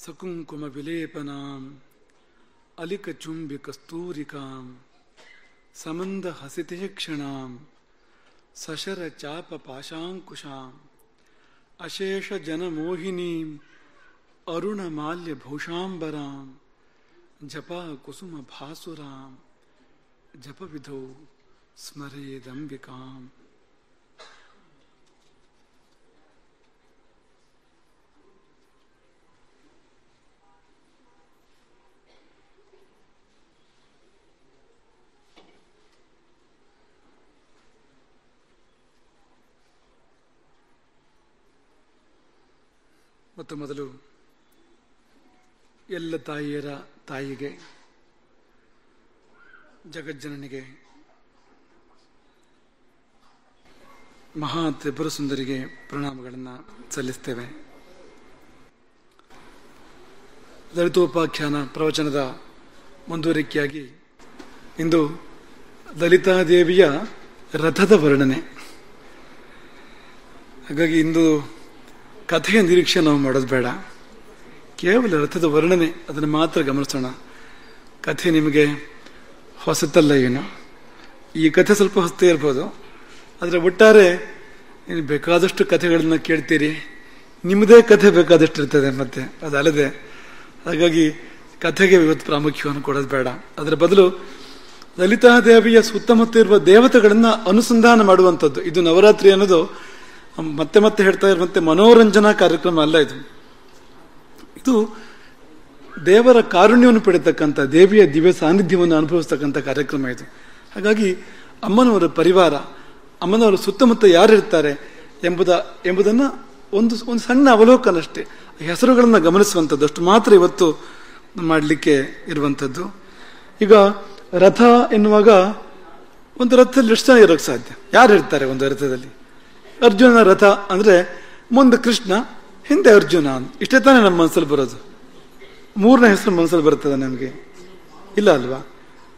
ಸಕುಂಕುಮವಿಲೇಪನಾಂ ಅಲಿಕಚುಂಬಿಕಸ್ತೂರಿಕಾಂ ಸಮಂದಹಸಿತೇಕ್ಷಣಾಂ ಸಶರಚಾಪಪಾಶಾಂಕುಶಾಂ ಅಶೇಷಜನಮೋಹಿನೀಂ ಅರುಣಮಾಲ್ಯಭೂಷಾಂಬರಾಂ ಜಪಾಕುಸುಮಭಾಸುರಾಂ ಜಪವಿಧೌ ಸ್ಮರೇದಂಬಿಕಾಂ. ಮತ್ತು ಮೊದಲು ಎಲ್ಲ ತಾಯಿಯರ ತಾಯಿಗೆ, ಜಗಜ್ಜನನಿಗೆ, ಮಹಾ ತ್ರಿಪುರ ಸುಂದರಿಗೆ ಪ್ರಣಾಮಗಳನ್ನು ಸಲ್ಲಿಸ್ತೇವೆ. ಲಲಿತೋಪಾಖ್ಯಾನ ಪ್ರವಚನದ ಮುಂದುವರಿಕೆಯಾಗಿ ಇಂದು ಲಲಿತಾದೇವಿಯ ರಥದ ವರ್ಣನೆ. ಹಾಗಾಗಿ ಇಂದು ಕಥೆಯ ನಿರೀಕ್ಷೆ ನಾವು ಮಾಡೋದು ಬೇಡ, ಕೇವಲ ರಥದ ವರ್ಣನೆ ಅದನ್ನು ಮಾತ್ರ ಗಮನಿಸೋಣ. ಕಥೆ ನಿಮಗೆ ಹೊಸತಲ್ಲ ಏನು, ಈ ಕಥೆ ಸ್ವಲ್ಪ ಹೊಸತೇ ಇರ್ಬೋದು, ಆದರೆ ಒಟ್ಟಾರೆ ನೀವು ಬೇಕಾದಷ್ಟು ಕಥೆಗಳನ್ನು ಕೇಳ್ತೀರಿ, ನಿಮ್ಮದೇ ಕಥೆ ಬೇಕಾದಷ್ಟು ಇರ್ತದೆ ಮತ್ತೆ ಅದಲ್ಲದೆ. ಹಾಗಾಗಿ ಕಥೆಗೆ ಇವತ್ತು ಪ್ರಾಮುಖ್ಯವನ್ನು ಕೊಡೋದು ಬೇಡ. ಅದರ ಬದಲು ಲಲಿತಾದೇವಿಯ ಸುತ್ತಮುತ್ತ ಇರುವ ದೇವತೆಗಳನ್ನು ಅನುಸಂಧಾನ ಮಾಡುವಂಥದ್ದು. ಇದು ನವರಾತ್ರಿ ಅನ್ನೋದು ಮತ್ತೆ ಮತ್ತೆ ಹೇಳ್ತಾ ಇರುವಂತೆ ಮನೋರಂಜನಾ ಕಾರ್ಯಕ್ರಮ ಅಲ್ಲ. ಇದು ದೇವರ ಕಾರುಣ್ಯವನ್ನು ಪಡೆತಕ್ಕಂಥ, ದೇವಿಯ ದಿವ್ಯ ಸಾನ್ನಿಧ್ಯವನ್ನು ಅನುಭವಿಸ್ತಕ್ಕಂಥ ಕಾರ್ಯಕ್ರಮ ಇದು. ಹಾಗಾಗಿ ಅಮ್ಮನವರ ಪರಿವಾರ, ಅಮ್ಮನವರ ಸುತ್ತಮುತ್ತ ಯಾರಿರ್ತಾರೆ ಎಂಬುದನ್ನು ಒಂದು ಸಣ್ಣ ಅವಲೋಕನ ಅಷ್ಟೇ, ಹೆಸರುಗಳನ್ನು ಗಮನಿಸುವಂಥದ್ದು ಅಷ್ಟು ಮಾತ್ರ ಇವತ್ತು ಮಾಡಲಿಕ್ಕೆ ಇರುವಂಥದ್ದು. ಈಗ ರಥ ಎನ್ನುವಾಗ ಒಂದು ರಥದಲ್ಲಿ ಎಷ್ಟು ಜನ ಇರೋಕ್ಕೆ ಸಾಧ್ಯ? ಯಾರು ಇರ್ತಾರೆ ಒಂದು ರಥದಲ್ಲಿ? ಅರ್ಜುನನ ರಥ ಅಂದ್ರೆ ಮುಂದೆ ಕೃಷ್ಣ, ಹಿಂದೆ ಅರ್ಜುನ, ಇಷ್ಟೇ ತಾನೇ ನಮ್ಮ ಮನಸ್ಸಲ್ಲಿ ಬರೋದು. ಮೂರನೇ ಹೆಸರು ಮನಸ್ಸಲ್ಲಿ ಬರ್ತದೆ ನಮಗೆ? ಇಲ್ಲ ಅಲ್ವಾ?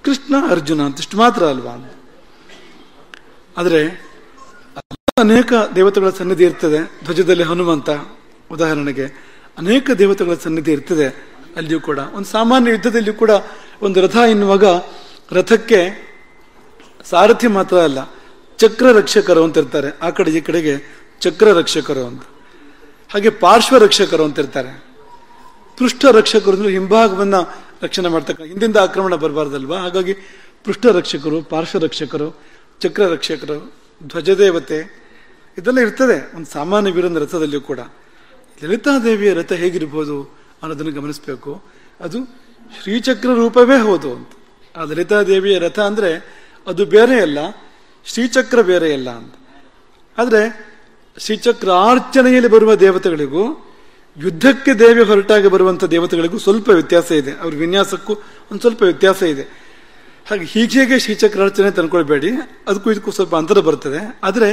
ಕೃಷ್ಣ ಅರ್ಜುನ ಅಂತ ಇಷ್ಟು ಮಾತ್ರ ಅಲ್ವಾ? ಆದರೆ ಅನೇಕ ದೇವತೆಗಳ ಸನ್ನಿಧಿ ಇರ್ತದೆ. ಧ್ವಜದಲ್ಲಿ ಹನುಮಂತ ಉದಾಹರಣೆಗೆ, ಅನೇಕ ದೇವತೆಗಳ ಸನ್ನಿಧಿ ಇರ್ತದೆ. ಅಲ್ಲಿಯೂ ಕೂಡ ಒಂದು ಸಾಮಾನ್ಯ ಯುದ್ಧದಲ್ಲಿಯೂ ಕೂಡ ಒಂದು ರಥ ಎನ್ನುವಾಗ ರಥಕ್ಕೆ ಸಾರಥಿ ಮಾತ್ರ ಅಲ್ಲ, ಚಕ್ರ ರಕ್ಷಕರು ಅಂತ ಇರ್ತಾರೆ. ಆ ಕಡೆ ಈ ಕಡೆಗೆ ಚಕ್ರ ರಕ್ಷಕರು ಅಂತ, ಹಾಗೆ ಪಾರ್ಶ್ವ ರಕ್ಷಕರು ಅಂತ ಇರ್ತಾರೆ. ಪೃಷ್ಠ ರಕ್ಷಕರು ಅಂದ್ರೆ ಹಿಂಭಾಗವನ್ನ ರಕ್ಷಣೆ ಮಾಡ್ತಕ್ಕ, ಹಿಂದಿಂದ ಆಕ್ರಮಣ ಬರಬಾರ್ದಲ್ವಾ. ಹಾಗಾಗಿ ಪೃಷ್ಠ ರಕ್ಷಕರು, ಪಾರ್ಶ್ವ ರಕ್ಷಕರು, ಚಕ್ರ ರಕ್ಷಕರು, ಧ್ವಜದೇವತೆ ಇದೆಲ್ಲ ಇರ್ತದೆ ಒಂದು ಸಾಮಾನ್ಯ ವೀರನ ರಥದಲ್ಲಿಯೂ ಕೂಡ. ಲಲಿತಾದೇವಿಯ ರಥ ಹೇಗಿರ್ಬೋದು ಅನ್ನೋದನ್ನು ಗಮನಿಸಬೇಕು. ಅದು ಶ್ರೀಚಕ್ರ ರೂಪವೇ ಹೌದು ಅಂತ. ಆ ಲಲಿತಾದೇವಿಯ ರಥ ಅಂದ್ರೆ ಅದು ಬೇರೆ ಅಲ್ಲ, ಶ್ರೀಚಕ್ರ ಬೇರೆ ಅಲ್ಲ ಅಂತ. ಆದರೆ ಶ್ರೀಚಕ್ರಾರ್ಚನೆಯಲ್ಲಿ ಬರುವ ದೇವತೆಗಳಿಗೂ ಯುದ್ಧಕ್ಕೆ ದೇವಿ ಹೊರಟಾಗಿ ಬರುವಂಥ ದೇವತೆಗಳಿಗೂ ಸ್ವಲ್ಪ ವ್ಯತ್ಯಾಸ ಇದೆ. ಅವ್ರ ವಿನ್ಯಾಸಕ್ಕೂ ಒಂದು ಸ್ವಲ್ಪ ವ್ಯತ್ಯಾಸ ಇದೆ. ಹಾಗೆ ಹೀಗೆ ಶ್ರೀಚಕ್ರಾರ್ಚನೆ ತಂದ್ಕೊಳ್ಬೇಡಿ, ಅದಕ್ಕೂ ಇದಕ್ಕೂ ಸ್ವಲ್ಪ ಅಂತರ ಬರ್ತದೆ. ಆದರೆ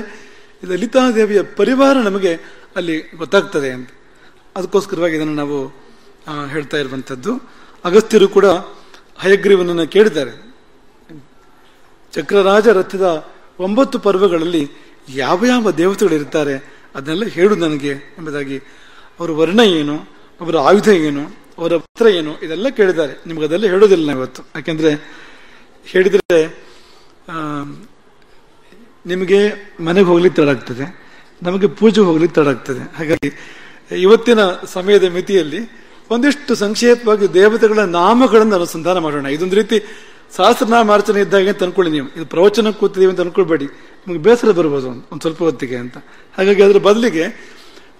ಲಲಿತಾದೇವಿಯ ಪರಿವಾರ ನಮಗೆ ಅಲ್ಲಿ ಗೊತ್ತಾಗ್ತದೆ ಅಂತ. ಅದಕ್ಕೋಸ್ಕರವಾಗಿ ಇದನ್ನು ನಾವು ಹೇಳ್ತಾ ಇರುವಂಥದ್ದು. ಅಗಸ್ತ್ಯರು ಕೂಡ ಹಯಗ್ರೀವನನ್ನು ಕೇಳಿದ್ದಾರೆ, ಚಕ್ರರಾಜ ರಥದ 9 ಪರ್ವಗಳಲ್ಲಿ ಯಾವ ಯಾವ ದೇವತೆಗಳು ಇರ್ತಾರೆ ಅದನ್ನೆಲ್ಲ ಹೇಳು ನನಗೆ ಎಂಬುದಾಗಿ. ಅವರ ವರ್ಣ ಏನು, ಅವರ ಆಯುಧ ಏನು, ಅವರ ಪತ್ರ ಏನು, ಇದೆಲ್ಲ ಕೇಳಿದ್ದಾರೆ. ನಿಮ್ಗೆ ಅದೆಲ್ಲ ಹೇಳೋದಿಲ್ಲ ನಾವು ಇವತ್ತು. ಯಾಕೆಂದ್ರೆ ಹೇಳಿದ್ರೆ ನಿಮಗೆ ಮನೆಗೆ ಹೋಗ್ಲಿಕ್ಕೆ ತಡಾಗ್ತದೆ, ನಮಗೆ ಪೂಜೆ ಹೋಗ್ಲಿಕ್ಕೆ ತಡಾಗ್ತದೆ. ಹಾಗಾಗಿ ಇವತ್ತಿನ ಸಮಯದ ಮಿತಿಯಲ್ಲಿ ಒಂದಿಷ್ಟು ಸಂಕ್ಷೇಪವಾಗಿ ದೇವತೆಗಳ ನಾಮಗಳನ್ನು ಅನುಸಂಧಾನ ಮಾಡೋಣ. ಇದೊಂದು ರೀತಿ ಸಹಸ್ರನಾಮಾರ್ಚನೆ ಇದ್ದಾಗ ಅಂತ ಅನ್ಕೊಳ್ಳಿ. ನೀವು ಇದು ಪ್ರವಚನ ಕೂತಿದ್ದೀವಿ ಅಂತ ಅನ್ಕೊಳ್ಬೇಡಿ, ನಿಮಗೆ ಬೇಸರ ಬರ್ಬೋದು ಒಂದು ಸ್ವಲ್ಪ ಹೊತ್ತಿಗೆ ಅಂತ. ಹಾಗಾಗಿ ಅದರ ಬದಲಿಗೆ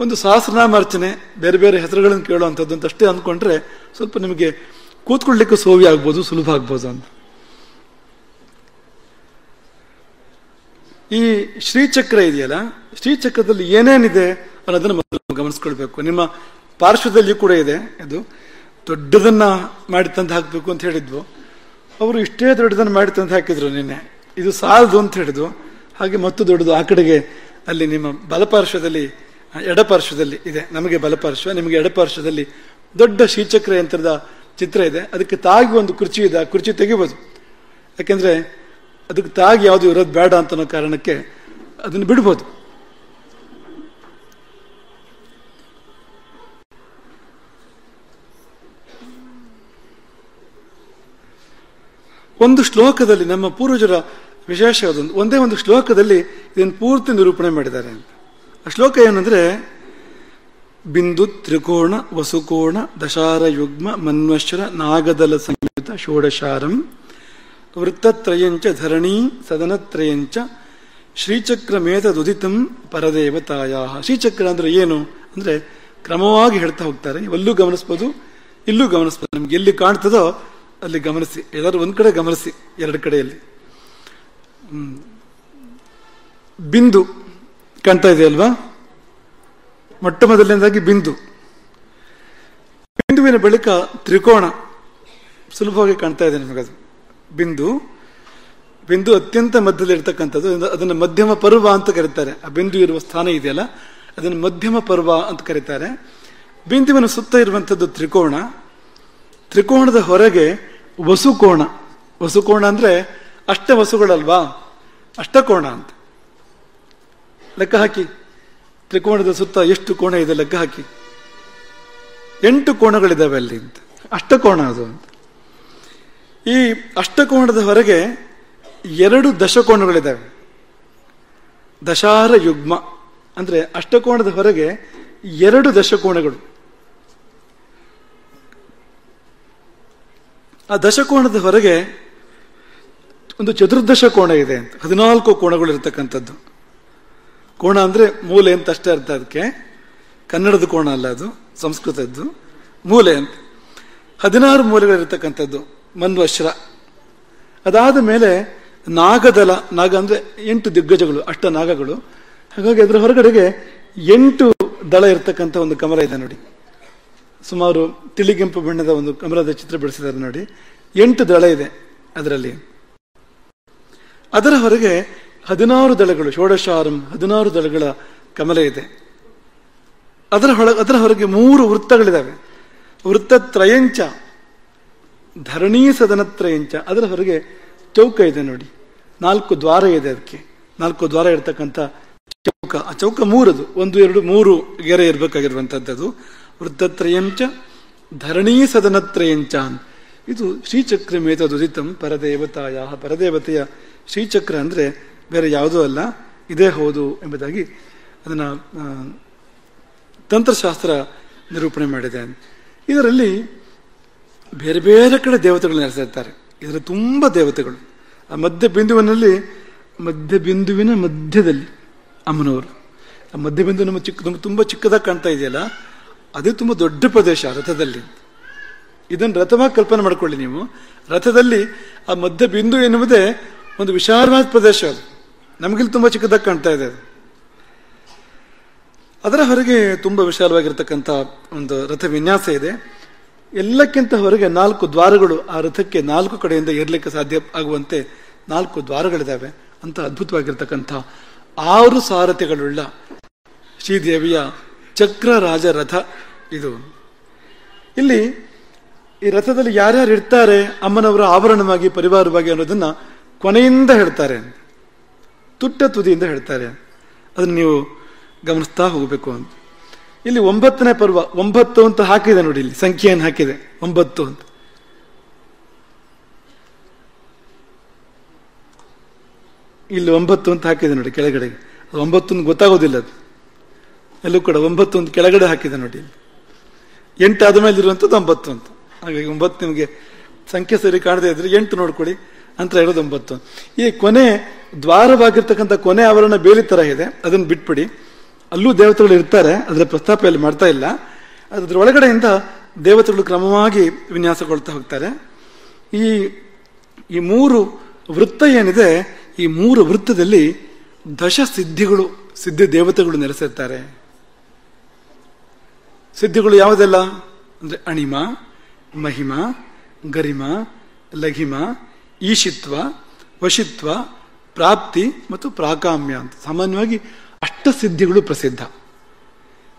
ಒಂದು ಸಹಸ್ರನಾಮಾರ್ಚನೆ, ಬೇರೆ ಬೇರೆ ಹೆಸರುಗಳನ್ನು ಕೇಳುವಂಥದ್ದು ಅಂತ ಅಷ್ಟೇ ಅಂದ್ಕೊಂಡ್ರೆ ಸ್ವಲ್ಪ ನಿಮಗೆ ಕೂತ್ಕೊಳ್ಳಿಕ್ಕೆ ಸೋವಿ ಆಗ್ಬೋದು, ಸುಲಭ ಆಗ್ಬೋದು ಅಂತ. ಈ ಶ್ರೀಚಕ್ರ ಇದೆಯಲ್ಲ, ಶ್ರೀಚಕ್ರದಲ್ಲಿ ಏನೇನಿದೆ ಅನ್ನೋದನ್ನು ಮೊದಲು ಗಮನಿಸ್ಕೊಳ್ಬೇಕು. ನಿಮ್ಮ ಪಾರ್ಶ್ವದಲ್ಲಿ ಕೂಡ ಇದೆ. ಅದು ದೊಡ್ಡದನ್ನ ಮಾಡಿ ತಂದು ಹಾಕಬೇಕು ಅಂತ ಹೇಳಿದ್ವು. ಅವರು ಇಷ್ಟೇ ದೊಡ್ಡದನ್ನು ಮಾಡಿ ತಂದು ಹಾಕಿದ್ರು ನಿನ್ನೆ, ಇದು ಸಾಲದು ಅಂತ ಹೇಳಿದ್ವು. ಹಾಗೆ ಮತ್ತು ದೊಡ್ಡದು ಆ ಕಡೆಗೆ ಅಲ್ಲಿ ನಿಮ್ಮ ಬಲಪಾರ್ಶ್ವದಲ್ಲಿ, ಎಡಪಾರ್ಶ್ವದಲ್ಲಿ ಇದೆ. ನಮಗೆ ಬಲಪಾರ್ಶ್ವ, ನಿಮಗೆ ಎಡಪಾರ್ಶ್ವದಲ್ಲಿ ದೊಡ್ಡ ಶ್ರೀಚಕ್ರ ಯಂತ್ರದ ಚಿತ್ರ ಇದೆ. ಅದಕ್ಕೆ ತಾಗಿ ಒಂದು ಕುರ್ಚಿ ಇದೆ, ಆ ಕುರ್ಚಿ ತೆಗಿಬೋದು. ಯಾಕೆಂದ್ರೆ ಅದಕ್ಕೆ ತಾಗಿ ಯಾವುದು ಇರೋದು ಬೇಡ ಅಂತ ಅನ್ನೋ ಕಾರಣಕ್ಕೆ ಅದನ್ನು ಬಿಡ್ಬೋದು. ಒಂದು ಶ್ಲೋಕದಲ್ಲಿ ನಮ್ಮ ಪೂರ್ವಜರ ವಿಶೇಷ ಅದೊಂದು ಒಂದೇ ಒಂದು ಶ್ಲೋಕದಲ್ಲಿ ಇದನ್ನು ಪೂರ್ತಿ ನಿರೂಪಣೆ ಮಾಡಿದ್ದಾರೆ ಅಂತ. ಆ ಶ್ಲೋಕ ಏನಂದ್ರೆ, ಬಿಂದು ತ್ರಿಕೋಣ ವಸುಕೋಣ ದಶಾರ ಯುಗ್ಮ ಮನ್ವಶ್ರ ನಾಗದಲ ಸಂಯುತ ಷೋಡಶಾರಂ ವೃತ್ತತ್ರಯಂಚ ಧರಣೀ ಸದನತ್ರಯಂಚ ಶ್ರೀಚಕ್ರಮೇತದುದಿತಂ ಪರದೇವತಾಯ. ಶ್ರೀಚಕ್ರ ಅಂದ್ರೆ ಏನು ಅಂದ್ರೆ ಕ್ರಮವಾಗಿ ಹೇಳ್ತಾ ಹೋಗ್ತಾರೆ. ಅಲ್ಲೂ ಗಮನಿಸ್ಬೋದು, ಇಲ್ಲೂ ಗಮನಿಸ್ಬೋದು. ನಮ್ಗೆ ಎಲ್ಲಿ ಕಾಣ್ತದೋ ಅಲ್ಲಿ ಗಮನಿಸಿ, ಎಲ್ಲರೂ ಒಂದ್ ಕಡೆ ಗಮನಿಸಿ, ಎರಡು ಕಡೆಯಲ್ಲಿ. ಬಿಂದು ಕಾಣ್ತಾ ಇದೆ ಅಲ್ವಾ? ಮೊಟ್ಟ ಮೊದಲನೇದಾಗಿ ಬಿಂದುವಿನ ಬಳಿಕ ತ್ರಿಕೋಣ ಸುಲಭವಾಗಿ ಕಾಣ್ತಾ ಇದೆ ನಿಮಗದು. ಬಿಂದು ಅತ್ಯಂತ ಮಧ್ಯದಲ್ಲಿ ಇರ್ತಕ್ಕಂಥದ್ದು. ಅದನ್ನು ಮಧ್ಯಮ ಪರ್ವ ಅಂತ ಕರೀತಾರೆ. ಆ ಬಿಂದು ಇರುವ ಸ್ಥಾನ ಇದೆಯಲ್ಲ, ಅದನ್ನು ಮಧ್ಯಮ ಪರ್ವ ಅಂತ ಕರೀತಾರೆ. ಬಿಂದುವಿನ ಸುತ್ತ ಇರುವಂಥದ್ದು ತ್ರಿಕೋಣ. ತ್ರಿಕೋಣದ ಹೊರಗೆ ವಸುಕೋಣ. ವಸುಕೋಣ ಅಂದ್ರೆ ಅಷ್ಟ ವಸುಗಳಲ್ವಾ, ಅಷ್ಟಕೋಣ ಅಂತ ಲೆಕ್ಕ ಹಾಕಿ. ತ್ರಿಕೋಣದ ಸುತ್ತ ಎಷ್ಟು ಕೋಣ ಇದೆ ಲೆಕ್ಕ ಹಾಕಿ. 8 ಕೋಣಗಳಿದ್ದಾವೆ ಅಲ್ಲಿ ಅಂತ. ಅಷ್ಟಕೋಣ ಅದು ಅಂತ. ಈ ಅಷ್ಟಕೋಣದ ಹೊರಗೆ 2 ದಶಕೋಣಗಳಿದ್ದಾವೆ. ದಶಾರ ಯುಗ್ಮ ಅಂದ್ರೆ ಅಷ್ಟಕೋಣದ ಹೊರಗೆ 2 ದಶಕೋಣಗಳು. ಆ ದಶಕೋಣದ ಹೊರಗೆ ಒಂದು ಚತುರ್ದಶ ಕೋಣ ಇದೆ ಅಂತ. 14 ಕೋಣಗಳು ಇರತಕ್ಕಂಥದ್ದು. ಕೋಣ ಅಂದ್ರೆ ಮೂಲೆ ಅಂತ ಅಷ್ಟೇ ಅರ್ಥ. ಅದಕ್ಕೆ ಕನ್ನಡದ ಕೋಣ ಅಲ್ಲ, ಅದು ಸಂಸ್ಕೃತದ್ದು. ಮೂಲೆ ಅಂತ 16 ಮೂಲೆಗಳಿರ್ತಕ್ಕಂಥದ್ದು ಮನ್ವಶ್ರ. ಅದಾದ ಮೇಲೆ ನಾಗದಲ. ನಾಗ ಅಂದ್ರೆ 8 ದಿಗ್ಗಜಗಳು, ಅಷ್ಟ ನಾಗಗಳು. ಹಾಗಾಗಿ ಅದರ ಹೊರಗಡೆಗೆ 8 ದಳ ಇರ್ತಕ್ಕಂಥ ಒಂದು ಕಮಲ ಇದೆ ನೋಡಿ. ಸುಮಾರು ತಿಳಿಗೆಂಪು ಬಣ್ಣದ ಒಂದು ಕಮಲದ ಚಿತ್ರ ಬಿಡಿಸಿದ್ದಾರೆ ನೋಡಿ. 8 ದಳ ಇದೆ ಅದರಲ್ಲಿ. ಅದರ ಹೊರಗೆ 16 ದಳಗಳು, ಷೋಡಶಾರಂ 16 ದಳಗಳ ಕಮಲ ಇದೆ. ಅದರ ಹೊರಗೆ 3 ವೃತ್ತಗಳಿದ್ದಾವೆ. ವೃತ್ತತ್ರಯಂಚ ಧರಣೀ ಸದನತ್ರಯಂಚ. ಅದರ ಹೊರಗೆ ಚೌಕ ಇದೆ ನೋಡಿ. 4 ದ್ವಾರ ಇದೆ ಅದಕ್ಕೆ. 4 ದ್ವಾರ ಇರತಕ್ಕಂಥ ಚೌಕ. ಆ ಚೌಕ 3 ಅದು. 1 2 3 ಗೆರೆ ಇರಬೇಕಾಗಿರುವಂತಹದ್ದು. ವೃತ್ತತ್ರಯಂಚ ಧರಣೀ ಸದನತ್ರಯಂಚ. ಇದು ಶ್ರೀಚಕ್ರಮೇತದುದಿತಂ ಪರದೇವತಾಯ. ಪರದೇವತೆಯ ಶ್ರೀಚಕ್ರ ಅಂದ್ರೆ ಬೇರೆ ಯಾವುದೂ ಅಲ್ಲ, ಇದೇ ಹೌದು ಎಂಬುದಾಗಿ ಅದನ್ನ ತಂತ್ರಶಾಸ್ತ್ರ ನಿರೂಪಣೆ ಮಾಡಿದೆ. ಇದರಲ್ಲಿ ಬೇರೆ ಬೇರೆ ಕಡೆ ದೇವತೆಗಳು ನೆಲೆಸಿರ್ತಾರೆ. ಇದರ ತುಂಬಾ ದೇವತೆಗಳು. ಆ ಮಧ್ಯ ಬಿಂದುವಿನ ಮಧ್ಯದಲ್ಲಿ ಅಮ್ಮನವರು. ಆ ಮಧ್ಯ ಬಿಂದು ನಮಗೆ ತುಂಬಾ ಚಿಕ್ಕದಾಗಿ ಕಾಣ್ತಾ ಇದೆಯಲ್ಲ, ಅದೇ ತುಂಬಾ ದೊಡ್ಡ ಪ್ರದೇಶ ರಥದಲ್ಲಿ. ಇದನ್ನು ರಥವಾಗಿ ಕಲ್ಪನೆ ಮಾಡ್ಕೊಳ್ಳಿ ನೀವು. ರಥದಲ್ಲಿ ಆ ಮಧ್ಯ ಬಿಂದು ಎನ್ನುವುದೇ ಒಂದು ವಿಶಾಲವಾದ ಪ್ರದೇಶ. ಅದು ನಮಗಿಲ್ಲಿ ತುಂಬಾ ಚಿಕ್ಕದಾಗಿ ಕಾಣ್ತಾ ಇದೆ. ಅದರ ಹೊರಗೆ ತುಂಬಾ ವಿಶಾಲವಾಗಿರ್ತಕ್ಕಂಥ ಒಂದು ರಥ ವಿನ್ಯಾಸ ಇದೆ. ಎಲ್ಲಕ್ಕಿಂತ ಹೊರಗೆ 4 ದ್ವಾರಗಳು. ಆ ರಥಕ್ಕೆ 4 ಕಡೆಯಿಂದ ಏರ್ಲಿಕ್ಕೆ ಸಾಧ್ಯ ಆಗುವಂತೆ 4 ದ್ವಾರಗಳಿದ್ದಾವೆ. ಅಂತ ಅದ್ಭುತವಾಗಿರ್ತಕ್ಕಂಥ 6 ಸಾರಥಿಗಳುಳ್ಳ ಶ್ರೀದೇವಿಯ ಚಕ್ರರಾಜ ರಥ ಇದು. ಇಲ್ಲಿ ಈ ರಥದಲ್ಲಿ ಯಾರ್ಯಾರು ಇರ್ತಾರೆ ಅಮ್ಮನವರ ಆವರಣವಾಗಿ ಪರಿವಾರವಾಗಿ ಅನ್ನೋದನ್ನ ಕೊನೆಯಿಂದ ಹೇಳ್ತಾರೆ, ತುಟ್ಟ ತುದಿಯಿಂದ ಹೇಳ್ತಾರೆ. ಅದನ್ನು ನೀವು ಗಮನಿಸ್ತಾ ಹೋಗಬೇಕು ಅಂತ. ಇಲ್ಲಿ 9ನೇ ಪರ್ವ 9 ಅಂತ ಹಾಕಿದೆ ನೋಡಿ. ಇಲ್ಲಿ ಸಂಖ್ಯೆಯನ್ನು ಹಾಕಿದೆ 9 ಅಂತ. ಇಲ್ಲಿ 9 ಅಂತ ಹಾಕಿದೆ ನೋಡಿ ಕೆಳಗಡೆ. ಅದು 9 ಗೊತ್ತಾಗೋದಿಲ್ಲ. ಅದು ಎಲ್ಲೂ ಕೂಡ 9 ಅಂತ ಕೆಳಗಡೆ ಹಾಕಿದೆ ನೋಡಿ. 8 ಆದ ಮೇಲೆ ಇರುವಂಥದ್ದು 9 ಅಂತ. ಹಾಗಾಗಿ 9 ನಿಮಗೆ ಸಂಖ್ಯೆ ಸರಿ ಕಾಣದೇ ಇದ್ರೆ 8 ನೋಡ್ಕೊಳ್ಳಿ ಅಂತ ಹೇಳೋದು 9. ಈ ಕೊನೆ ದ್ವಾರವಾಗಿರ್ತಕ್ಕಂಥ ಕೊನೆ ಆವರಣ ಬೇಲಿ ತರ ಇದೆ, ಅದನ್ನು ಬಿಟ್ಬಿಡಿ. ಅಲ್ಲೂ ದೇವತೆಗಳು ಇರ್ತಾರೆ, ಅದರ ಪ್ರಸ್ತಾಪ ಇಲ್ಲಿ ಮಾಡ್ತಾ ಇಲ್ಲ. ಅದ್ರ ಒಳಗಡೆಯಿಂದ ದೇವತೆಗಳು ಕ್ರಮವಾಗಿ ವಿನ್ಯಾಸಗೊಳ್ತಾ ಹೋಗ್ತಾರೆ. ಈ 3 ವೃತ್ತ ಏನಿದೆ, ಈ 3 ವೃತ್ತದಲ್ಲಿ ದಶಸಿದ್ಧಿಗಳು, ಸಿದ್ಧಿ ದೇವತೆಗಳು ನೆಲೆಸಿರ್ತಾರೆ. ಸಿದ್ಧಿಗಳು ಯಾವುದೆಲ್ಲ ಅಂದ್ರೆ ಅಣಿಮ, ಮಹಿಮ, ಗರಿಮ, ಲಘಿಮ, ಈಶಿತ್ವ, ವಶಿತ್ವ, ಪ್ರಾಪ್ತಿ ಮತ್ತು ಪ್ರಾಕಾಮ್ಯ ಅಂತ ಸಾಮಾನ್ಯವಾಗಿ ಅಷ್ಟಸಿದ್ಧಿಗಳು ಪ್ರಸಿದ್ಧ.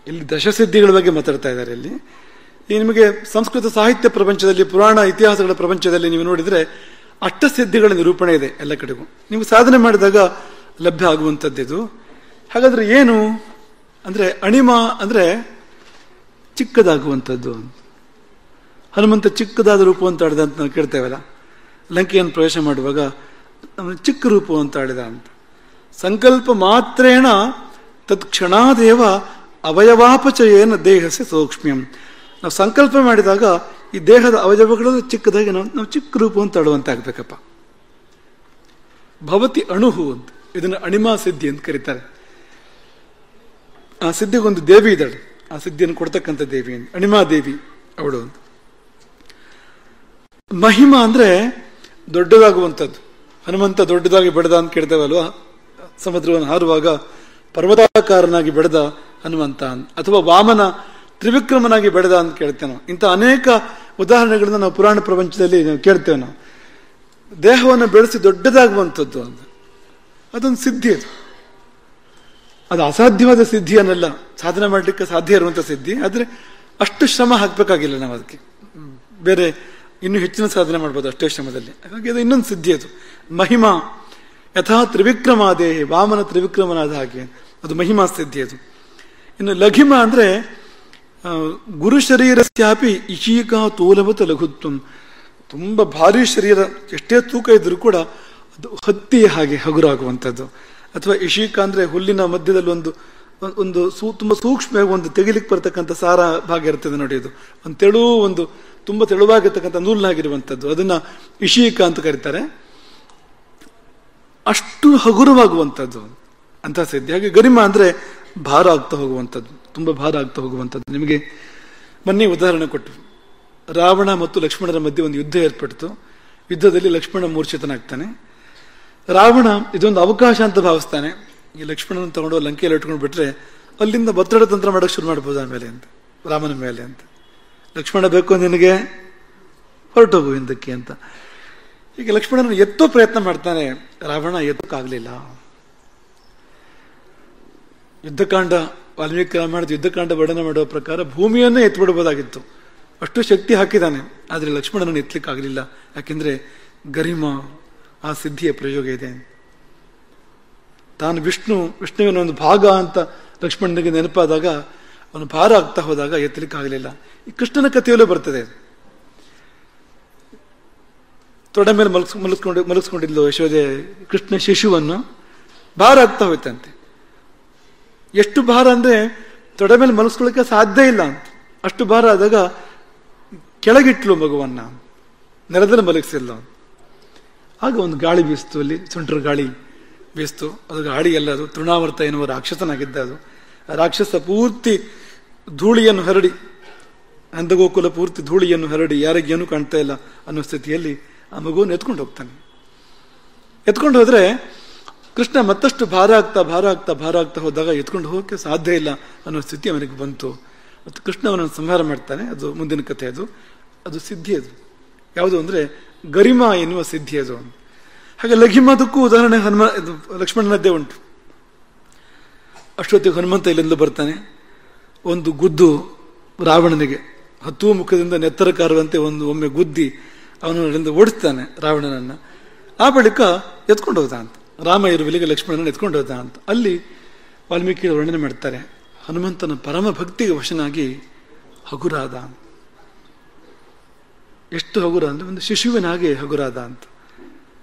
ಇಲ್ಲಿ ದಶಸಿದ್ಧಿಗಳ ಬಗ್ಗೆ ಮಾತಾಡ್ತಾ ಇದ್ದಾರೆ. ಇಲ್ಲಿ ನಿಮಗೆ ಸಂಸ್ಕೃತ ಸಾಹಿತ್ಯ ಪ್ರಪಂಚದಲ್ಲಿ, ಪುರಾಣ ಇತಿಹಾಸಗಳ ಪ್ರಪಂಚದಲ್ಲಿ ನೀವು ನೋಡಿದ್ರೆ ಅಷ್ಟಸಿದ್ಧಿಗಳ ನಿರೂಪಣೆ ಇದೆ ಎಲ್ಲ ಕಡೆಗೂ. ನೀವು ಸಾಧನೆ ಮಾಡಿದಾಗ ಲಭ್ಯ ಆಗುವಂಥದ್ದು. ಹಾಗಾದ್ರೆ ಏನು ಅಂದ್ರೆ ಅಣಿಮ ಅಂದ್ರೆ ಚಿಕ್ಕದಾಗುವಂಥದ್ದು. ಹನುಮಂತ ಚಿಕ್ಕದಾದ ರೂಪ ಅಂತ ಆಡಿದ ಅಂತ ನಾವು ಕೇಳ್ತೇವಲ್ಲ, ಲಂಕೆಯನ್ನು ಪ್ರವೇಶ ಮಾಡುವಾಗ ಚಿಕ್ಕ ರೂಪ ಅಂತ ಆಡಿದ ಅಂತ. ಸಂಕಲ್ಪ ಮಾತ್ರೇಣ ತತ್ಕ್ಷಣಾದೇವ ಅವಯವಾಪಚಯೇನ ದೇಹಸ್ಯ ಸೂಕ್ಷ್ಮ್ಯಂ. ನಾವು ಸಂಕಲ್ಪ ಮಾಡಿದಾಗ ಈ ದೇಹದ ಅವಯವಗಳನ್ನು ಚಿಕ್ಕದಾಗಿ ನಾವು ಚಿಕ್ಕ ರೂಪ ಅಂತ ಆಡುವಂತಾಗಬೇಕಪ್ಪ. ಭವತಿ ಅಣುಹು ಅಂತ, ಇದನ್ನು ಅಣಿಮಾ ಸಿದ್ಧಿ ಅಂತ ಕರೀತಾರೆ. ಆ ಸಿದ್ಧಿಗೊಂದು ದೇವಿ ಇದ್ದಾಳೆ, ಆ ಸಿದ್ಧಿಯನ್ನು ಕೊಡ್ತಕ್ಕಂಥ ದೇವಿ ಅಂತ, ಅಣಿಮಾ ದೇವಿ ಅವಳು ಅಂತ. ಮಹಿಮಾ ಅಂದ್ರೆ ದೊಡ್ಡದಾಗುವಂಥದ್ದು. ಹನುಮಂತ ದೊಡ್ಡದಾಗಿ ಬೆಳೆದ ಅಂತ ಕೇಳ್ತೇವಲ್ವಾ, ಸಮುದ್ರವನ್ನು ಹಾರುವಾಗ ಪರ್ವತಾಕಾರನಾಗಿ ಬೆಳೆದ ಹನುಮಂತ, ಅಥವಾ ವಾಮನ ತ್ರಿವಿಕ್ರಮನಾಗಿ ಬೆಳೆದ ಅಂತ ಕೇಳ್ತೇವೆ ನಾವು. ಇಂಥ ಅನೇಕ ಉದಾಹರಣೆಗಳನ್ನ ನಾವು ಪುರಾಣ ಪ್ರಪಂಚದಲ್ಲಿ ನಾವು ಕೇಳ್ತೇವೆ. ನಾವು ದೇಹವನ್ನು ಬೆಳೆಸಿ ದೊಡ್ಡದಾಗುವಂಥದ್ದು ಅಂತ, ಅದೊಂದು ಸಿದ್ಧಿ. ಅದು ಅಸಾಧ್ಯವಾದ ಸಿದ್ಧಿ ಅನ್ನಲ್ಲ, ಸಾಧನೆ ಮಾಡಲಿಕ್ಕೆ ಸಾಧ್ಯ ಇರುವಂಥ ಸಿದ್ಧಿ. ಆದರೆ ಅಷ್ಟು ಶ್ರಮ ಹಾಕಬೇಕಾಗಿಲ್ಲ ನಾವು ಅದಕ್ಕೆ, ಬೇರೆ ಇನ್ನೂ ಹೆಚ್ಚಿನ ಸಾಧನೆ ಮಾಡ್ಬೋದು ಅಷ್ಟೇ ಶ್ರಮದಲ್ಲಿ. ಹಾಗಾಗಿ ಅದು ಇನ್ನೊಂದು ಸಿದ್ಧಿ. ಅದು ಮಹಿಮಾ ಯಥಾ ತ್ರಿವಿಕ್ರಮಾದೇಹಿ, ವಾಮನ ತ್ರಿವಿಕ್ರಮನಾದ ಹಾಗೆ, ಅದು ಮಹಿಮಾ ಸಿದ್ಧಿ. ಅದು ಇನ್ನು ಲಘಿಮ ಅಂದ್ರೆ ಗುರು ಶರೀರಸ್ಯಾಪಿ ಇಶೀಕಾ ತೋಲವತ ಲಘುತ್ವಂ. ತುಂಬ ಭಾರಿ ಶರೀರ, ಎಷ್ಟೇ ತೂಕ ಇದ್ರೂ ಕೂಡ ಅದು ಹತ್ತಿ ಹಾಗೆ ಹಗುರಾಗುವಂಥದ್ದು. ಅಥವಾ ಇಶೀಕ ಅಂದ್ರೆ ಹುಲ್ಲಿನ ಮಧ್ಯದಲ್ಲಿ ಒಂದು ತುಂಬ ಸೂಕ್ಷ್ಮವಾಗಿ ಒಂದು ತೆಗಿಲಿಕ್ಕೆ ಬರ್ತಕ್ಕಂಥ ಸಾರ ಭಾಗ ಇರ್ತದೆ ನೋಡಿ, ಅದು ಒಂದು ಒಂದು ತುಂಬ ತೆಳುವಾಗಿರ್ತಕ್ಕಂಥ ನೂಲ್ನಾಗಿರುವಂಥದ್ದು, ಅದನ್ನ ಇಶೀಕ ಅಂತ ಕರೀತಾರೆ. ಅಷ್ಟು ಹಗುರವಾಗುವಂಥದ್ದು ಅಂತ ಸಿದ್ಧಿ. ಹಾಗೆ ಗರಿಮ ಅಂದ್ರೆ ಭಾರ ಆಗ್ತಾ ಹೋಗುವಂಥದ್ದು, ತುಂಬ ಭಾರ ಆಗ್ತಾ ಹೋಗುವಂಥದ್ದು. ನಿಮಗೆ ಮೊನ್ನೆ ಉದಾಹರಣೆ ಕೊಟ್ಟು, ರಾವಣ ಮತ್ತು ಲಕ್ಷ್ಮಣರ ಮಧ್ಯೆ ಒಂದು ಯುದ್ಧ ಏರ್ಪಡ್ತು. ಯುದ್ಧದಲ್ಲಿ ಲಕ್ಷ್ಮಣ ಮೂರ್ಛಿತನಾಗ್ತಾನೆ. ರಾವಣ ಇದೊಂದು ಅವಕಾಶ ಅಂತ ಭಾವಿಸ್ತಾನೆ, ಈ ಲಕ್ಷ್ಮಣನ ತಗೊಂಡು ಲಂಕೆಯಲ್ಲಿ ಇಟ್ಕೊಂಡು ಬಿಟ್ರೆ ಅಲ್ಲಿಂದ ಒತ್ತಡ ತಂತ್ರ ಮಾಡೋಕೆ ಶುರು ಮಾಡ್ಬೋದು ಆಮೇಲೆ ಅಂತ, ರಾಮನ ಮೇಲೆ ಅಂತ. ಲಕ್ಷ್ಮಣ ಬೇಕು ನಿನಗೆ, ಹೊರಟೋಗು ಹಿಂದಕ್ಕೆ ಅಂತ. ಈಗ ಲಕ್ಷ್ಮಣನ ಎತ್ತೋ ಪ್ರಯತ್ನ ಮಾಡ್ತಾನೆ, ರಾವಣ ಎತ್ತಕ್ಕಾಗಲಿಲ್ಲ. ಯುದ್ಧಕಾಂಡ, ವಾಲ್ಮೀಕಿ ರಾಮಾಯಣದ ಯುದ್ಧಕಾಂಡ ವರ್ಣನೆ ಮಾಡುವ ಪ್ರಕಾರ ಭೂಮಿಯನ್ನೇ ಎತ್ಬಿಡಬಹುದಾಗಿತ್ತು, ಅಷ್ಟು ಶಕ್ತಿ ಹಾಕಿದ್ದಾನೆ. ಆದರೆ ಲಕ್ಷ್ಮಣನನ್ನು ಎತ್ತಲಿಕ್ಕಾಗಲಿಲ್ಲ. ಯಾಕೆಂದ್ರೆ ಗರಿಮ, ಆ ಸಿದ್ಧಿಯ ಪ್ರಯೋಗ ಇದೆ. ತಾನು ವಿಷ್ಣುವಿನ ಒಂದು ಭಾಗ ಅಂತ ಲಕ್ಷ್ಮಣನಿಗೆ ನೆನಪಾದಾಗ, ಅವನು ಭಾರ ಆಗ್ತಾ ಹೋದಾಗ ಎತ್ತಲಿಕ್ಕಾಗಲಿಲ್ಲ. ಈ ಕೃಷ್ಣನ ಕಥೆಯಲ್ಲೂ ಬರ್ತದೆ. ತೊಡೆ ಮೇಲೆ ಮಲಗಿಸ್ಕೊಂಡಿದ್ಲು ಯಶೋದೆ ಕೃಷ್ಣ ಶಿಶುವನ್ನು, ಭಾರ ಆಗ್ತಾ ಹೋಯ್ತಂತೆ. ಎಷ್ಟು ಭಾರ ಅಂದ್ರೆ ತೊಡೆ ಮೇಲೆ ಮಲಗಿಸ್ಕೊಳ್ಳಿಕ್ಕೆ ಸಾಧ್ಯ ಇಲ್ಲ ಅಂತ, ಅಷ್ಟು ಭಾರ ಆದಾಗ ಕೆಳಗಿಟ್ಲು ಮಗುವನ್ನ, ನೆಲದಲ್ಲಿ ಮಲಗಿಸಿಲ್ಲ. ಆಗ ಒಂದು ಗಾಳಿ ಬೀಸ್ತು, ಅಲ್ಲಿ ಸುಂಟರ ಗಾಳಿ ಬೀಸ್ತು. ಅದು ಗಾಳಿ ಎಲ್ಲ, ಅದು ತೃಣಾವರ್ತ ಎನ್ನುವ ರಾಕ್ಷಸನಾಗಿದ್ದ. ಅದು ರಾಕ್ಷಸ ಪೂರ್ತಿ ಧೂಳಿಯನ್ನು ಹರಡಿ, ಅಂಧಗೋಕುಲ ಪೂರ್ತಿ ಧೂಳಿಯನ್ನು ಹರಡಿ ಯಾರಿಗೇನು ಕಾಣ್ತಾ ಇಲ್ಲ ಅನ್ನೋ ಸ್ಥಿತಿಯಲ್ಲಿ ಆ ಮಗುವನ್ನು ಎತ್ಕೊಂಡು ಹೋಗ್ತಾನೆ. ಎತ್ಕೊಂಡು ಹೋದ್ರೆ ಕೃಷ್ಣ ಮತ್ತಷ್ಟು ಭಾರ ಆಗ್ತಾ ಹೋದಾಗ ಎತ್ಕೊಂಡು ಹೋಗಕ್ಕೆ ಸಾಧ್ಯ ಇಲ್ಲ ಅನ್ನೋ ಸ್ಥಿತಿ ಅವನಿಗೆ ಬಂತು. ಮತ್ತು ಕೃಷ್ಣ ಅವನನ್ನು ಸಂಹಾರ ಮಾಡ್ತಾನೆ. ಅದು ಮುಂದಿನ ಕಥೆ. ಅದು ಸಿದ್ಧಿ. ಅದು ಯಾವುದು ಅಂದ್ರೆ ಗರಿಮ ಎನ್ನುವ ಸಿದ್ಧಿ. ಅದು ಹಾಗೆ ಲಘಿಮದಕ್ಕೂ ಉದಾಹರಣೆ ಲಕ್ಷ್ಮಣನದ್ದೇ ಉಂಟು. ಅಷ್ಟೊತ್ತಿಗೆ ಹನುಮಂತ ಇಲ್ಲಿಂದ ಬರ್ತಾನೆ. ಒಂದು ಗುದ್ದು ರಾವಣನಿಗೆ ಹತ್ತು ಮುಖದಿಂದ ನೆತ್ತರ ಕಾರುವಂತೆ ಒಮ್ಮೆ ಗುದ್ದಿ ಅವನಲ್ಲಿಂದ ಓಡಿಸ್ತಾನೆ ರಾವಣನನ್ನ. ಆ ಬಳಿಕ ಎತ್ಕೊಂಡು ಹೋದ ಅಂತ, ರಾಮ ಇರುವಿಲಿಗೆ ಲಕ್ಷ್ಮಣನ ಎತ್ಕೊಂಡು ಹೋದ ಅಂತ. ಅಲ್ಲಿ ವಾಲ್ಮೀಕಿ ವರ್ಣನೆ ಮಾಡ್ತಾರೆ, ಹನುಮಂತನ ಪರಮ ಭಕ್ತಿಗೆ ವಶನಾಗಿ ಹಗುರಾದ. ಎಷ್ಟು ಹಗುರ ಅಂದ್ರೆ ಒಂದು ಶಿಶುವಿನ ಹಾಗೆ ಹಗುರಾದ ಅಂತ.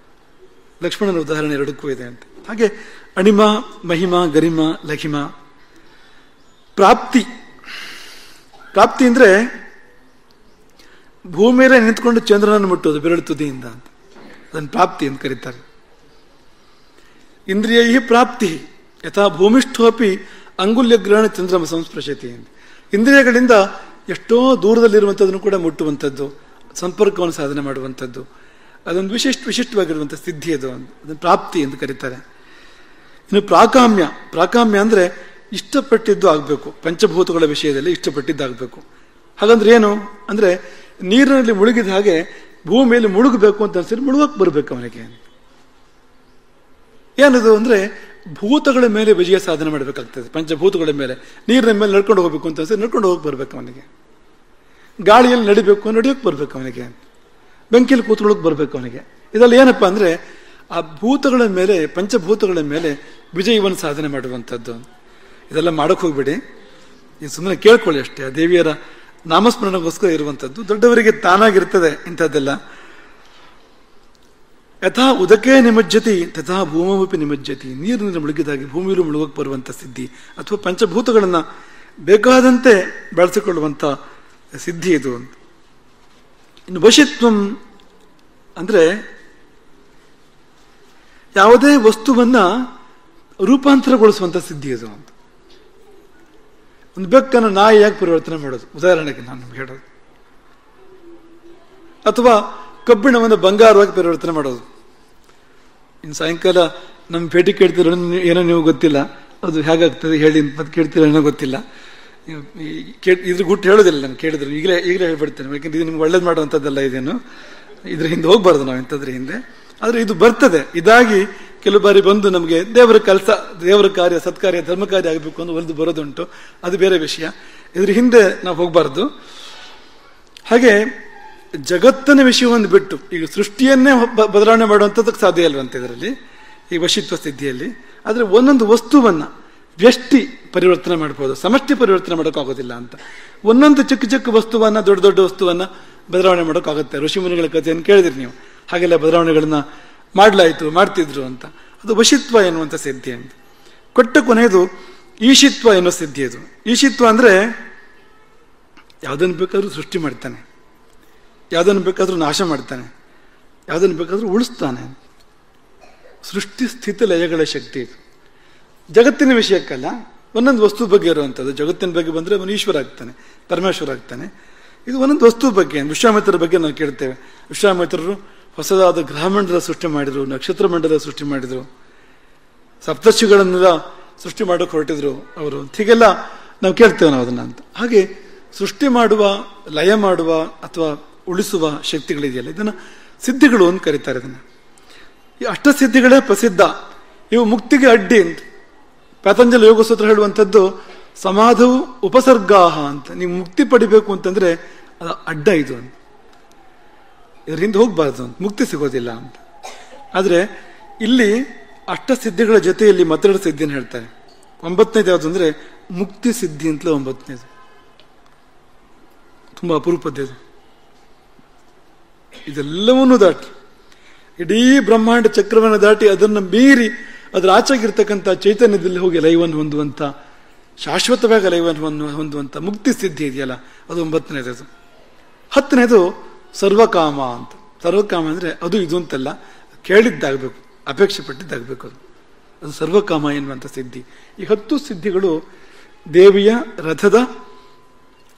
ಲಕ್ಷ್ಮಣನ ಉದಾಹರಣೆ ಎರಡಕ್ಕೂ ಇದೆ ಅಂತ. ಹಾಗೆ ಅಣಿಮ, ಮಹಿಮಾ, ಗರಿಮ, ಲಘಿಮ. ಪ್ರಾಪ್ತಿ ಅಂದ್ರೆ ಭೂಮಿಯಲ್ಲೇ ನಿಂತ್ಕೊಂಡು ಚಂದ್ರನನ್ನು ಮುಟ್ಟೋದು ಬೆರಳು ತುದಿಯಿಂದ ಅಂತ, ಅದನ್ನು ಪ್ರಾಪ್ತಿ ಅಂತ ಕರೀತಾರೆ. ಇಂದ್ರಿಯ ಪ್ರಾಪ್ತಿ ಯಥಾ ಭೂಮಿಷ್ಠೋಪಿ ಅಂಗುಲ್ಯಗ್ರಹಣ ಚಂದ್ರಮ ಸಂಸ್ಪೃಶತಿ. ಇಂದ್ರಿಯಗಳಿಂದ ಎಷ್ಟೋ ದೂರದಲ್ಲಿರುವಂಥದ್ದನ್ನು ಕೂಡ ಮುಟ್ಟುವಂಥದ್ದು, ಸಂಪರ್ಕವನ್ನು ಸಾಧನೆ ಮಾಡುವಂಥದ್ದು, ಅದೊಂದು ವಿಶಿಷ್ಟವಾಗಿರುವಂಥ ಸಿದ್ಧಿ. ಅದನ್ನು ಪ್ರಾಪ್ತಿ ಎಂದು ಕರೀತಾರೆ. ಇನ್ನು ಪ್ರಾಕಾಮ್ಯ ಅಂದ್ರೆ ಇಷ್ಟಪಟ್ಟಿದ್ದು ಆಗಬೇಕು. ಪಂಚಭೂತಗಳ ವಿಷಯದಲ್ಲಿ ಇಷ್ಟಪಟ್ಟಿದ್ದಾಗಬೇಕು. ಹಾಗಂದ್ರೆ ಏನು ಅಂದ್ರೆ ನೀರಿನಲ್ಲಿ ಮುಳುಗಿದ ಹಾಗೆ ಭೂಮಿಯಲ್ಲಿ ಮುಳುಗಬೇಕು ಅಂತ ಅನ್ಸಿದ್ರೆ ಮುಳುಗಕ್ಕೆ ಬರಬೇಕು ಅವನಿಗೆ. ಏನದು ಅಂದ್ರೆ ಭೂತಗಳ ಮೇಲೆ ವಿಜಯ ಸಾಧನೆ ಮಾಡಬೇಕಾಗ್ತದೆ. ಪಂಚಭೂತಗಳ ಮೇಲೆ, ನೀರಿನ ಮೇಲೆ ನಡ್ಕೊಂಡು ಹೋಗ್ಬೇಕು ಅಂತ ಅನ್ಸಿದ್ರೆ ನಡ್ಕೊಂಡು ಹೋಗಕ್ಕೆ ಬರ್ಬೇಕು ಅವನಿಗೆ. ಗಾಳಿಯಲ್ಲಿ ನಡೆಯೋಕೆ ಬರ್ಬೇಕು ಅವನಿಗೆ. ಬೆಂಕಿಯಲ್ಲಿ ಕೂತ್ಕೊಳ್ಳೋಕೆ ಬರ್ಬೇಕು ಅವನಿಗೆ. ಇದೆಲ್ಲ ಏನಪ್ಪಾ ಅಂದ್ರೆ ಆ ಭೂತಗಳ ಮೇಲೆ, ಪಂಚಭೂತಗಳ ಮೇಲೆ ವಿಜಯವನ್ನು ಸಾಧನೆ ಮಾಡುವಂಥದ್ದು. ಇದೆಲ್ಲ ಮಾಡಕ್ ಹೋಗ್ಬೇಡಿ, ಸುಮ್ಮನೆ ಕೇಳ್ಕೊಳ್ಳಿ ಅಷ್ಟೇ. ಆ ದೇವಿಯರ ನಾಮಸ್ಮರಣಗೋಸ್ಕರ ಇರುವಂಥದ್ದು. ದೊಡ್ಡವರಿಗೆ ತಾನಾಗಿರ್ತದೆ ಇಂಥದ್ದೆಲ್ಲ. ಯಥಾ ಉದಕೇ ನಿಮಜ್ಜತಿ ತಥಾ ಭೂಮಮಪಿ ನಿಮಜ್ಜತಿ. ನೀರಿನಿಂದ ಮುಳುಗಿದಾಗಿ ಭೂಮಿಯಲ್ಲೂ ಮುಳುಗಕ್ಕೆ ಬರುವಂಥ ಸಿದ್ಧಿ, ಅಥವಾ ಪಂಚಭೂತಗಳನ್ನು ಬೇಕಾದಂತೆ ಬೆಳೆಸಿಕೊಳ್ಳುವಂಥ ಸಿದ್ಧಿ ಇದು. ಇನ್ನು ವಶಿತ್ವಂ ಅಂದರೆ ಯಾವುದೇ ವಸ್ತುವನ್ನ ರೂಪಾಂತರಗೊಳಿಸುವಂಥ ಸಿದ್ಧಿ ಅದು ಅಂತ. ಒಂದು ಬೆಕ್ಕನ್ನು ನಾಯಿಯಾಗಿ ಪರಿವರ್ತನೆ ಮಾಡೋದು, ಉದಾಹರಣೆಗೆ ನಾನು ನಿಮ್ಗೆ ಹೇಳೋದು. ಅಥವಾ ಕಬ್ಬಿಣವನ್ನು ಬಂಗಾರವಾಗಿ ಪರಿವರ್ತನೆ ಮಾಡೋದು. ಇನ್ನು ಸಾಯಂಕಾಲ ನಮ್ಮ ಭೇಟಿ ಕೇಳ್ತಿರೋ ಏನೋ ನೀವು ಗೊತ್ತಿಲ್ಲ, ಅದು ಹೇಗಾಗ್ತದೆ ಹೇಳಿ ಮತ್ತೆ ಕೇಳ್ತಿರೋ ಏನೋ ಗೊತ್ತಿಲ್ಲ. ಇದ್ರ ಗುಟ್ಟು ಹೇಳೋದಿಲ್ಲ, ನಾನು ಕೇಳಿದ್ರು ಈಗಲೇ ಹೇಳ್ಬಿಡ್ತೇನೆ. ಯಾಕೆಂದ್ರೆ ಇದು ನಿಮ್ಗೆ ಒಳ್ಳೇದು ಮಾಡುವಂಥದ್ದಲ್ಲ, ಇದೇನು ಇದ್ರ ಹಿಂದೆ ಹೋಗ್ಬಾರ್ದು ನಾವು ಇಂಥದ್ರ ಹಿಂದೆ. ಆದರೆ ಇದು ಬರ್ತದೆ, ಇದಾಗಿ ಕೆಲವು ಬಾರಿ ಬಂದು ನಮಗೆ ದೇವರ ಕೆಲಸ, ದೇವರ ಕಾರ್ಯ, ಸತ್ಕಾರ್ಯ, ಧರ್ಮ ಕಾರ್ಯ ಆಗಬೇಕು ಅಂತ ಒಲಿದು ಬರೋದುಂಟು, ಅದು ಬೇರೆ ವಿಷಯ. ಇದ್ರ ಹಿಂದೆ ನಾವು ಹೋಗಬಾರ್ದು. ಹಾಗೆ ಜಗತ್ತಿನ ವಿಷಯವನ್ನು ಬಿಟ್ಟು ಈಗ ಸೃಷ್ಟಿಯನ್ನೇ ಬದಲಾವಣೆ ಮಾಡುವಂಥದ್ದಕ್ಕೆ ಸಾಧ್ಯ ಇಲ್ವಂತ ಇದರಲ್ಲಿ, ಈ ವಶಿತ್ವ ಸ್ಥಿತಿಯಲ್ಲಿ. ಆದರೆ ಒಂದೊಂದು ವಸ್ತುವನ್ನ ವ್ಯಷ್ಟಿ ಪರಿವರ್ತನೆ ಮಾಡ್ಬೋದು, ಸಮಷ್ಟಿ ಪರಿವರ್ತನೆ ಮಾಡೋಕ್ಕಾಗೋದಿಲ್ಲ ಅಂತ. ಒಂದೊಂದು ಚಿಕ್ಕ ಚಿಕ್ಕ ವಸ್ತುವನ್ನ, ದೊಡ್ಡ ದೊಡ್ಡ ವಸ್ತುವನ್ನ ಬದಲಾವಣೆ ಮಾಡೋಕ್ಕಾಗುತ್ತೆ. ಋಷಿಮುನಿಗಳ ಕಥೆಯನ್ನು ಕೇಳಿದ್ರಿ ನೀವು, ಹಾಗೆಲ್ಲ ಬದಲಾವಣೆಗಳನ್ನ ಮಾಡಲಾಯಿತು, ಮಾಡ್ತಿದ್ರು ಅಂತ. ಅದು ವಶಿತ್ವ ಎನ್ನುವಂಥ ಸಿದ್ಧಿ ಅಂತ. ಕೊಟ್ಟ ಕೊನೆಯದು ಈಶಿತ್ವ ಎನ್ನುವ ಸಿದ್ಧಿ. ಅದು ಈಶಿತ್ವ ಅಂದ್ರೆ ಯಾವುದನ್ನು ಬೇಕಾದ್ರೂ ಸೃಷ್ಟಿ ಮಾಡ್ತಾನೆ, ಯಾವುದನ್ನು ಬೇಕಾದ್ರೂ ನಾಶ ಮಾಡ್ತಾನೆ, ಯಾವುದನ್ನು ಬೇಕಾದ್ರೂ ಉಳಿಸ್ತಾನೆ. ಸೃಷ್ಟಿ ಸ್ಥಿತಿ ಲಯಗಳ ಶಕ್ತಿ ಇದು. ಜಗತ್ತಿನ ವಿಷಯಕ್ಕಲ್ಲ, ಒಂದೊಂದು ವಸ್ತು ಬಗ್ಗೆ ಇರುವಂಥದ್ದು. ಜಗತ್ತಿನ ಬಗ್ಗೆ ಬಂದರೆ ಅವನು ಈಶ್ವರ ಆಗ್ತಾನೆ, ಪರಮೇಶ್ವರ ಆಗ್ತಾನೆ. ಇದು ಒಂದೊಂದು ವಸ್ತು ಬಗ್ಗೆ. ವಿಶ್ವಾಮಿತ್ರರ ಬಗ್ಗೆ ನಾವು ಕೇಳ್ತೇವೆ. ವಿಶ್ವಾಮಿತ್ರರು ಹೊಸದಾದ ಗ್ರಹಮಂಡಲ ಸೃಷ್ಟಿ ಮಾಡಿದ್ರು, ನಕ್ಷತ್ರ ಮಂಡಲ ಸೃಷ್ಟಿ ಮಾಡಿದ್ರು, ಸಪ್ತರ್ಷಿಗಳನ್ನೆಲ್ಲ ಸೃಷ್ಟಿ ಮಾಡೋಕೆ ಹೊರಟಿದ್ರು ಅವರು. ಹೀಗೆಲ್ಲ ನಾವು ಕೇಳ್ತೇವೆ ನಾವು ಅದನ್ನ ಅಂತ. ಹಾಗೆ ಸೃಷ್ಟಿ ಮಾಡುವ, ಲಯ ಮಾಡುವ ಅಥವಾ ಉಳಿಸುವ ಶಕ್ತಿಗಳಿದೆಯಲ್ಲ, ಇದನ್ನ ಸಿದ್ಧಿಗಳು ಅಂತ ಕರೀತಾರೆ. ಇದನ್ನ ಈ ಅಷ್ಟಸಿದ್ಧಿಗಳೇ ಪ್ರಸಿದ್ಧ. ಇವು ಮುಕ್ತಿಗೆ ಅಡ್ಡಿ ಅಂತ ಪತಂಜಲಿ ಯೋಗಸೂತ್ರ ಹೇಳುವಂಥದ್ದು. ಸಮಾಧವು ಉಪಸರ್ಗಾಹ ಅಂತ. ನೀವು ಮುಕ್ತಿ ಪಡಿಬೇಕು ಅಂತಂದ್ರೆ ಅದು ಅಡ್ಡ ಇದು ಅಂತ, ಇದರಿಂದ ಹೋಗ್ಬಾರ್ದು ಅಂತ, ಮುಕ್ತಿ ಸಿಗೋದಿಲ್ಲ ಅಂತ. ಆದ್ರೆ ಇಲ್ಲಿ ಅಷ್ಟಸಿದ್ಧಿಗಳ ಜೊತೆಯಲ್ಲಿ ಮತ್ತೆರಡು ಸಿದ್ಧಿನ ಹೇಳ್ತಾರೆ. 9ನೇದು ಯಾವುದು ಅಂದ್ರೆ ಮುಕ್ತಿ ಸಿದ್ಧಿ ಅಂತಲೇ 9ನೇದು. ತುಂಬಾ ಅಪರೂಪದ್ದು. ಇದೆಲ್ಲವನ್ನೂ ದಾಟಿ, ಇಡೀ ಬ್ರಹ್ಮಾಂಡ ಚಕ್ರವನ್ನು ದಾಟಿ, ಅದನ್ನು ಮೀರಿ ಅದರ ಆಚೆಗಿರ್ತಕ್ಕಂಥ ಚೈತನ್ಯದಲ್ಲಿ ಹೋಗಿ ಲಯವನ್ನು ಹೊಂದುವಂತ, ಶಾಶ್ವತವಾಗಿ ಲಯವನ್ನು ಹೊಂದುವಂತ ಮುಕ್ತಿ ಸಿದ್ಧಿ ಇದೆಯಲ್ಲ, ಅದು 9ನೇದು. 10ನೇದು ಸರ್ವಕಾಮ ಅಂತ. ಸರ್ವಕಾಮ ಅಂದ್ರೆ ಅದು ಇದು ಅಂತಲ್ಲ, ಕೇಳಿದ್ದಾಗಬೇಕು, ಅಪೇಕ್ಷೆ ಪಟ್ಟಿದ್ದಾಗಬೇಕು, ಅದು ಸರ್ವಕಾಮ ಎನ್ನುವಂಥ ಸಿದ್ಧಿ. ಈ 10 ಸಿದ್ಧಿಗಳು ದೇವಿಯ ರಥದ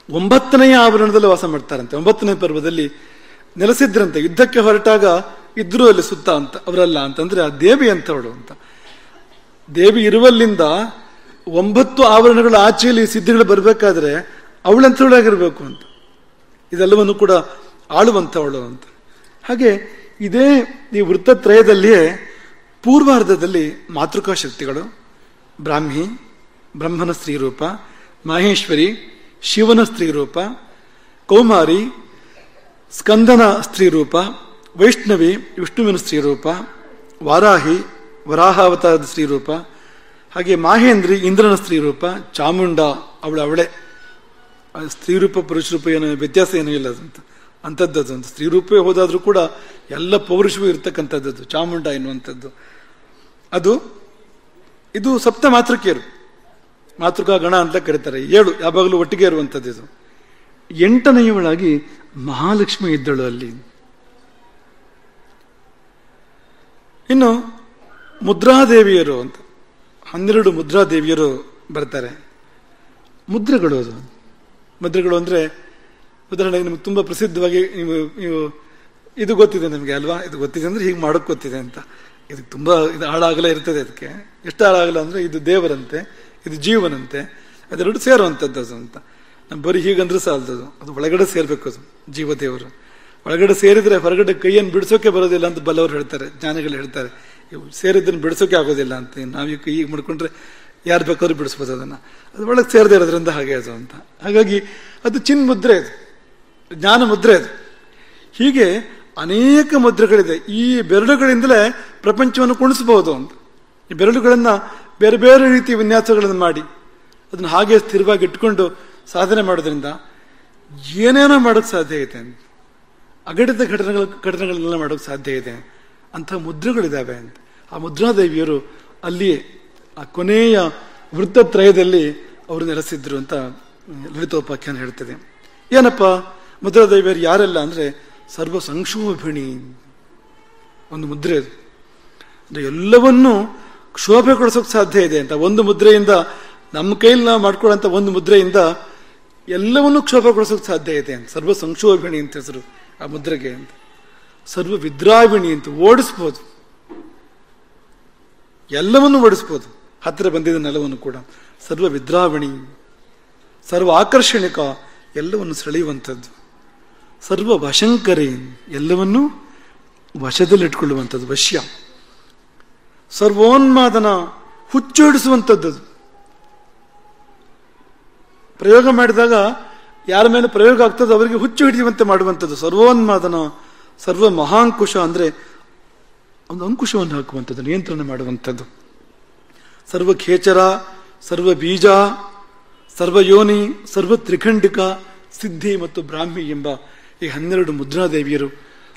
9ನೇ ಆವರಣದಲ್ಲಿ ವಾಸ ಮಾಡ್ತಾರಂತೆ. 9ನೇ ಪರ್ವದಲ್ಲಿ ನೆಲೆಸಿದ್ರಂತೆ. ಯುದ್ಧಕ್ಕೆ ಹೊರಟಾಗ ಇದ್ರು ಅಲ್ಲಿ ಸುತ್ತ ಅಂತ, ಅವರಲ್ಲ ಅಂತಂದ್ರೆ ಆ ದೇವಿ ಅಂತವಳು ಅಂತ. ದೇವಿ ಇರುವಲ್ಲಿಂದ 9 ಆವರಣಗಳ ಆಚೆಯಲ್ಲಿ ಸಿದ್ಧಿಗಳು ಬರಬೇಕಾದ್ರೆ ಅವಳಂತವಳಾಗಿರ್ಬೇಕು ಅಂತ, ಇದೆಲ್ಲವನ್ನು ಕೂಡ ಆಳುವಂಥವಳು ಅಂತ. ಹಾಗೆ ಇದೇ ಈ ವೃತ್ತತ್ರಯದಲ್ಲಿಯೇ ಪೂರ್ವಾರ್ಧದಲ್ಲಿ ಮಾತೃಕಾ ಶಕ್ತಿಗಳು, ಬ್ರಾಹ್ಮಿ ಬ್ರಹ್ಮನ ಸ್ತ್ರೀ ರೂಪ, ಮಾಹೇಶ್ವರಿ ಶಿವನ ಸ್ತ್ರೀ ರೂಪ, ಕೌಮಾರಿ ಸ್ಕಂದನ ಸ್ತ್ರೀ ರೂಪ, ವೈಷ್ಣವಿ ವಿಷ್ಣುವಿನ ಸ್ತ್ರೀ ರೂಪ, ವಾರಾಹಿ ವರಾಹಾವತಾರದ ಸ್ತ್ರೀ ರೂಪ, ಹಾಗೆ ಮಾಹೇಂದ್ರಿ ಇಂದ್ರನ ಸ್ತ್ರೀ ರೂಪ, ಚಾಮುಂಡ ಅವಳೇ. ಸ್ತ್ರೀ ರೂಪ ಪುರುಷ ರೂಪ ಏನೋ ವ್ಯತ್ಯಾಸ ಏನೂ ಇಲ್ಲ ಅಂತ, ಅಂಥದ್ದು ಅಂತ. ಸ್ತ್ರೀ ರೂಪವೇ ಹೋದಾದ್ರೂ ಕೂಡ ಎಲ್ಲ ಪೌರುಷವೂ ಇರ್ತಕ್ಕಂಥದ್ದು ಚಾಮುಂಡ ಎನ್ನುವಂಥದ್ದು. ಅದು ಇದು ಸಪ್ತ ಮಾತೃಕೆಯರು, ಮಾತೃಕಾ ಗಣ ಅಂತ ಕರೀತಾರೆ. 7 ಯಾವಾಗಲೂ ಒಟ್ಟಿಗೆ ಇರುವಂಥದ್ದು ಇದು. 8ನೇಯವಳಾಗಿ ಮಹಾಲಕ್ಷ್ಮಿ ಇದ್ದಳು ಅಲ್ಲಿ. ಇನ್ನು ಮುದ್ರಾದೇವಿಯರು ಅಂತ 12 ಮುದ್ರಾದೇವಿಯರು ಬರ್ತಾರೆ. ಮುದ್ರೆಗಳು, ಅದು ಮುದ್ರೆಗಳು ಅಂದ್ರೆ ಉದಾಹರಣೆಗೆ ನಿಮ್ಗೆ ತುಂಬಾ ಪ್ರಸಿದ್ಧವಾಗಿ ನೀವು ಇದು ಗೊತ್ತಿದೆ ನಿಮಗೆ ಅಲ್ವಾ, ಇದು ಗೊತ್ತಿದೆ ಅಂದ್ರೆ ಹೀಗೆ ಮಾಡೋಕೆ ಗೊತ್ತಿದೆ ಅಂತ. ಇದು ತುಂಬಾ ಇದು ಆಳಾಗಲ ಇರ್ತದೆ. ಅದಕ್ಕೆ ಎಷ್ಟು ಆಳಾಗಲ್ಲ ಅಂದ್ರೆ ಇದು ದೇವರಂತೆ, ಇದು ಜೀವನಂತೆ, ಅದೆರಡು ಸೇರುವಂಥದ್ದು ಅದು ಅಂತ. ನಮ್ಮ ಬರೀ ಹೀಗಂದ್ರೆ ಸಾಲದು, ಅದು ಒಳಗಡೆ ಸೇರ್ಬೇಕು. ಅದು ಜೀವದೇವರು ಒಳಗಡೆ ಸೇರಿದ್ರೆ ಹೊರಗಡೆ ಕೈಯನ್ನು ಬಿಡಿಸೋಕೆ ಬರೋದಿಲ್ಲ ಅಂತ ಬಲ್ಲವರು ಹೇಳ್ತಾರೆ, ಜ್ಞಾನಿಗಳು ಹೇಳ್ತಾರೆ. ಇವು ಸೇರಿದ್ದನ್ನು ಬಿಡಿಸೋಕೆ ಆಗೋದಿಲ್ಲ ಅಂತ. ನಾವೀಗ ಈಗ ಮಾಡ್ಕೊಂಡ್ರೆ ಯಾರು ಬೇಕಾದ್ರೂ ಬಿಡಿಸ್ಬೋದು ಅದನ್ನ, ಅದು ಒಳಗೆ ಸೇರದೇ ಇರೋದ್ರಿಂದ ಹಾಗೆ ಅದು ಅಂತ. ಹಾಗಾಗಿ ಅದು ಚಿನ್ ಮುದ್ರೆ, ಅದು ಜ್ಞಾನ ಮುದ್ರೆ ಅದು. ಹೀಗೆ ಅನೇಕ ಮುದ್ರೆಗಳಿದೆ. ಈ ಬೆರಳುಗಳಿಂದಲೇ ಪ್ರಪಂಚವನ್ನು ಕುಣಿಸಬಹುದು ಅಂತ. ಈ ಬೆರಳುಗಳನ್ನ ಬೇರೆ ಬೇರೆ ರೀತಿಯ ವಿನ್ಯಾಸಗಳನ್ನು ಮಾಡಿ ಅದನ್ನ ಹಾಗೆ ಸ್ಥಿರವಾಗಿ ಇಟ್ಕೊಂಡು ಸಾಧನೆ ಮಾಡೋದ್ರಿಂದ ಏನೇನೋ ಮಾಡೋಕ್ಕೆ ಸಾಧ್ಯ ಇದೆ. ಅಗಡಿತ ಘಟನೆಗಳನ್ನೆಲ್ಲ ಮಾಡೋಕ್ಕೆ ಸಾಧ್ಯ ಇದೆ ಅಂಥ ಮುದ್ರೆಗಳಿದ್ದಾವೆ ಅಂತ. ಆ ಮುದ್ರಾದೇವಿಯರು ಅಲ್ಲಿಯೇ ಆ ಕೊನೆಯ ವೃತ್ತತ್ರಯದಲ್ಲಿ ಅವರು ನೆಲೆಸಿದ್ರು ಅಂತ ಲಲಿತೋಪಾಖ್ಯಾನ ಹೇಳ್ತದೆ. ಏನಪ್ಪ ಮುದ್ರಾದೇವಿಯರು ಯಾರೆಲ್ಲ ಅಂದರೆ ಸರ್ವ ಸಂಕ್ಷೋಭಿಣಿ ಒಂದು ಮುದ್ರೆ ಅದು. ಅಂದರೆ ಎಲ್ಲವನ್ನೂ ಕ್ಷೋಭೆಗೊಳಿಸೋಕೆ ಸಾಧ್ಯ ಇದೆ ಅಂತ. ಒಂದು ಮುದ್ರೆಯಿಂದ ನಮ್ಮ ಕೈಲಿ ನಾವು ಮಾಡ್ಕೊಳ್ಳೋಂಥ ಒಂದು ಮುದ್ರೆಯಿಂದ ಎಲ್ಲವನ್ನೂ ಕ್ಷೋಭೆಗೊಳಿಸೋಕೆ ಸಾಧ್ಯ ಇದೆ ಅಂತ. ಸರ್ವ ಸಂಕ್ಷೋಭಿಣಿ ಅಂತ ಹೆಸರು ಆ ಮುದ್ರೆಗೆ ಅಂತ. ಸರ್ವ ವಿದ್ರಾವಿಣಿ ಅಂತ ಓಡಿಸ್ಬೋದು, ಎಲ್ಲವನ್ನೂ ಓಡಿಸ್ಬೋದು, ಹತ್ತಿರ ಬಂದಿದ್ದ ನೆಲವನ್ನು ಕೂಡ. ಸರ್ವ ವಿದ್ರಾವಿಣಿ, ಸರ್ವ ಆಕರ್ಷಣಿಕ, ಎಲ್ಲವನ್ನು ಸೆಳೆಯುವಂಥದ್ದು. ಸರ್ವ ವಶಂಕರಿ, ಎಲ್ಲವನ್ನೂ ವಶದಲ್ಲಿಟ್ಕೊಳ್ಳುವಂಥದ್ದು, ವಶ್ಯ. ಸರ್ವೋನ್ಮಾದನ, ಹುಚ್ಚು ಹಿಡಿಸುವಂಥದ್ದು. ಪ್ರಯೋಗ ಮಾಡಿದಾಗ ಯಾರ ಮೇಲೆ ಪ್ರಯೋಗ ಆಗ್ತದೆ ಅವರಿಗೆ ಹುಚ್ಚು ಹಿಡಿಯುವಂತೆ ಮಾಡುವಂಥದ್ದು. ಸರ್ವೋನ್ಮಾದನ, ಸರ್ವ ಮಹಾಂಕುಶ ಅಂದರೆ ಒಂದು ಅಂಕುಶವನ್ನು ಹಾಕುವಂಥದ್ದು, ನಿಯಂತ್ರಣ ಮಾಡುವಂಥದ್ದು. ಸರ್ವ ಖೇಚರ, ಸರ್ವ ಬೀಜ, ಸರ್ವಯೋನಿ, ಸರ್ವ ತ್ರಿಖಂಡಿಕ, ಸಿದ್ಧಿ ಮತ್ತು ಬ್ರಾಹ್ಮಿ ಎಂಬ ಈ 12 ಮುದ್ರಾದೇವಿಯರು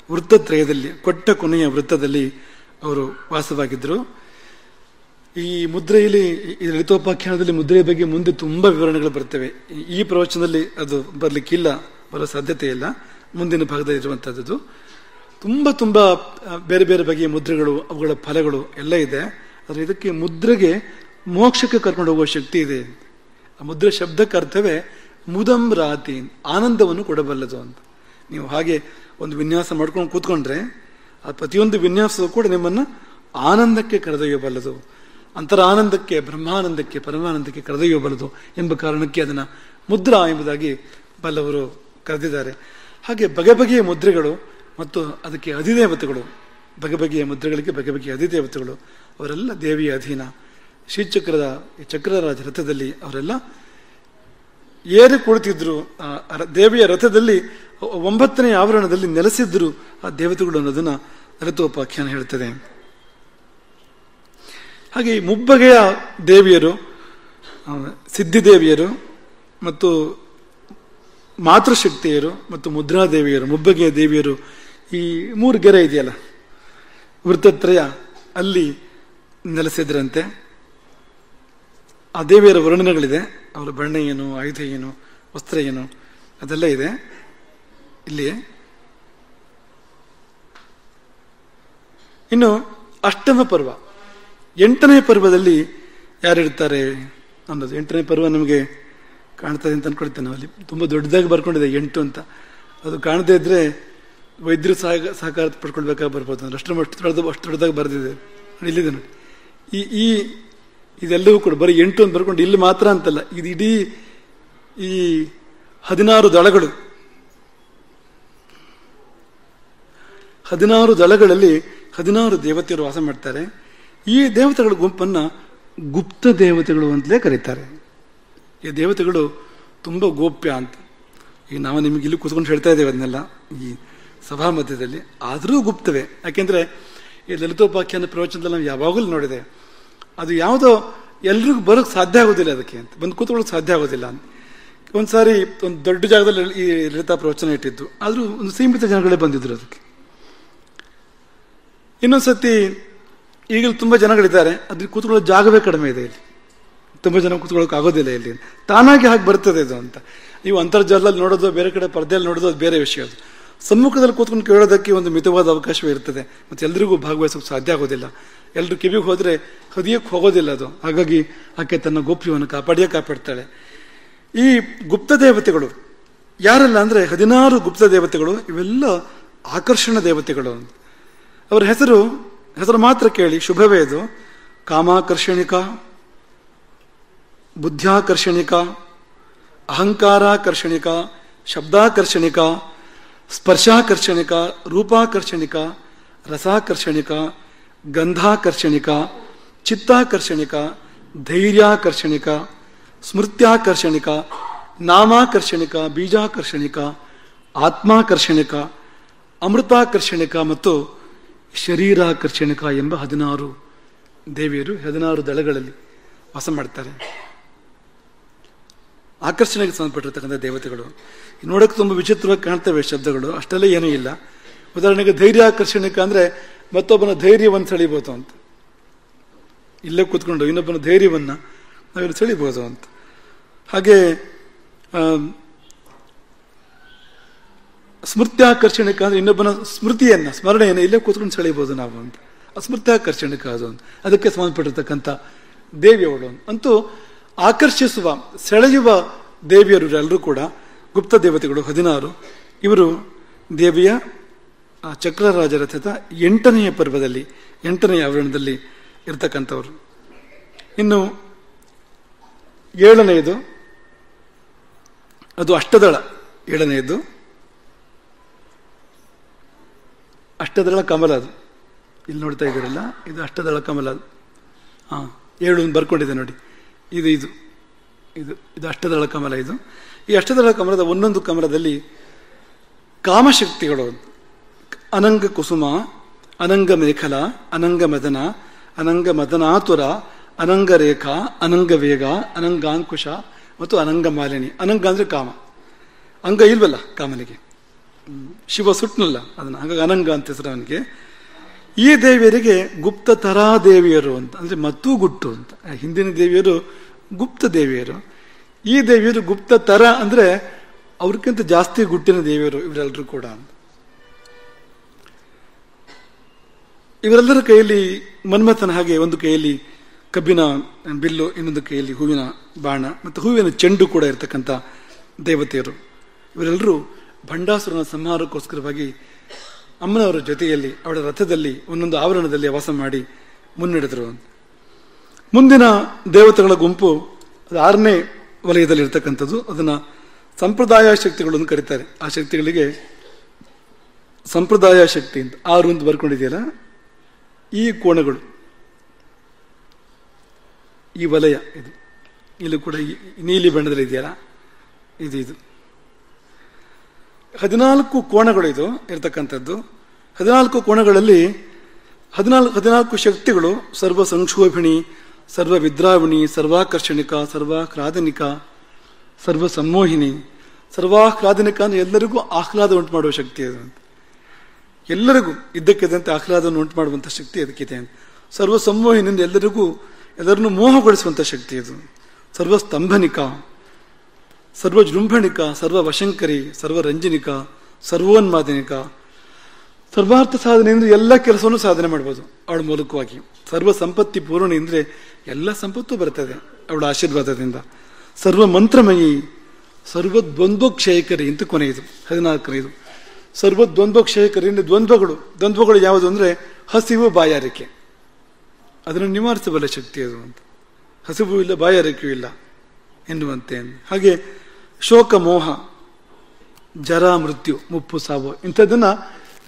ವೃತ್ತತ್ರಯದಲ್ಲಿ, ಕೊಟ್ಟ ಕೊನೆಯ ವೃತ್ತದಲ್ಲಿ ಅವರು ವಾಸವಾಗಿದ್ದರು. ಈ ಮುದ್ರೆಯಲ್ಲಿ, ಈ ಲಲಿತೋಪಾಖ್ಯಾನದಲ್ಲಿ ಮುದ್ರೆಯ ಬಗ್ಗೆ ಮುಂದೆ ತುಂಬ ವಿವರಣೆಗಳು ಬರ್ತವೆ. ಈ ಪ್ರವಚನದಲ್ಲಿ ಅದು ಬರಲಿಕ್ಕಿಲ್ಲ, ಬರೋ ಸಾಧ್ಯತೆ ಇಲ್ಲ. ಮುಂದಿನ ಭಾಗದಲ್ಲಿ ಇರುವಂಥದ್ದು ತುಂಬ ತುಂಬ ಬೇರೆ ಬೇರೆ ಬಗೆಯ ಮುದ್ರೆಗಳು, ಅವುಗಳ ಫಲಗಳು ಎಲ್ಲ ಇದೆ. ಆದರೆ ಇದಕ್ಕೆ ಮುದ್ರೆಗೆ ಮೋಕ್ಷಕ್ಕೆ ಕರ್ಕೊಂಡು ಹೋಗುವ ಶಕ್ತಿ ಇದೆ. ಆ ಮುದ್ರೆ ಶಬ್ದಕ್ಕೆ ಅರ್ಥವೇ ಮುದಂ ರಾತಿ, ಆನಂದವನ್ನು ಕೊಡಬಲ್ಲದು ಅಂತ. ನೀವು ಹಾಗೆ ಒಂದು ವಿನ್ಯಾಸ ಮಾಡ್ಕೊಂಡು ಕೂತ್ಕೊಂಡ್ರೆ ಆ ಪ್ರತಿಯೊಂದು ವಿನ್ಯಾಸವೂ ಕೂಡ ನಿಮ್ಮನ್ನು ಆನಂದಕ್ಕೆ ಕರೆದೊಯ್ಯಬಲ್ಲದು, ಅಂತರ ಆನಂದಕ್ಕೆ, ಬ್ರಹ್ಮಾನಂದಕ್ಕೆ, ಪರಮಾನಂದಕ್ಕೆ ಕರೆದೊಯ್ಯಬಲ್ಲದು ಎಂಬ ಕಾರಣಕ್ಕೆ ಅದನ್ನು ಮುದ್ರಾ ಎಂಬುದಾಗಿ ಬಲ್ಲವರು ಕರೆದಿದ್ದಾರೆ. ಹಾಗೆ ಬಗೆ ಬಗೆಯ ಮುದ್ರೆಗಳು ಮತ್ತು ಅದಕ್ಕೆ ಅಧಿದೇವತೆಗಳು, ಬಗೆ ಬಗೆಯ ಮುದ್ರೆಗಳಿಗೆ ಬಗೆ ಬಗೆಯ ಅಧಿದೇವತೆಗಳು, ಅವರೆಲ್ಲ ದೇವಿಯ ಅಧೀನ. ಶ್ರೀಚಕ್ರದ ಈ ಚಕ್ರರಾಜ ರಥದಲ್ಲಿ ಅವರೆಲ್ಲ ಏರಿ ಕುಳಿತಿದ್ರು. ದೇವಿಯ ರಥದಲ್ಲಿ 9ನೇ ಆವರಣದಲ್ಲಿ ನೆಲೆಸಿದ್ರು ಆ ದೇವತೆಗಳು ಅನ್ನೋದನ್ನ ಲಲಿತೋಪಾಖ್ಯಾನ ಹೇಳ್ತದೆ. ಹಾಗೆ ಈ ಮುಬ್ಬಗೆಯ ದೇವಿಯರು, ಸಿದ್ಧಿದೇವಿಯರು ಮತ್ತು ಮಾತೃಶಕ್ತಿಯರು ಮತ್ತು ಮುದ್ರಾದೇವಿಯರು, ಮುಬ್ಬಗೆಯ ದೇವಿಯರು, ಈ 3 ಗೆರೆ ಇದೆಯಲ್ಲ ವೃತ್ತತ್ರಯ, ಅಲ್ಲಿ ನೆಲೆಸಿದ್ರಂತೆ. ಆ ದೇವಿಯರ ವರ್ಣನೆಗಳಿದೆ. ಅವರ ಬಣ್ಣ ಏನು, ಆಯುಧ ಏನು, ವಸ್ತ್ರ ಏನು, ಅದೆಲ್ಲ ಇದೆ ಇಲ್ಲಿ. ಇನ್ನು ಅಷ್ಟಮ ಪರ್ವ, 8ನೇ ಪರ್ವದಲ್ಲಿ ಯಾರಿರ್ತಾರೆ ಅನ್ನೋದು. 8ನೇ ಪರ್ವ ನಮಗೆ ಕಾಣ್ತದೆ ಅಂತ ಅನ್ಕೊಳ್ತೇನೆ. ಅಲ್ಲಿ ತುಂಬ ದೊಡ್ಡದಾಗಿ ಬರ್ಕೊಂಡಿದೆ 8 ಅಂತ. ಅದು ಕಾಣದೇ ಇದ್ರೆ ವೈದ್ಯರು ಸಹಕಾರ ಪಡ್ಕೊಳ್ಬೇಕಾಗಿ ಬರ್ಬೋದು. ಅಷ್ಟು ದೊಡ್ಡದಾಗಿ ಬರೆದಿದೆ, ಇಲ್ಲಿದೆ ನೋಡಿ. ಈ ಇದೆಲ್ಲವೂ ಕೂಡ ಬರೀ 8 ಅಂತ ಬರ್ಕೊಂಡು ಇಲ್ಲಿ ಮಾತ್ರ ಅಂತಲ್ಲ, ಇದು ಇಡೀ ಈ 16 ದಳಗಳು, 16 ದಳಗಳಲ್ಲಿ 16 ದೇವತೆಯರು ವಾಸ ಮಾಡ್ತಾರೆ. ಈ ದೇವತೆಗಳ ಗುಂಪನ್ನ ಗುಪ್ತ ದೇವತೆಗಳು ಅಂತಲೇ ಕರೀತಾರೆ. ಈ ದೇವತೆಗಳು ತುಂಬ ಗೋಪ್ಯ ಅಂತ. ಈಗ ನಾವು ನಿಮಗೆ ಇಲ್ಲಿ ಕೂತ್ಕೊಂಡು ಹೇಳ್ತಾ ಇದ್ದೇವೆ ಅದನ್ನೆಲ್ಲ ಈ ಸಭಾ ಮಧ್ಯದಲ್ಲಿ, ಆದರೂ ಗುಪ್ತವೇ. ಯಾಕೆಂದ್ರೆ ಈ ಲಲಿತೋಪಾಖ್ಯಾನ ಪ್ರವಚನದಲ್ಲಿ ನಾವು ಯಾವಾಗಲೂ ನೋಡಿದೆ, ಅದು ಯಾವುದೋ ಎಲ್ರಿಗೂ ಬರೋಕ್ಕೆ ಸಾಧ್ಯ ಆಗೋದಿಲ್ಲ, ಅದಕ್ಕೆ ಅಂತ ಬಂದು ಕೂತ್ಕೊಳ್ಳೋಕೆ ಸಾಧ್ಯ ಆಗೋದಿಲ್ಲ ಅಂತ. ಒಂದ್ಸಾರಿ ಒಂದು ದೊಡ್ಡ ಜಾಗದಲ್ಲಿ ಈ ಲಲಿತಾ ಪ್ರವಚನ ಇಟ್ಟಿದ್ದು, ಆದರೂ ಒಂದು ಸೀಮಿತ ಜನಗಳೇ ಬಂದಿದ್ರು ಅದಕ್ಕೆ. ಇನ್ನೊಂದ್ಸತಿ ಈಗಲೂ ತುಂಬ ಜನಗಳಿದ್ದಾರೆ, ಅದ್ರ ಕೂತ್ಕೊಳ್ಳೋ ಜಾಗವೇ ಕಡಿಮೆ ಇದೆ ಇಲ್ಲಿ, ತುಂಬ ಜನ ಕೂತ್ಕೊಳ್ಳೋಕೆ ಆಗೋದಿಲ್ಲ ಇಲ್ಲಿ, ತಾನಾಗಿ ಹಾಗೆ ಬರ್ತದೆ ಇದು ಅಂತ. ನೀವು ಅಂತರ್ಜಾಲದಲ್ಲಿ ನೋಡೋದು, ಬೇರೆ ಕಡೆ ಪರದೆಯಲ್ಲಿ ನೋಡೋದು, ಅದು ಬೇರೆ ವಿಷಯ. ಅದು ಸಮ್ಮುಖದಲ್ಲಿ ಕೂತ್ಕೊಂಡು ಕೇಳೋದಕ್ಕೆ ಒಂದು ಮಿತವಾದ ಅವಕಾಶವೇ ಇರ್ತದೆ, ಮತ್ತು ಎಲ್ರಿಗೂ ಭಾಗವಹಿಸೋಕೆ ಸಾಧ್ಯ ಆಗೋದಿಲ್ಲ. ಎಲ್ಲರೂ ಕಿವಿಗೆ ಹೋದರೆ ಹೃದಯಕ್ಕೆ ಹೋಗೋದಿಲ್ಲ ಅದು. ಹಾಗಾಗಿ ಆಕೆ ತನ್ನ ಗೋಪ್ಯವನ್ನು ಕಾಪಾಡ್ತಾಳೆ. ಈ ಗುಪ್ತ ದೇವತೆಗಳು ಯಾರೆಲ್ಲ ಅಂದರೆ 16 ಗುಪ್ತ ದೇವತೆಗಳು, ಇವೆಲ್ಲ ಆಕರ್ಷಣ ದೇವತೆಗಳು. ಅವರ ಹೆಸರು ಮಾತ್ರ ಕೇಳಿ ಶುಭವೇ ಇದು. ಕಾಮಾಕರ್ಷಣಿಕ, ಬುದ್ಧ್ಯಾಕರ್ಷಣಿಕ, ಅಹಂಕಾರಾಕರ್ಷಣಿಕ, ಶಬ್ದಾಕರ್ಷಣಿಕ, ಸ್ಪರ್ಶಾಕರ್ಷಣಿಕ, ರೂಪಾಕರ್ಷಣಿಕ, ರಸಾಕರ್ಷಣಿಕ, ಗಂಧಾಕರ್ಷಣಿಕ, ಚಿತ್ತಾಕರ್ಷಣಿಕ, ಧೈರ್ಯಾಕರ್ಷಣಿಕ, ಸ್ಮೃತ್ಯಾಕರ್ಷಣಿಕ, ನಾಮಾಕರ್ಷಣಿಕ, ಬೀಜಾಕರ್ಷಣಿಕ, ಆತ್ಮಾಕರ್ಷಣಿಕ, ಅಮೃತಾಕರ್ಷಣಿಕ ಮತ್ತು ಶರೀರಾಕರ್ಷಣಿಕ ಎಂಬ 16 ದೇವಿಯರು 16 ದಳಗಳಲ್ಲಿ ವಾಸ ಮಾಡ್ತಾರೆ. ಆಕರ್ಷಣೆಗೆ ಸಂಬಂಧಪಟ್ಟಿರ್ತಕ್ಕಂಥ ದೇವತೆಗಳು. ನೋಡೋಕೆ ತುಂಬ ವಿಚಿತ್ರವಾಗಿ ಕಾಣ್ತವೆ ಶಬ್ದಗಳು, ಅಷ್ಟೆಲ್ಲ ಏನೂ ಇಲ್ಲ. ಉದಾಹರಣೆಗೆ ಧೈರ್ಯಾಕರ್ಷಣಿಕ ಅಂದರೆ ಮತ್ತೊಬ್ಬನ ಧೈರ್ಯವನ್ನು ಸೆಳಿಬೋದು ಅಂತ. ಇಲ್ಲೇ ಕೂತ್ಕೊಂಡು ಇನ್ನೊಬ್ಬನ ಧೈರ್ಯವನ್ನು ನಾವಿಲ್ಲಿ ಸೆಳಿಬೋದು ಅಂತ. ಹಾಗೆ ಸ್ಮೃತ್ಯಾಕರ್ಷಣಿಕ ಅಂದ್ರೆ ಇನ್ನೊಬ್ಬನ ಸ್ಮರಣೆಯನ್ನು ಇಲ್ಲೇ ಕೂತ್ಕೊಂಡು ಸೆಳಿಬೋದು ನಾವು ಅಂತ. ಅಸ್ಮೃತ್ಯಾಕರ್ಷಣಿಕ ಅದು ಅಂತ. ಅದಕ್ಕೆ ಸಂಬಂಧಪಟ್ಟಿರ್ತಕ್ಕಂಥ ದೇವಿಯವಳು ಅಂತೂ ಆಕರ್ಷಿಸುವ ಸೆಳೆಯುವ ದೇವಿಯರು ಎಲ್ಲರೂ ಕೂಡ ಗುಪ್ತ ದೇವತೆಗಳು 16. ಇವರು ದೇವಿಯ ಚಕ್ರರಾಜ ರಥದ 8ನೆಯ ಪರ್ವದಲ್ಲಿ 8ನೆಯ ಆವರಣದಲ್ಲಿ ಇರ್ತಕ್ಕಂಥವ್ರು. ಇನ್ನು 7ನೆಯದು ಅದು ಅಷ್ಟದಳ. 7ನೆಯದು ಅಷ್ಟದಳ ಕಮಲ. ಅದು ಇಲ್ಲಿ ನೋಡ್ತಾ ಇದ್ದೀರಲ್ಲ, ಇದು ಅಷ್ಟದಳ ಕಮಲ. ಅದು 7 ಬರ್ಕೊಂಡಿದೆ ನೋಡಿ. ಇದು ಇದು ಇದು ಇದು ಅಷ್ಟದಳ ಕಮಲ. ಇದು ಈ ಅಷ್ಟದಳ ಕಮಲದ ಒಂದೊಂದು ಕಮಲದಲ್ಲಿ ಕಾಮಶಕ್ತಿಗಳು: ಅನಂಗ ಕುಸುಮ, ಅನಂಗ ಮೇಖಲ, ಅನಂಗ ಮದನ, ಅನಂಗ ಮದನಾತುರ, ಅನಂಗ ರೇಖಾ, ಅನಂಗ ವೇಗ, ಅನಂಗಾಂಕುಶ ಮತ್ತು ಅನಂಗ ಮಾಲಿನಿ. ಅನಂಗ ಅಂದ್ರೆ ಕಾಮ. ಅಂಗ ಇಲ್ವಲ್ಲ ಕಾಮನಿಗೆ, ಶಿವ ಸುಟ್ನಲ್ಲ ಅದನ್ನ, ಹಾಗಾಗಿ ಅನಂಗ ಅಂತ ಹೆಸರು ಅವನಿಗೆ. ಈ ದೇವಿಯರಿಗೆ ಗುಪ್ತ ತರಾ ದೇವಿಯರು ಅಂತ, ಅಂದ್ರೆ ಮತ್ತೂ ಗುಟ್ಟು ಅಂತ. ಹಿಂದಿನ ದೇವಿಯರು ಗುಪ್ತ ದೇವಿಯರು, ಈ ದೇವಿಯರು ಗುಪ್ತ ತರ ಅಂದ್ರೆ ಅವ್ರಿಗಿಂತ ಜಾಸ್ತಿ ಗುಟ್ಟಿನ ದೇವಿಯರು ಇವರೆಲ್ಲರೂ ಕೂಡ. ಇವರೆಲ್ಲರ ಕೈಯಲ್ಲಿ ಮನ್ಮಥನ ಹಾಗೆ ಒಂದು ಕೈಯಲ್ಲಿ ಕಬ್ಬಿನ ಬಿಲ್ಲು, ಇನ್ನೊಂದು ಕೈಯಲ್ಲಿ ಹೂವಿನ ಬಾಣ ಮತ್ತು ಹೂವಿನ ಚೆಂಡು ಕೂಡ ಇರತಕ್ಕಂಥ ದೇವತೆಯರು. ಇವರೆಲ್ಲರೂ ಭಂಡಾಸುರನ ಸಂಹಾರಕ್ಕೋಸ್ಕರವಾಗಿ ಅಮ್ಮನವರ ಜೊತೆಯಲ್ಲಿ ಅವಳ ರಥದಲ್ಲಿ ಒಂದೊಂದು ಆವರಣದಲ್ಲಿ ವಾಸ ಮಾಡಿ ಮುನ್ನಡೆದರು. ಮುಂದಿನ ದೇವತೆಗಳ ಗುಂಪು ಅದು 6ನೇ ವಲಯದಲ್ಲಿ ಇರ್ತಕ್ಕಂಥದ್ದು. ಅದನ್ನ ಸಂಪ್ರದಾಯ ಶಕ್ತಿಗಳು ಅಂತ ಕರೀತಾರೆ. ಆ ಶಕ್ತಿಗಳಿಗೆ ಸಂಪ್ರದಾಯ ಶಕ್ತಿ ಅಂತ 6 ಅಂತ ಬರ್ಕೊಂಡಿದೆಯಲ್ಲ, ಈ ಕೋಣಗಳು, ಈ ವಲಯ, ಇದು ಇಲ್ಲೂ ಕೂಡ ನೀಲಿ ಬಣ್ಣದಲ್ಲಿ ಇದೆಯಲ್ಲ, ಇದು ಇದು 14 ಕೋಣಗಳು ಇದು ಇರತಕ್ಕಂಥದ್ದು. 14 ಕೋಣಗಳಲ್ಲಿ 14 ಶಕ್ತಿಗಳು: ಸರ್ವ ಸಂಕ್ಷೋಭಿಣಿ, ಸರ್ವ ವಿದ್ರಾವಿಣಿ, ಸರ್ವಾಕರ್ಷಣಿಕ, ಸರ್ವಾಹ್ಲಾದನಿಕ, ಸರ್ವ ಸಂಮೋಹಿನಿ. ಸರ್ವಾಹ್ಲಾದನಿಕ ಅಂದ್ರೆ ಎಲ್ಲರಿಗೂ ಆಹ್ಲಾದ ಉಂಟು ಮಾಡುವ ಶಕ್ತಿ ಅದು. ಎಲ್ಲರಿಗೂ ಇದ್ದಕ್ಕಿದ್ದಂತೆ ಆಹ್ಲಾದವನ್ನು ಉಂಟು ಮಾಡುವಂಥ ಶಕ್ತಿ ಅದಕ್ಕಿದೆ. ಸರ್ವ ಸಂಮೋಹಿನಿಂದ ಎಲ್ಲರನ್ನು ಮೋಹಗೊಳಿಸುವಂಥ ಶಕ್ತಿ ಇದು. ಸರ್ವಸ್ತಂಭನಿಕ, ಸರ್ವಜೃಂಭಣಿಕ, ಸರ್ವವಶಂಕರಿ, ಸರ್ವರಂಜನಿಕ, ಸರ್ವೋನ್ಮಾದನಿಕ. ಸರ್ವಾರ್ಥ ಸಾಧನೆಯಿಂದ ಎಲ್ಲ ಕೆಲಸವನ್ನು ಸಾಧನೆ ಮಾಡ್ಬೋದು ಅವಳ ಮೂಲಕವಾಗಿ. ಸರ್ವ ಸಂಪತ್ತಿ ಪೂರ್ಣಿ ಅಂದ್ರೆ ಎಲ್ಲ ಸಂಪತ್ತು ಬರ್ತದೆ ಅವಳ ಆಶೀರ್ವಾದದಿಂದ. ಸರ್ವ ಮಂತ್ರಮಯಿ, ಸರ್ವದ್ವಂದ್ವಕ್ಷಯಕರಿ ಅಂತ ಕೊನೆಯದು 14ನೇದು. ಸರ್ವದ್ವಂದ್ವಕ್ಷಯಕರಿ ಅಂದ್ರೆ ದ್ವಂದ್ವಗಳು ಯಾವುದು ಅಂದ್ರೆ ಹಸಿವು, ಬಾಯಾರಿಕೆ, ಅದನ್ನು ನಿವಾರಿಸಬಲ್ಲ ಶಕ್ತಿ ಅದು ಅಂತ. ಹಸಿವು ಇಲ್ಲ, ಬಾಯಾರಿಕೆಯೂ ಇಲ್ಲ ಎನ್ನುವಂತೆ. ಹಾಗೆ ಶೋಕ, ಮೋಹ, ಜರ, ಮೃತ್ಯು, ಮುಪ್ಪು, ಸಾವು ಇಂಥದ್ದನ್ನ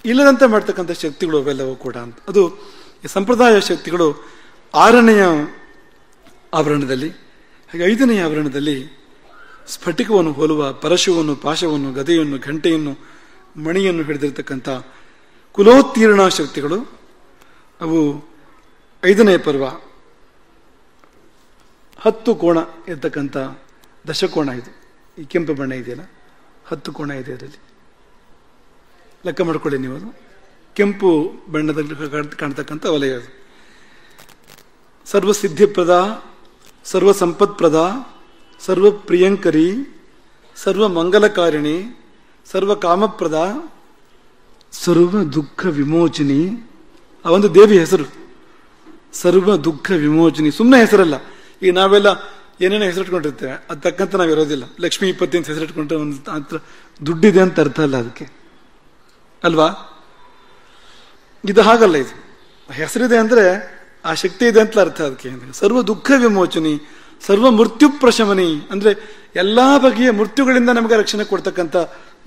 ಇಲ್ಲದಂತೆ ಮಾಡ್ತಕ್ಕಂಥ ಶಕ್ತಿಗಳು ಅವೆಲ್ಲವೂ ಕೂಡ ಅಂತ. ಅದು ಸಂಪ್ರದಾಯ ಶಕ್ತಿಗಳು 6ನೆಯ ಆವರಣದಲ್ಲಿ. ಹಾಗೆ 5ನೆಯ ಆವರಣದಲ್ಲಿ ಸ್ಫಟಿಕವನ್ನು ಹೋಲುವ ಪರಶುವನ್ನು, ಪಾಶವನ್ನು, ಗದೆಯನ್ನು, ಘಂಟೆಯನ್ನು, ಮಣಿಯನ್ನು ಹಿಡಿದಿರ್ತಕ್ಕಂಥ ಕುಲೋತ್ತೀರ್ಣ ಶಕ್ತಿಗಳು. ಅವು 5ನೇ ಪರ್ವ 10 ಕೋಣ ಇರ್ತಕ್ಕಂಥ ದಶಕೋಣ. ಇದು ಈ ಕೆಂಪು ಬಣ್ಣ ಇದೆಯಲ್ಲ, 10 ಕೋಣ ಇದೆ ಅದರಲ್ಲಿ. ಲೆಕ್ಕ ಮಾಡ್ಕೊಳ್ಳಿ ನೀವು. ಅದು ಕೆಂಪು ಬಣ್ಣದಲ್ಲಿ ಕಾಣ್ತಕ್ಕಂಥ ವಲಯ ಅದು. ಸರ್ವಸಿದ್ಧಿಪ್ರದ, ಸರ್ವ ಸಂಪತ್ಪ್ರದ, ಸರ್ವ ಪ್ರಿಯಂಕರಿ, ಸರ್ವ ಮಂಗಲಕಾರಿಣಿ, ಸರ್ವ ಕಾಮಪ್ರದ, ಸರ್ವ ದುಃಖ ವಿಮೋಚನಿ. ಆ ಒಂದು ದೇವಿ ಹೆಸರು ಸರ್ವ ದುಃಖ ವಿಮೋಚನಿ. ಸುಮ್ಮನೆ ಹೆಸರಲ್ಲ. ಈಗ ನಾವೆಲ್ಲ ಏನೇನೋ ಹೆಸರಿಟ್ಕೊಂಡಿರ್ತೇವೆ, ಅದು ತಕ್ಕಂತ ನಾವು ಇರೋದಿಲ್ಲ. ಲಕ್ಷ್ಮೀ 20 ಅಂತ ಹೆಸರಿಟ್ಕೊಂಡ್ರೆ ಒಂದು ಹತ್ರ ದುಡ್ಡಿದೆ ಅಂತ ಅರ್ಥ ಅಲ್ಲ ಅದಕ್ಕೆ, ಅಲ್ವಾ? ಇದು ಹಾಗಲ್ಲ. ಇದು ಹೆಸರಿದೆ ಅಂದ್ರೆ ಆ ಶಕ್ತಿ ಇದೆ ಅಂತ ಅರ್ಥ ಅದಕ್ಕೆ. ಸರ್ವ ದುಃಖ ವಿಮೋಚನಿ, ಸರ್ವ ಮೃತ್ಯು ಪ್ರಶಮನಿ ಅಂದ್ರೆ ಎಲ್ಲಾ ಬಗೆಯ ಮೃತ್ಯುಗಳಿಂದ ನಮಗೆ ರಕ್ಷಣೆ ಕೊಡ್ತಕ್ಕಂಥ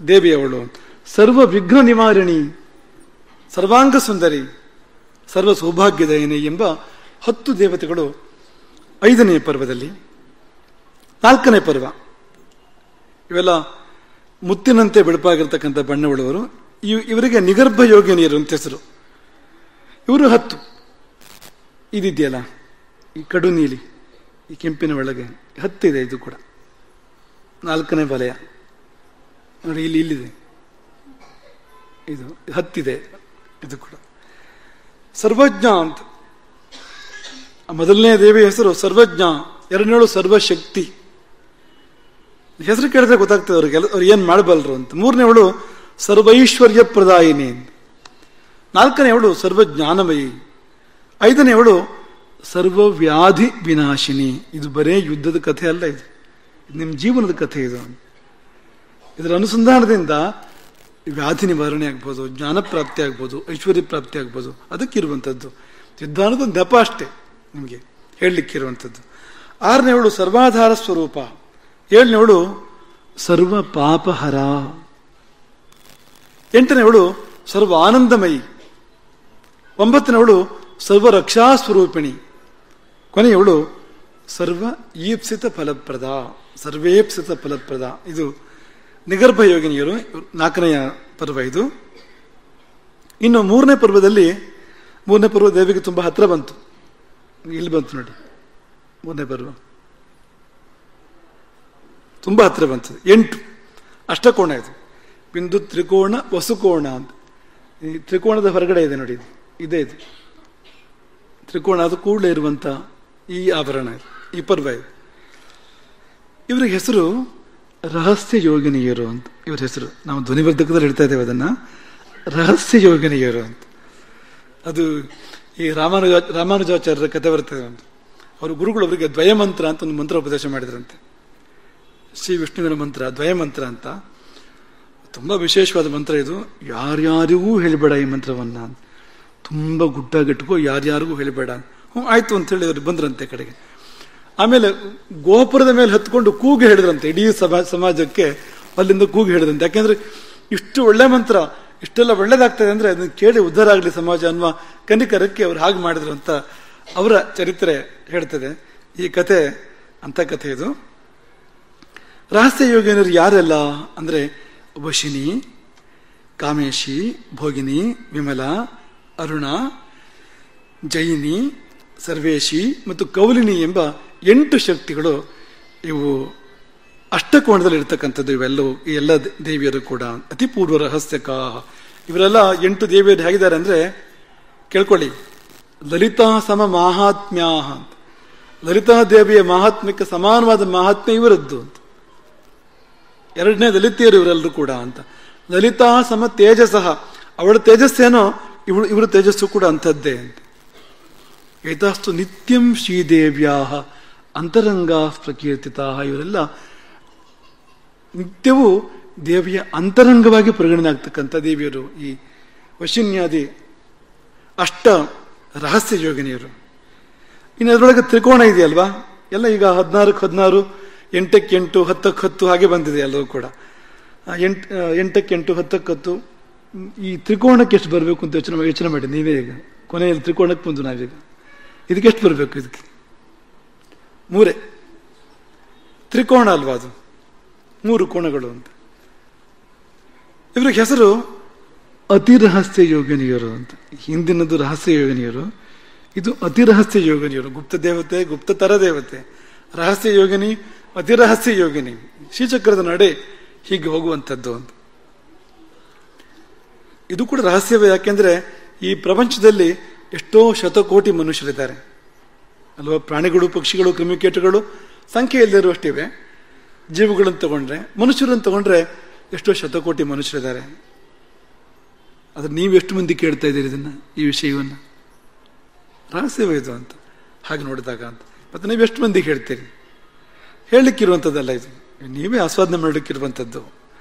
ದೇವಿ ಅವಳು. ಸರ್ವ ವಿಘ್ನ ನಿವಾರಣಿ, ಸರ್ವಾಂಗ ಸುಂದರಿ, ಸರ್ವ ಸೌಭಾಗ್ಯದಯನಿ ಎಂಬ 10 ದೇವತೆಗಳು 5ನೇ ಪರ್ವದಲ್ಲಿ. 4ನೇ ಪರ್ವ ಇವೆಲ್ಲ ಮುತ್ತಿನಂತೆ ಬೆಳಪಾಗಿರ್ತಕ್ಕಂಥ ಬಣ್ಣವುಳ್ಳವರು. ಇವರಿಗೆ ನಿಗರ್ಭ ಯೋಗಿನಿಯರು ಅಂತ ಹೆಸರು. ಇವರು 10. ಇದಿದೆಯಲ್ಲ ಈ ಕಡು ನೀಲಿ, ಈ ಕೆಂಪಿನ ಒಳಗೆ 10 ಇದೆ. ಇದು ಕೂಡ 4ನೇ ವಲಯ ನೋಡಿ, ಇಲ್ಲಿದೆ. ಇದು 10 ಇದೆ. ಇದು ಕೂಡ ಸರ್ವಜ್ಞ ಅಂತ. ಮೊದಲನೇ ದೇವಿ ಹೆಸರು ಸರ್ವಜ್ಞ, ಎರಡನೇಳು ಸರ್ವಶಕ್ತಿ. ಹೆಸರು ಕೇಳಿದ್ರೆ ಗೊತ್ತಾಗ್ತದೆ ಅವ್ರಿಗೆ ಅವ್ರು ಏನ್ ಮಾಡಬಲ್ಲರು ಅಂತ. ಮೂರನೇವಳು ಸರ್ವೈಶ್ವರ್ಯ ಪ್ರದಾಯಿನಿ, ನಾಲ್ಕನೇವಳು ಸರ್ವಜ್ಞಾನಮಯಿ, ಐದನೇವಳು ಸರ್ವವ್ಯಾಧಿ ವಿನಾಶಿನಿ. ಇದು ಬರೇ ಯುದ್ಧದ ಕಥೆ ಅಲ್ಲ, ಇದು ನಿಮ್ಮ ಜೀವನದ ಕಥೆ. ಇದು ಇದರ ಅನುಸಂಧಾನದಿಂದ ವ್ಯಾಧಿ ನಿವಾರಣೆ ಆಗ್ಬೋದು, ಜ್ಞಾನ ಪ್ರಾಪ್ತಿ ಆಗ್ಬೋದು, ಐಶ್ವರ್ಯ ಪ್ರಾಪ್ತಿ ಆಗ್ಬೋದು. ಅದಕ್ಕಿರುವಂಥದ್ದು ಯುದ್ಧ ಅನ್ನೋದು ನೆಪ ಅಷ್ಟೇ ನಿಮಗೆ ಹೇಳಲಿಕ್ಕಿರುವಂಥದ್ದು. ಆರನೇವಳು ಸರ್ವಾಧಾರ ಸ್ವರೂಪ, ಏಳನೇವಳು ಸರ್ವ ಪಾಪಹರ, ಎಂಟನೇವಳು ಸರ್ವ ಆನಂದಮಯಿ, ಒಂಬತ್ತನೇವಳು ಸರ್ವ ರಕ್ಷಾ ಸ್ವರೂಪಿಣಿ, ಕೊನೆಯವಳು ಸರ್ವ ಈಪ್ಸಿತ ಫಲಪ್ರದ, ಸರ್ವೇಪ್ಸಿತ ಫಲಪ್ರದ. ಇದು ನಿಗರ್ಭ ಯೋಗಿನಿಯರು, ನಾಲ್ಕನೆಯ ಪರ್ವ ಇದು. ಇನ್ನು ಮೂರನೇ ಪರ್ವದಲ್ಲಿ, ಮೂರನೇ ಪರ್ವ ದೇವಿಗೆ ತುಂಬಾ ಹತ್ರ ಬಂತು. ಇಲ್ಲಿ ಬಂತು ನೋಡಿ, ಮೂರನೇ ಪರ್ವ ತುಂಬಾ ಹತ್ರ ಬಂತು. 8 ಅಷ್ಟಕೋಣ ಇದು. ಬಿಂದು ತ್ರಿಕೋಣ ವಸುಕೋಣ ಅಂತ. ಈ ತ್ರಿಕೋಣದ ಹೊರಗಡೆ ಇದೆ ನೋಡಿ, ಇದೇ ಇದು ತ್ರಿಕೋಣ. ಅದು ಕೂಡಲೇ ಇರುವಂತ ಈ ಆಭರಣ ಇದು, ಈ ಪರ್ವ ಇದು. ಇವ್ರಿಗೆ ಹೆಸರು ರಹಸ್ಯ ಯೋಗಿನಿಯರು ಅಂತ ಇವ್ರ ಹೆಸರು. ನಾವು ಧ್ವನಿವರ್ಧಕದಲ್ಲಿ ಹೇಳ್ತಾ ಇದ್ದೇವೆ ಅದನ್ನ, ರಹಸ್ಯ ಯೋಗಿನಿಯರು ಅಂತ. ಅದು ಈ ರಾಮಾನುಜಾಚಾರ್ಯರ ಕಥೆ ಬರ್ತದೆ ಅಂತ. ಅವರು ಗುರುಗಳು ಅವರಿಗೆ ದ್ವಯಮಂತ್ರ ಅಂತ ಒಂದು ಮಂತ್ರ ಉಪದೇಶ ಮಾಡಿದ್ರಂತೆ. ಶ್ರೀ ವಿಷ್ಣುವಿನ ಮಂತ್ರ ದ್ವಯಮಂತ್ರ ಅಂತ, ತುಂಬಾ ವಿಶೇಷವಾದ ಮಂತ್ರ ಇದು. ಯಾರ್ಯಾರಿಗೂ ಹೇಳಿಬೇಡ ಈ ಮಂತ್ರವನ್ನ, ತುಂಬಾ ಗುಟ್ಟಾಗಿಟ್ಕೋ, ಯಾರ್ಯಾರಿಗೂ ಹೇಳಿಬೇಡ. ಆಯ್ತು ಅಂತ ಹೇಳಿ ಅವ್ರು ಬಂದ್ರಂತೆ ಕಡೆಗೆ. ಆಮೇಲೆ ಗೋಪುರದ ಮೇಲೆ ಹತ್ಕೊಂಡು ಕೂಗು ಹೇಳಿದ್ರಂತೆ ಇಡೀ ಸಮಾಜಕ್ಕೆ. ಅಲ್ಲಿಂದ ಕೂಗು ಹೇಳಿದ್ರಂತೆ. ಯಾಕೆಂದ್ರೆ ಇಷ್ಟು ಒಳ್ಳೆ ಮಂತ್ರ, ಇಷ್ಟೆಲ್ಲ ಒಳ್ಳೇದಾಗ್ತದೆ ಅಂದ್ರೆ ಅದನ್ನ ಕೇಳಿ ಉದ್ಧಾರ ಆಗಲಿ ಸಮಾಜ ಅನ್ನುವ ಕನಿಕರಕ್ಕೆ ಅವ್ರು ಹಾಗೆ ಮಾಡಿದ್ರು ಅಂತ ಅವರ ಚರಿತ್ರೆ ಹೇಳ್ತದೆ. ಈ ಕಥೆ ಅಂತ ಕಥೆ ಇದು. ರಹಸ್ಯ ಯೋಗಿನಿಯರು ಯಾರೆಲ್ಲ ಅಂದ್ರೆ ವಶಿನಿ, ಕಾಮೇಶಿ, ಭೋಗಿನಿ, ವಿಮಲ, ಅರುಣ, ಜೈನಿ, ಸರ್ವೇಶಿ ಮತ್ತು ಕೌಲಿನಿ ಎಂಬ 8 ಶಕ್ತಿಗಳು ಇವು ಅಷ್ಟಕೋಣದಲ್ಲಿ ಇರ್ತಕ್ಕಂಥದ್ದು. ಇವೆಲ್ಲವೂ ಈ ಎಲ್ಲ ದೇವಿಯರು ಕೂಡ ಅತಿ ಪೂರ್ವ ರಹಸ್ಯಕ. ಇವರೆಲ್ಲ 8 ದೇವಿಯರು ಹೇಗಿದ್ದಾರೆ ಅಂದ್ರೆ ಕೇಳ್ಕೊಳ್ಳಿ. ಲಲಿತಾ ಸಮ ಮಾಹಾತ್ಮ್ಯ ಅಂತ, ಲಲಿತಾ ದೇವಿಯ ಮಹಾತ್ಮ್ಯಕ್ಕೆ ಸಮಾನವಾದ ಮಹಾತ್ಮ್ಯ ಇವರದ್ದು ಅಂತ. ಎರಡನೇ ಲಲಿತೆಯರು ಇವರೆಲ್ಲರೂ ಕೂಡ ಅಂತ. ಲಲಿತಾ ಸಮ ತೇಜಸಃ, ಅವಳ ತೇಜಸ್ಸೇನೋ ಇವಳ ತೇಜಸ್ಸು ಕೂಡ ಅಂಥದ್ದೇ ಅಂತ. ಏತಾಸ್ತು ನಿತ್ಯಂ ಶ್ರೀದೇವ್ಯಾ ಅಂತರಂಗಾ ಪ್ರಕೀರ್ತಿತಾ. ಇವರೆಲ್ಲ ನಿತ್ಯವೂ ದೇವಿಯ ಅಂತರಂಗವಾಗಿ ಪರಿಗಣನೆ ಆಗ್ತಕ್ಕಂಥ ದೇವಿಯರು ಈ ವಶಿನ್ಯಾದಿ ಅಷ್ಟ ರಹಸ್ಯ ಯೋಗಿನಿಯರು. ಇನ್ನು ಅದರೊಳಗೆ ತ್ರಿಕೋಣ ಇದೆಯಲ್ವಾ, ಎಲ್ಲ ಈಗ 16ಕ್ಕೆ 16, 8ಕ್ಕೆ 8, 10ಕ್ಕೆ 10 ಹಾಗೆ ಬಂದಿದೆ ಎಲ್ಲವೂ ಕೂಡ. 8ಕ್ಕೆ 8, 10ಕ್ಕೆ 10. ಈ ತ್ರಿಕೋಣಕ್ಕೆ ಎಷ್ಟು ಬರಬೇಕು ಅಂತ ಯೋಚನೆ ಮಾಡಿ ನೀವೇ. ಈಗ ಕೊನೆಯಲ್ಲಿ ತ್ರಿಕೋಣಕ್ಕೆ ಬಂದು ನಾವೀಗ ಇದಕ್ಕೆ ಎಷ್ಟು ಬರಬೇಕು? ಇದಕ್ಕೆ 3 ತ್ರಿಕೋಣ ಅಲ್ವಾ, ಅದು 3 ಕೋಣಗಳು ಅಂತ. ಇವ್ರಿಗೆ ಹೆಸರು ಅತಿ ರಹಸ್ಯ ಯೋಗಿನಿಯರು ಅಂತ. ಹಿಂದಿನದು ರಹಸ್ಯ ಯೋಗಿನಿಯರು, ಇದು ಅತಿ ರಹಸ್ಯ ಯೋಗಿನಿಯರು. ಗುಪ್ತ ದೇವತೆ, ಗುಪ್ತತರ ದೇವತೆ, ರಹಸ್ಯ ಯೋಗಿನಿ, ಅತಿ ರಹಸ್ಯ ಯೋಗಿನಿ. ಶ್ರೀಚಕ್ರದ ನಡೆ ಹೀಗೆ ಹೋಗುವಂಥದ್ದು ಅಂತ. ಇದು ಕೂಡ ರಹಸ್ಯವೇ. ಯಾಕೆಂದ್ರೆ ಈ ಪ್ರಪಂಚದಲ್ಲಿ ಎಷ್ಟೋ ಶತಕೋಟಿ ಮನುಷ್ಯರಿದ್ದಾರೆ ಅಲ್ವಾ. ಪ್ರಾಣಿಗಳು, ಪಕ್ಷಿಗಳು, ಕ್ರಿಮಿಕೀಟಗಳು ಸಂಖ್ಯೆ ಇಲ್ಲದಿರುವಷ್ಟಿವೆ. ಜೀವಗಳನ್ನು ತಗೊಂಡ್ರೆ, ಮನುಷ್ಯರನ್ನು ತಗೊಂಡ್ರೆ ಎಷ್ಟೋ ಶತಕೋಟಿ ಮನುಷ್ಯರಿದ್ದಾರೆ. ಆದ್ರೆ ನೀವು ಎಷ್ಟು ಮಂದಿ ಕೇಳ್ತಾ ಇದ್ದೀರಿ ಇದನ್ನ, ಈ ವಿಷಯವನ್ನ? ರಹಸ್ಯವೇ ಇದು ಅಂತ ಹಾಗೆ ನೋಡಿದಾಗ ಅಂತ. ಮತ್ತೆ ನೀವು ಎಷ್ಟು ಮಂದಿಗೆ ಹೇಳ್ತೀರಿ? ಹೇಳಲಿಕ್ಕಿರುವಂಥದ್ದಲ್ಲ ಇದು, ನೀವೇ ಆಸ್ವಾದನೆ ಮಾಡಲಿಕ್ಕಿರುವಂಥದ್ದು.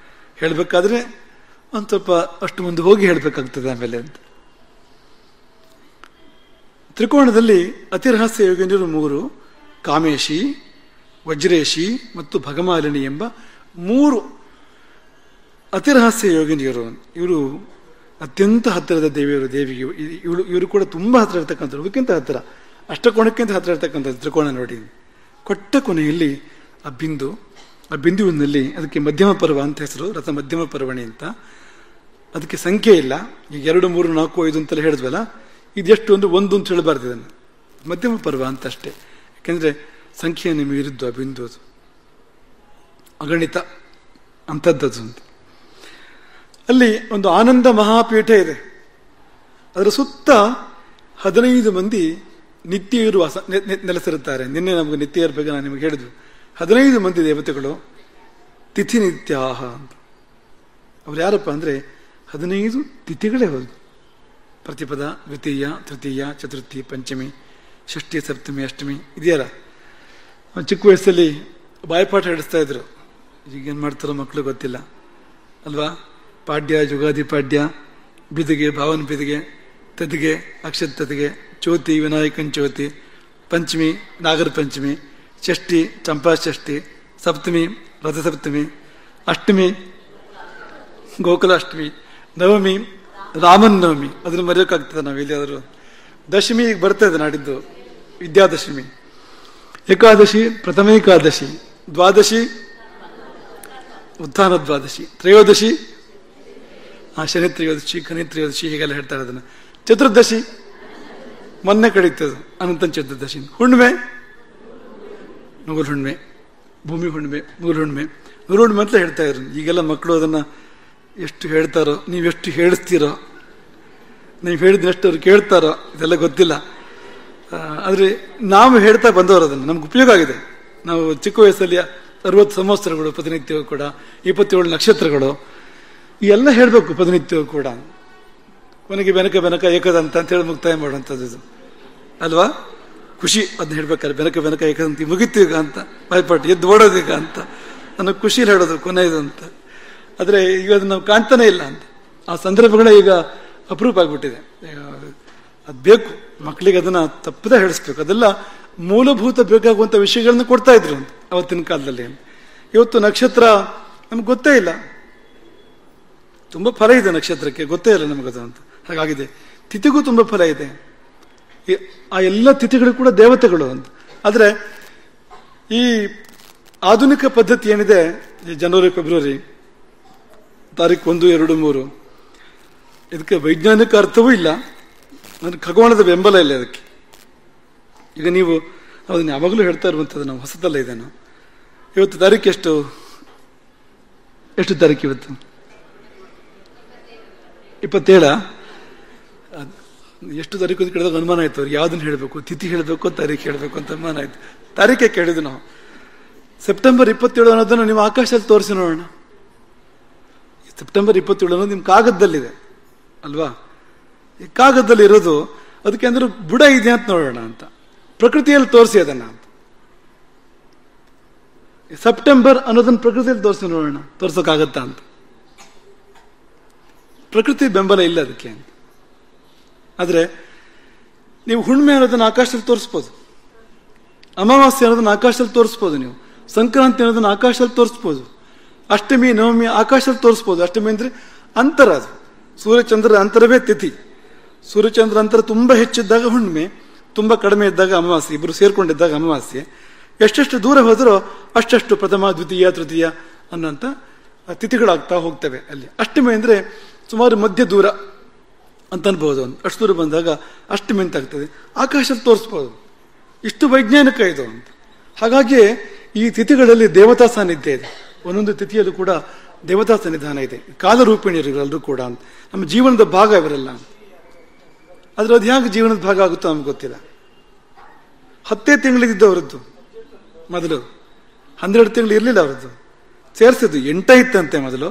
ಹೇಳಬೇಕಾದ್ರೆ ಒಂದು ಸ್ವಲ್ಪ ಅಷ್ಟು ಮುಂದೆ ಹೋಗಿ ಹೇಳಬೇಕಾಗ್ತದೆ ಆಮೇಲೆ ಅಂತ. ತ್ರಿಕೋಣದಲ್ಲಿ ಅತಿ ರಹಸ್ಯ ಯೋಗಿನಿಯರು 3: ಕಾಮೇಶಿ, ವಜ್ರೇಶಿ ಮತ್ತು ಭಗಮಾಲಿನಿ ಎಂಬ 3 ಅತಿ ರಹಸ್ಯ ಯೋಗಿನಿಯರು. ಇವರು ಅತ್ಯಂತ ಹತ್ತಿರದ ದೇವಿಯರು. ದೇವಿಗೆ ಇವರು ಕೂಡ ತುಂಬಾ ಹತ್ತಿರ ಇರ್ತಕ್ಕಂಥವ್ರು, ಅದಕ್ಕಿಂತ ಹತ್ತಿರ, ಅಷ್ಟಕೋಣಕ್ಕಿಂತ ಹತ್ತಿರ ಇರ್ತಕ್ಕಂಥದ್ದು ತ್ರಿಕೋಣ ನೋಡಿ. ಕೊಟ್ಟ ಕೊನೆಯಲ್ಲಿ ಆ ಬಿಂದುವಿನಲ್ಲಿ ಅದಕ್ಕೆ ಮಧ್ಯಮ ಪರ್ವ ಅಂತ ಹೆಸರು, ರಥ ಮಧ್ಯಮ ಪರ್ವಣಿ ಅಂತ. ಅದಕ್ಕೆ ಸಂಖ್ಯೆ ಇಲ್ಲ. ಈಗ 2, 3, 4, 5 ಅಂತೆಲ್ಲ ಹೇಳಿದ್ವಲ್ಲ, ಇದೆಷ್ಟು ಅಂದ್ರೆ 1 ಅಂತ ಹೇಳಬಾರ್ದು ಇದನ್ನು, ಮಧ್ಯಮ ಪರ್ವ ಅಂತ ಅಷ್ಟೇ. ಯಾಕೆಂದ್ರೆ ಸಂಖ್ಯೆಯನ್ನು ಮೀರಿದ್ದು ಆ ಬಿಂದು, ಅದು ಅಗಣಿತ ಅಂಥದ್ದದು ಅಂತ. ಅಲ್ಲಿ ಒಂದು ಆನಂದ ಮಹಾಪೀಠ ಇದೆ. ಅದರ ಸುತ್ತ 15 ಮಂದಿ ನಿತ್ಯರು ನೆಲೆಸಿರುತ್ತಾರೆ. ನಿನ್ನೆ ನಮಗೆ ನಿತ್ಯರ ಬಗ್ಗೆ ನಾನು ನಿಮಗೆ ಹೇಳಿದ್ವು. 15 ಮಂದಿ ದೇವತೆಗಳು ತಿಥಿ ನಿತ್ಯಾಹ ಅಂತ. ಅವ್ರು ಯಾರಪ್ಪ ಅಂದರೆ 15 ತಿಥಿಗಳೇ ಹೌದು. ಪ್ರತಿಪದ, ದ್ವಿತೀಯ, ತೃತೀಯ, ಚತುರ್ಥಿ, ಪಂಚಮಿ, ಷಷ್ಠಿ, ಸಪ್ತಮಿ, ಅಷ್ಟಮಿ ಇದೆಯಲ್ಲ. ಚಿಕ್ಕ ವಯಸ್ಸಲ್ಲಿ ಬಾಯ್ಪಾಠ ಹೇಳಿಸ್ತಾ ಇದ್ರು. ಈಗೇನು ಮಾಡ್ತಾರೋ ಮಕ್ಕಳು ಗೊತ್ತಿಲ್ಲ ಅಲ್ವಾ. ಪಾಡ್ಯ, ಜುಗಾದಿ ಪಾಡ್ಯ, ಬಿದಿಗೆ, ಭಾವನ ಬಿದಿಗೆ, ತದಿಗೆ, ಅಕ್ಷತ ತದಿಗೆ, ಚ್ಯೋತಿ, ವಿನಾಯಕನ್ ಚ್ಯೋತಿ, ಪಂಚಮಿ, ನಾಗರ ಪಂಚಮಿ, ಷಷ್ಠಿ, ಚಂಪಾ ಷಷ್ಠಿ, ಸಪ್ತಮಿ, ರಥಸಪ್ತಮಿ, ಅಷ್ಟಮಿ, ಗೋಕುಲಾಷ್ಟಮಿ, ನವಮಿ, ರಾಮನ್ ನವಮಿ. ಅದನ್ನು ಮರೆಯೋಕ್ಕಾಗ್ತದೆ ನಾವು ಎಲ್ಲಿಯಾದರೂ. ದಶಮಿ ಈಗ ಬರ್ತಾ ಇದೆ, ನಾಡಿದ್ದು ವಿದ್ಯಾದಶಮಿ. ಏಕಾದಶಿ ಪ್ರಥಮ ಏಕಾದಶಿ, ದ್ವಾದಶಿ ಉತ್ಥಾನ ದ್ವಾದಶಿ, ತ್ರಯೋದಶಿ ಶನಿ ತ್ರಯೋದಶಿ, ಖನಿ ತ್ರಯೋದಶಿ ಹೀಗೆಲ್ಲ ಹೇಳ್ತಾರೆ ಅದನ್ನು. ಚತುರ್ದಶಿ ಮೊನ್ನೆ ಕಳೀತದು, ಅನಂತನ್ ಚತುರ್ದಶಿ. ಹುಣ್ಣಿಮೆ ನುಗುಲ್ ಹುಣ್ಣಿಮೆ, ಭೂಮಿ ಹುಣ್ಣಿಮೆ, ನೂರು ಹುಣ್ಣಿಮೆ. ನೂರು ಹುಣ್ಣಿಮೆ ಅಂತ ಹೇಳ್ತಾ ಇದ್ರು. ಈಗೆಲ್ಲ ಮಕ್ಕಳು ಅದನ್ನು ಎಷ್ಟು ಹೇಳ್ತಾರೋ, ನೀವೆಷ್ಟು ಹೇಳಿಸ್ತೀರೋ, ನೀವು ಹೇಳಿದಷ್ಟು ಅವ್ರು ಕೇಳ್ತಾರೋ ಇದೆಲ್ಲ ಗೊತ್ತಿಲ್ಲ. ಆದರೆ ನಾವು ಹೇಳ್ತಾ ಬಂದವರು ಅದನ್ನು, ನಮ್ಗೆ ಉಪಯೋಗ ಆಗಿದೆ. ನಾವು ಚಿಕ್ಕ ವಯಸ್ಸಲ್ಲಿ 60 ಸಂವತ್ಸರಗಳು ಪ್ರತಿನಿತ್ಯವೂ ಕೂಡ, 27 ನಕ್ಷತ್ರಗಳು ಈ ಎಲ್ಲ ಹೇಳಬೇಕು ಪ್ರತಿನಿತ್ಯವೂ ಕೂಡ. ಕೊನೆಗೆ ಬೆನಕ ಬೆನಕ ಏಕದಂತ ಅಂತ ಹೇಳಿ ಮುಕ್ತಾಯ ಮಾಡುವಂಥದ್ದು ಇದು ಅಲ್ವಾ. ಖುಷಿ ಅದನ್ನ ಹೇಳ್ಬೇಕಾದ್ರೆ, ಬೆನಕ ಬೆನಕ ಏಕದಂತಿ ಮುಗಿತು ಈಗ ಅಂತ, ಬಾಯ್ಪಾಟಿ ಎದ್ದು ಓಡೋದು ಈಗ ಅಂತ ಅನ್ನೋ ಖುಷಿಲಿ ಹೇಳೋದು ಕೊನೆಯದು ಅಂತ. ಆದರೆ ಈಗ ಅದನ್ನು ನಾವು ಕಾಣ್ತಾನೆ ಇಲ್ಲ ಅಂತ. ಆ ಸಂದರ್ಭಗಳೇ ಈಗ ಅಪರೂಪ ಆಗಿಬಿಟ್ಟಿದೆ. ಅದು ಬೇಕು ಮಕ್ಕಳಿಗೆ, ಅದನ್ನು ತಪ್ಪದೇ ಹೇಳಿಸ್ಬೇಕು. ಅದೆಲ್ಲ ಮೂಲಭೂತ ಬೇಕಾಗುವಂಥ ವಿಷಯಗಳನ್ನ ಕೊಡ್ತಾ ಇದ್ರು ಅಂತ ಅವತ್ತಿನ ಕಾಲದಲ್ಲಿ. ಇವತ್ತು ನಕ್ಷತ್ರ ನಮ್ಗೆ ಗೊತ್ತೇ ಇಲ್ಲ. ತುಂಬ ಫಲ ಇದೆ ನಕ್ಷತ್ರಕ್ಕೆ, ಗೊತ್ತೇ ಇಲ್ಲ ನಮಗದು ಅಂತ ಹಾಗಾಗಿದೆ. ತಿಥಿಗೂ ತುಂಬ ಫಲ ಇದೆ. ಆ ಎಲ್ಲ ತಿಥಿಗಳು ಕೂಡ ದೇವತೆಗಳು ಅಂತ. ಆದರೆ ಈ ಆಧುನಿಕ ಪದ್ಧತಿ ಏನಿದೆ, ಈ ಜನವರಿ ಫೆಬ್ರವರಿ ತಾರೀಕು 1, 2, 3 ಇದಕ್ಕೆ ವೈಜ್ಞಾನಿಕ ಅರ್ಥವೂ ಇಲ್ಲ, ನನಗೆ ಖಗೋಳದ ಬೆಂಬಲ ಇಲ್ಲ ಅದಕ್ಕೆ. ಈಗ ನೀವು ಅದನ್ನು ಯಾವಾಗಲೂ ಹೇಳ್ತಾ ಇರುವಂಥದ್ದು, ನಾವು ಹೊಸದಲ್ಲ ಇದನ್ನು. ಇವತ್ತು ತಾರೀಕು ಎಷ್ಟು ತಾರೀಕು ಇವತ್ತು? 27. ಎಷ್ಟು ತಾರೀಕು ಅಂತ ಕೇಳಿದಾಗ ಅನುಮಾನ ಆಯ್ತು ಅವ್ರಿಗೆ, ಯಾವುದನ್ನು ಹೇಳಬೇಕು, ತಿಥಿ ಹೇಳಬೇಕು, ತಾರೀಕು ಹೇಳಬೇಕು ಅಂತ ಅನುಮಾನ ಆಯ್ತು. ತಾರೀಖೆ ಕೇಳಿದ್ವಿ ನಾವು. ಸೆಪ್ಟೆಂಬರ್ 27 ಅನ್ನೋದನ್ನು ನೀವು ಆಕಾಶದಲ್ಲಿ ತೋರಿಸಿ ನೋಡೋಣ. ಸೆಪ್ಟೆಂಬರ್ 27 ಅನ್ನೋದು ನಿಮ್ಮ ಕಾಗದದಲ್ಲಿದೆ ಅಲ್ವಾ. ಈ ಕಾಗದದಲ್ಲಿ ಇರೋದು ಅದಕ್ಕೆ ಅಂದ್ರೆ ಬುಡ ಇದೆ ಅಂತ ನೋಡೋಣ ಅಂತ. ಪ್ರಕೃತಿಯಲ್ಲಿ ತೋರಿಸಿ ಅದನ್ನ ಅಂತ. ಸೆಪ್ಟೆಂಬರ್ ಅನ್ನೋದನ್ನ ಪ್ರಕೃತಿಯಲ್ಲಿ ತೋರಿಸಿ ನೋಡೋಣ, ತೋರ್ಸೋಕ್ಕಾಗತ್ತಾ ಅಂತ. ಪ್ರಕೃತಿ ಬೆಂಬಲ ಇಲ್ಲ ಅದಕ್ಕೆ ಅಂತ. ಆದರೆ ನೀವು ಹುಣ್ಣಿಮೆ ಅನ್ನೋದನ್ನ ಆಕಾಶದಲ್ಲಿ ತೋರಿಸ್ಬೋದು, ಅಮಾವಾಸ್ಯೆ ಅನ್ನೋದನ್ನ ಆಕಾಶದಲ್ಲಿ ತೋರಿಸ್ಬೋದು, ನೀವು ಸಂಕ್ರಾಂತಿ ಅನ್ನೋದನ್ನ ಆಕಾಶದಲ್ಲಿ ತೋರಿಸ್ಬೋದು, ಅಷ್ಟಮಿ ನವಮಿ ಆಕಾಶದಲ್ಲಿ ತೋರಿಸ್ಬೋದು. ಅಷ್ಟಮಿ ಅಂದ್ರೆ ಅಂತರ, ಅದು ಸೂರ್ಯಚಂದ್ರರ ಅಂತರವೇ ತಿಥಿ. ಸೂರ್ಯಚಂದ್ರ ಅಂತರ ತುಂಬ ಹೆಚ್ಚಿದ್ದಾಗ ಹುಣ್ಣಿಮೆ, ತುಂಬ ಕಡಿಮೆ ಇದ್ದಾಗ ಅಮಾವಾಸ್ಯೆ, ಇಬ್ಬರು ಸೇರ್ಕೊಂಡಿದ್ದಾಗ ಅಮಾವಾಸ್ಯೆ. ಎಷ್ಟೆಷ್ಟು ದೂರ ಹೋದರೂ ಅಷ್ಟಷ್ಟು ಪ್ರಥಮ, ದ್ವಿತೀಯ, ತೃತೀಯ ಅನ್ನೋಂಥ ತಿಥಿಗಳಾಗ್ತಾ ಹೋಗ್ತವೆ ಅಲ್ಲಿ. ಅಷ್ಟಮಿ ಅಂದರೆ ಸುಮಾರು ಮಧ್ಯ ದೂರ ಅಂತ ಅನ್ಬೋದು. ಅಷ್ಟು ದೂರ ಬಂದಾಗ ಅಷ್ಟಮಿ ಅಂತ ಆಗ್ತದೆ, ಆಕಾಶದಲ್ಲಿ ತೋರಿಸ್ಬೋದು. ಇಷ್ಟು ವೈಜ್ಞಾನಿಕ ಇದು ಅಂತ. ಹಾಗಾಗಿ ಈ ತಿಥಿಗಳಲ್ಲಿ ದೇವತಾ ಸಾನ್ನಿಧ್ಯ ಇದೆ. ಒಂದೊಂದು ತಿಥಿಯಲ್ಲೂ ಕೂಡ ದೇವತಾ ಸನ್ನಿಧಾನ ಇದೆ. ಕಾಲರೂಪಿಣಿಯರು ಇವರೆಲ್ಲರೂ ಕೂಡ ಅಂತ. ನಮ್ಮ ಜೀವನದ ಭಾಗ ಇವರೆಲ್ಲ ಅಂತ. ಆದ್ರೆ ಅದು ಹೇಗೆ ಜೀವನದ ಭಾಗ ಆಗುತ್ತೋ ನಮ್ಗೆ ಗೊತ್ತಿಲ್ಲ. 10 ತಿಂಗಳಿದ್ದವರದ್ದು ಮೊದಲು, 12 ತಿಂಗಳು ಇರಲಿಲ್ಲ ಅವರದ್ದು. ಸೇರಿಸಿದ್ದು 8 ಇತ್ತಂತೆ ಮೊದಲು,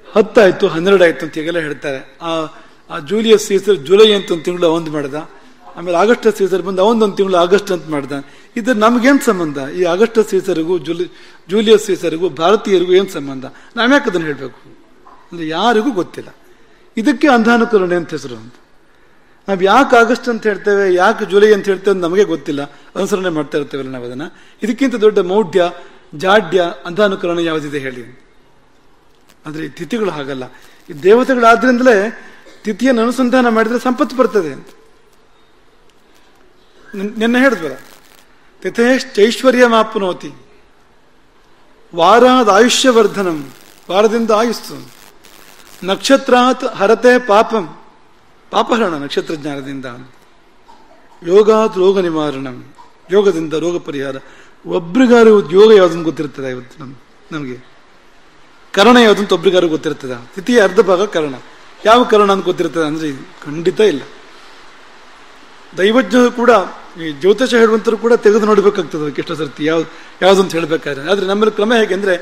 10 ಆಯ್ತು, 12 ಆಯ್ತು ಅಂತ ಹೀಗೆಲ್ಲ ಹೇಳ್ತಾರೆ. ಆ ಜೂಲಿಯಸ್ ಸೀಸರ್ ಜುಲೈ ಅಂತ ಒಂದು ತಿಂಗಳು ಅವಂದು ಮಾಡ್ದ, ಆಮೇಲೆ ಆಗಸ್ಟ್ ಸೀಸರ್ ಬಂದು ಅವನೊಂದು ತಿಂಗಳು ಆಗಸ್ಟ್ ಅಂತ ಮಾಡ್ದ. ಇದ್ರ ನಮ್ಗೇನು ಸಂಬಂಧ? ಈ ಆಗಸ್ಟ್ ಸೀಸರ್ಗೂ ಜೂಲಿಯಸ್ ಸೀಸರ್ಗೂ ಭಾರತೀಯರಿಗೂ ಏನು ಸಂಬಂಧ? ನಾವ್ಯಾಕೆ ಅದನ್ನು ಹೇಳಬೇಕು ಅಂದ್ರೆ ಯಾರಿಗೂ ಗೊತ್ತಿಲ್ಲ. ಇದಕ್ಕೆ ಅಂಧಾನುಕರಣೆ ಅಂತ ಹೆಸರು ಅಂತ. ನಾವು ಯಾಕೆ ಆಗಸ್ಟ್ ಅಂತ ಹೇಳ್ತೇವೆ, ಯಾಕೆ ಜುಲೈ ಅಂತ ಹೇಳ್ತೇವೆ ಅಂತ ನಮಗೆ ಗೊತ್ತಿಲ್ಲ, ಅನುಸರಣೆ ಮಾಡ್ತಾ ಇರ್ತೇವಲ್ಲ ನಾವು ಅದನ್ನ. ಇದಕ್ಕಿಂತ ದೊಡ್ಡ ಮೌಢ್ಯ, ಜಾಡ್ಯ, ಅಂಧಾನುಕರಣ ಯಾವುದಿದೆ ಹೇಳಿ. ಆದರೆ ಈ ತಿಥಿಗಳು ಹಾಗಲ್ಲ. ಈ ದೇವತೆಗಳಾದ್ರಿಂದಲೇ ತಿಥಿಯನ್ನು ಅನುಸಂಧಾನ ಮಾಡಿದ್ರೆ ಸಂಪತ್ತು ಬರ್ತದೆ ಅಂತ. ನಿನ್ನೆ ಹೇಳಿದ್ವಲ್ಲ, ತಿಥೇಶ್ಚೈಶ್ವರ್ಯ ಮಾಪ್ನೋತಿ, ವಾರಾದ ಆಯುಷ್ಯವರ್ಧನಂ, ವಾರದಿಂದ ಆಯುಸ್ಸು, ನಕ್ಷತ್ರಾತ್ ಹರತೆ ಪಾಪಂ, ಪಾಪಹರಣ ನಕ್ಷತ್ರ ಜ್ಞಾನದಿಂದ, ಯೋಗಾತ್ ರೋಗ ನಿವಾರಣಂ, ಯೋಗದಿಂದ ರೋಗ ಪರಿಹಾರ. ಒಬ್ರಿಗಾರು ಯೋಗ ಯಾವುದನ್ನು ಗೊತ್ತಿರ್ತದ ಇವತ್ತು ನಮಗೆ, ಕರ್ಣ ಯಾವುದಂತ ಒಬ್ರಿಗಾರು ಗೊತ್ತಿರ್ತದ? ತಿಥಿಯ ಅರ್ಧ ಭಾಗ ಕರ್ಣ. ಯಾವ ಕರ್ಣ ಅಂತ ಗೊತ್ತಿರ್ತದೆ ಅಂದ್ರೆ ಖಂಡಿತ ಇಲ್ಲ. ದೈವಜ್ಞರು ಕೂಡ ಈ ಜ್ಯೋತಿಷ ಹೇಳುವಂತರು ಕೂಡ ತೆಗೆದು ನೋಡ್ಬೇಕಾಗ್ತದೆ ಅದಕ್ಕೆ ಎಷ್ಟೋ ಸರ್ತಿ ಯಾವ್ದಂತ ಹೇಳ್ಬೇಕಾದ್ರೆ. ಆದ್ರೆ ನಮ್ಮಲ್ಲಿ ಕ್ರಮ ಹೇಗೆ ಅಂದ್ರೆ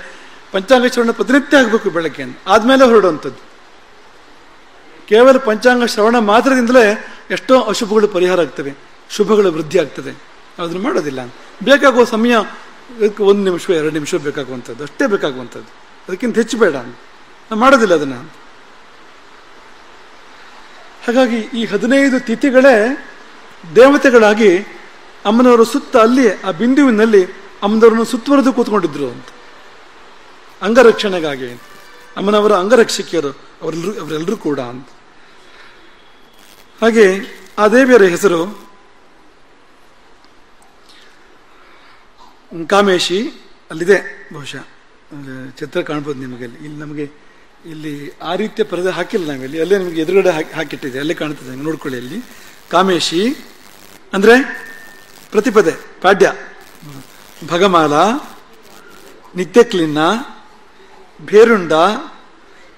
ಪಂಚಾಂಗ ಶ್ರವಣ ಪ್ರತಿನಿತ್ಯ ಆಗಬೇಕು ಬೆಳಗ್ಗೆ ಆದ್ಮೇಲೆ ಹೊರಡುವಂಥದ್ದು. ಕೇವಲ ಪಂಚಾಂಗ ಶ್ರವಣ ಮಾತ್ರದಿಂದಲೇ ಎಷ್ಟೋ ಅಶುಭಗಳು ಪರಿಹಾರ ಆಗ್ತವೆ, ಶುಭಗಳು ವೃದ್ಧಿ ಆಗ್ತದೆ. ಅದನ್ನು ಮಾಡೋದಿಲ್ಲ. ಬೇಕಾಗುವ ಸಮಯ 1 ನಿಮಿಷ 2 ನಿಮಿಷ ಬೇಕಾಗುವಂಥದ್ದು, ಅಷ್ಟೇ ಬೇಕಾಗುವಂಥದ್ದು, ಅದಕ್ಕಿಂತ ಹೆಚ್ಚು ಬೇಡ. ನಾವು ಮಾಡೋದಿಲ್ಲ ಅದನ್ನ. ಹಾಗಾಗಿ ಈ 15 ತಿಥಿಗಳೇ ದೇವತೆಗಳಾಗಿ ಅಮ್ಮನವರ ಸುತ್ತ ಅಲ್ಲಿ ಆ ಬಿಂದುವಿನಲ್ಲಿ ಅಮ್ಮನವರನ್ನು ಸುತ್ತುವರೆದು ಕೂತ್ಕೊಂಡಿದ್ರು ಅಂತ, ಅಂಗರಕ್ಷಣೆಗಾಗಿ. ಅಮ್ಮನವರ ಅಂಗರಕ್ಷಕಿಯರು ಅವರೆಲ್ಲರೂ ಕೂಡ ಅಂತ. ಹಾಗೆ ಆ ದೇವಿಯರ ಹೆಸರು ಕಾಮೇಶಿ. ಅಲ್ಲಿದೆ, ಬಹುಶಃ ಚಿತ್ರ ಕಾಣ್ಬೋದು ನಿಮಗೆ. ಇಲ್ಲಿ ನಮಗೆ ಇಲ್ಲಿ ಆ ರೀತಿಯ ಪರದೆ ಹಾಕಿಲ್ಲ ನಾವಿಲ್ಲಿ, ಅಲ್ಲೇ ನಿಮಗೆ ಎದುರುಗಡೆ ಹಾಕಿಟ್ಟಿದೆ, ಅಲ್ಲೇ ಕಾಣ್ತದೆ, ನೋಡ್ಕೊಳ್ಳಿ. ಅಲ್ಲಿ ಕಾಮೇಶಿ ಅಂದ್ರೆ ಪ್ರತಿಪದೆ, ಪಾಡ್ಯ, ಭಗಮಾಲ, ನಿತ್ಯಕ್ಲಿನ್ನ, ಭೇರುಂಡ,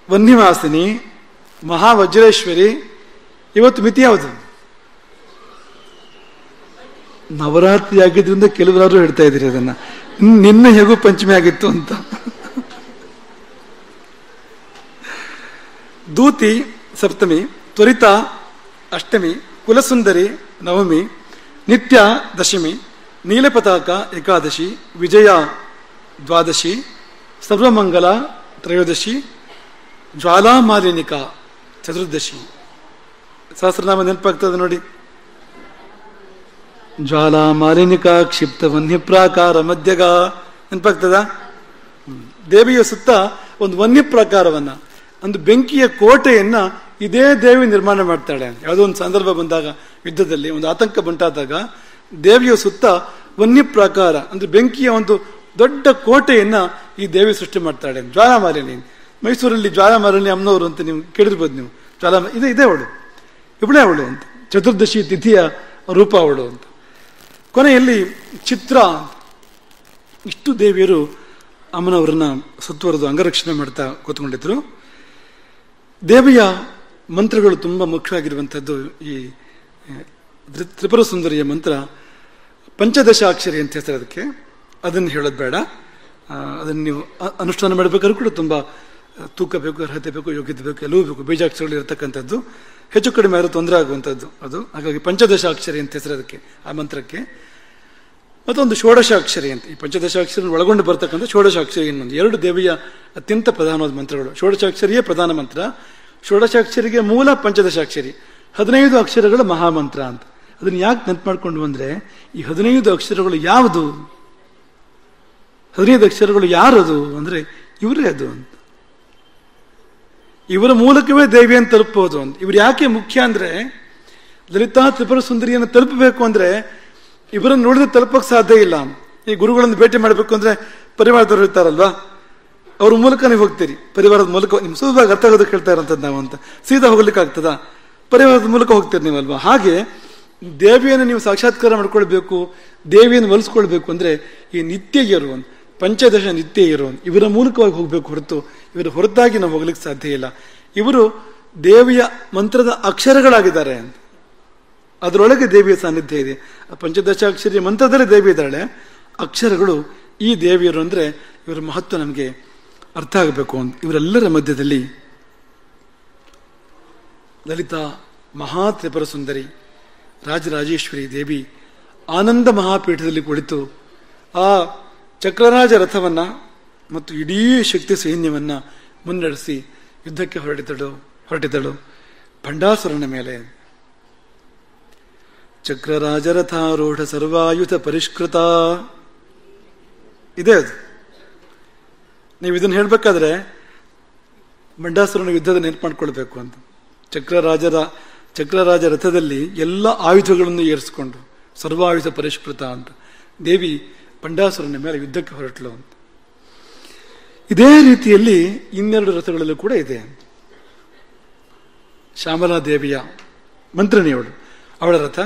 ವನ್ಯವಾಸಿನಿ, ಮಹಾವಜ್ರೇಶ್ವರಿ. ಇವತ್ತು ಮಿತಿ ಯಾವುದು? ನವರಾತ್ರಿ ಆಗಿದ್ರಿಂದ ಕೆಲವರಾದ್ರೂ ಹೇಳ್ತಾ ಇದ್ದೀರಿ ಅದನ್ನ. ನಿನ್ನೆ ಹೇಗೂ ಪಂಚಮಿ ಆಗಿತ್ತು ಅಂತ. ದೂತಿ ಸಪ್ತಮಿ, ತ್ವರಿತ ಅಷ್ಟಮಿ, ಕುಲಸುಂದರಿ ನವಮಿ, ನಿತ್ಯ ದಶಮಿ, ನೀಲಪತಾಕ ಏಕಾದಶಿ, ವಿಜಯ ದ್ವಾದಶಿ, ಸರ್ವಮಂಗಲ ತ್ರಯೋದಶಿ, ಜ್ವಾಲಾಮಾಲಿನಿಕಾ ಚತುರ್ದಶಿ. ಸಹಸ್ರನಾಮ ನೆನಪಾಗ್ತದೆ ನೋಡಿ. ಜ್ವಾಲಾಮಾಲಿನಿಕಾ ಕ್ಷಿಪ್ತ ವನ್ಯಪ್ರಾಕಾರ ಮಧ್ಯಗ ನೆನಪಾಗ್ತದ? ದೇವಿಯ ಸುತ್ತ ಒಂದು ವನ್ಯಪ್ರಾಕಾರವನ್ನ, ಒಂದು ಬೆಂಕಿಯ ಕೋಟೆಯನ್ನ ಇದೇ ದೇವಿ ನಿರ್ಮಾಣ ಮಾಡ್ತಾಳೆ. ಯಾವುದೋ ಒಂದು ಸಂದರ್ಭ ಬಂದಾಗ, ಯುದ್ಧದಲ್ಲಿ ಒಂದು ಆತಂಕ ಬಂಟಾದಾಗ ದೇವಿಯ ಸುತ್ತ ವನ್ಯಪ್ರಾಕಾರ ಅಂದ್ರೆ ಬೆಂಕಿಯ ಒಂದು ದೊಡ್ಡ ಕೋಟೆಯನ್ನ ಈ ದೇವಿ ಸೃಷ್ಟಿ ಮಾಡ್ತಾಳೆ. ಜ್ವಾಲಾಮಾಲಿನಿ, ಮೈಸೂರಲ್ಲಿ ಜ್ವಾಲಾಮಾಲಿನಿ ಅಮ್ಮನವರು ಅಂತ ನೀವು ಕೇಳಿರ್ಬೋದು ನೀವು. ಇದೆ ಅವಳು, ಇವಳೇ ಅವಳು ಅಂತ, ಚತುರ್ದಶಿ ತಿಥಿಯ ರೂಪ ಅವಳು ಅಂತ. ಕೊನೆಯಲ್ಲಿ ಚಿತ್ರ. ಇಷ್ಟು ದೇವಿಯರು ಅಮ್ಮನವರನ್ನ ಸುತ್ತುವರೆದು ಅಂಗರಕ್ಷಣೆ ಮಾಡ್ತಾ ಕೂತ್ಕೊಂಡಿದ್ರು. ದೇವಿಯ ಮಂತ್ರಗಳು ತುಂಬಾ ಮುಖ್ಯವಾಗಿರುವಂಥದ್ದು. ಈ ತ್ರಿಪುರ ಸುಂದರಿಯ ಮಂತ್ರ ಪಂಚದಶಾಕ್ಷರಿ ಅಂತ ಹೆಸರು ಅದಕ್ಕೆ. ಅದನ್ನು ಹೇಳೋದು ಬೇಡ. ಅದನ್ನು ನೀವು ಅನುಷ್ಠಾನ ಮಾಡಬೇಕಾದ್ರೂ ಕೂಡ ತುಂಬಾ ತೂಕ ಬೇಕು, ಅರ್ಹತೆ ಬೇಕು, ಯೋಗ್ಯತೆ ಬೇಕು, ಎಲ್ಲವೂ ಬೇಕು. ಬೀಜಾಕ್ಷರಗಳು ಇರತಕ್ಕಂಥದ್ದು, ಹೆಚ್ಚು ಕಡಿಮೆ ಆದರೂ ತೊಂದರೆ ಆಗುವಂಥದ್ದು ಅದು. ಹಾಗಾಗಿ ಪಂಚದಶಾಕ್ಷರಿ ಅಂತ ಹೆಸರು ಅದಕ್ಕೆ, ಆ ಮಂತ್ರಕ್ಕೆ. ಮತ್ತೊಂದು ಷೋಡಶಾಕ್ಷರಿ ಅಂತ, ಈ ಪಂಚದಶಾಕ್ಷರಿ ಒಳಗೊಂಡು ಬರ್ತಕ್ಕಂಥ ಷೋಡಶಾಕ್ಷರಿ ಇನ್ನೊಂದು. 2 ದೇವಿಯ ಅತ್ಯಂತ ಪ್ರಧಾನವಾದ ಮಂತ್ರಗಳು. ಷೋಡಶಾಕ್ಷರಿಯೇ ಪ್ರಧಾನ ಮಂತ್ರ, ಷೋಡಶಾಕ್ಷರಿಗೆ ಮೂಲ ಪಂಚದಶಾಕ್ಷರಿ, 15 ಅಕ್ಷರಗಳ ಮಹಾಮಂತ್ರ ಅಂತ. ಅದನ್ನ ಯಾಕೆ ನೆನಪು ಮಾಡ್ಕೊಂಡು ಬಂದ್ರೆ, ಈ 15 ಅಕ್ಷರಗಳು ಯಾವುದು, 15 ಅಕ್ಷರಗಳು ಯಾರದು ಅಂದ್ರೆ ಇವರೇ ಅದು ಅಂತ. ಇವರ ಮೂಲಕವೇ ದೇವಿಯನ್ನು ತಲುಪಬಹುದು ಅಂತ. ಇವ್ರು ಯಾಕೆ ಮುಖ್ಯ ಅಂದ್ರೆ, ಲಲಿತಾ ತ್ರಿಪುರ ಸುಂದರಿಯನ್ನು ತಲುಪಬೇಕು ಅಂದ್ರೆ ಇವರನ್ನು ನೋಡಿದ್ರೆ ತಲುಪಕ್ಕೆ ಸಾಧ್ಯ ಇಲ್ಲ. ಈ ಗುರುಗಳನ್ನು ಭೇಟಿ ಮಾಡಬೇಕು ಅಂದ್ರೆ ಪರಿವಾರದವ್ರು ಇರ್ತಾರಲ್ವಾ, ಅವ್ರ ಮೂಲಕ ನೀವು ಹೋಗ್ತೀರಿ. ಪರಿವಾರದ ಮೂಲಕ ನಿಮ್ ಸುಲಭವಾಗಿ ಅರ್ಥ ಆಗೋದಕ್ಕೆ ಹೇಳ್ತಾ ಇರೋಂಥದ್ದು ನಾವು ಅಂತ. ಸೀದಾ ಹೋಗ್ಲಿಕ್ಕೆ ಆಗ್ತದ? ಪರಿವಾರದ ಮೂಲಕ ಹೋಗ್ತೀರಿ ನೀವಲ್ವಾ. ಹಾಗೆ ದೇವಿಯನ್ನು ನೀವು ಸಾಕ್ಷಾತ್ಕಾರ ಮಾಡ್ಕೊಳ್ಬೇಕು, ದೇವಿಯನ್ನು ಒಲಿಸ್ಕೊಳ್ಬೇಕು ಅಂದ್ರೆ ಈ ನಿತ್ಯೆಯರು, ಪಂಚದಶ ನಿತ್ಯೆಯರು, ಇವರ ಮೂಲಕವಾಗಿ ಹೋಗ್ಬೇಕು ಹೊರತು ಇವರ ಹೊರತಾಗಿ ನಾವು ಹೋಗ್ಲಿಕ್ಕೆ ಸಾಧ್ಯ ಇಲ್ಲ. ಇವರು ದೇವಿಯ ಮಂತ್ರದ ಅಕ್ಷರಗಳಾಗಿದ್ದಾರೆ ಅಂತ. ಅದರೊಳಗೆ ದೇವಿಯ ಸಾನ್ನಿಧ್ಯ ಇದೆ. ಆ ಪಂಚದಶಾಕ್ಷರಿ ಮಂತ್ರದಲ್ಲಿ ದೇವಿ ಇದ್ದಾಳೆ, ಅಕ್ಷರಗಳು ಈ ದೇವಿಯರು. ಅಂದ್ರೆ ಇವರ ಮಹತ್ವ ನಮಗೆ ಅರ್ಥ ಆಗಬೇಕು ಅಂತ. ಇವರೆಲ್ಲರ ಮಧ್ಯದಲ್ಲಿ ಲಲಿತಾ ಮಹಾ ತ್ರಿಪುರ ಸುಂದರಿ ರಾಜರಾಜೇಶ್ವರಿ ದೇವಿ ಆನಂದ ಮಹಾಪೀಠದಲ್ಲಿ ಕುಳಿತು ಆ ಚಕ್ರರಾಜ ರಥವನ್ನ ಮತ್ತು ಇಡೀ ಶಕ್ತಿ ಸೈನ್ಯವನ್ನ ಮುನ್ನಡೆಸಿ ಯುದ್ಧಕ್ಕೆ ಹೊರಟಿದಳು ಭಂಡಾಸುರನ ಮೇಲೆ. ಚಕ್ರರಾಜರಥಾರೂಢ ಸರ್ವಾಯುಧ ಪರಿಷ್ಕೃತ ಇದೆ ಅದು. ನೀವು ಇದನ್ನು ಹೇಳ್ಬೇಕಾದ್ರೆ ಭಂಡಾಸುರನ ಯುದ್ಧದ ನೆನಪು ಮಾಡ್ಕೊಳ್ಬೇಕು ಅಂತ. ಚಕ್ರರಾಜ ರಥದಲ್ಲಿ ಎಲ್ಲ ಆಯುಧಗಳನ್ನು ಏರಿಸಿಕೊಂಡು ಸರ್ವಾಯುಧ ಪರಿಷ್ಕೃತ ಅಂತ ದೇವಿ ಭಂಡಾಸುರನ ಮೇಲೆ ಯುದ್ಧಕ್ಕೆ ಹೊರಟಳು ಅಂತ. ಇದೇ ರೀತಿಯಲ್ಲಿ 12 ರಥಗಳಲ್ಲೂ ಕೂಡ ಇದೆ. ಶ್ಯಾಮಲಾ ದೇವಿಯ ಮಂತ್ರಿಣಿಯವಳು, ಅವಳ ರಥ,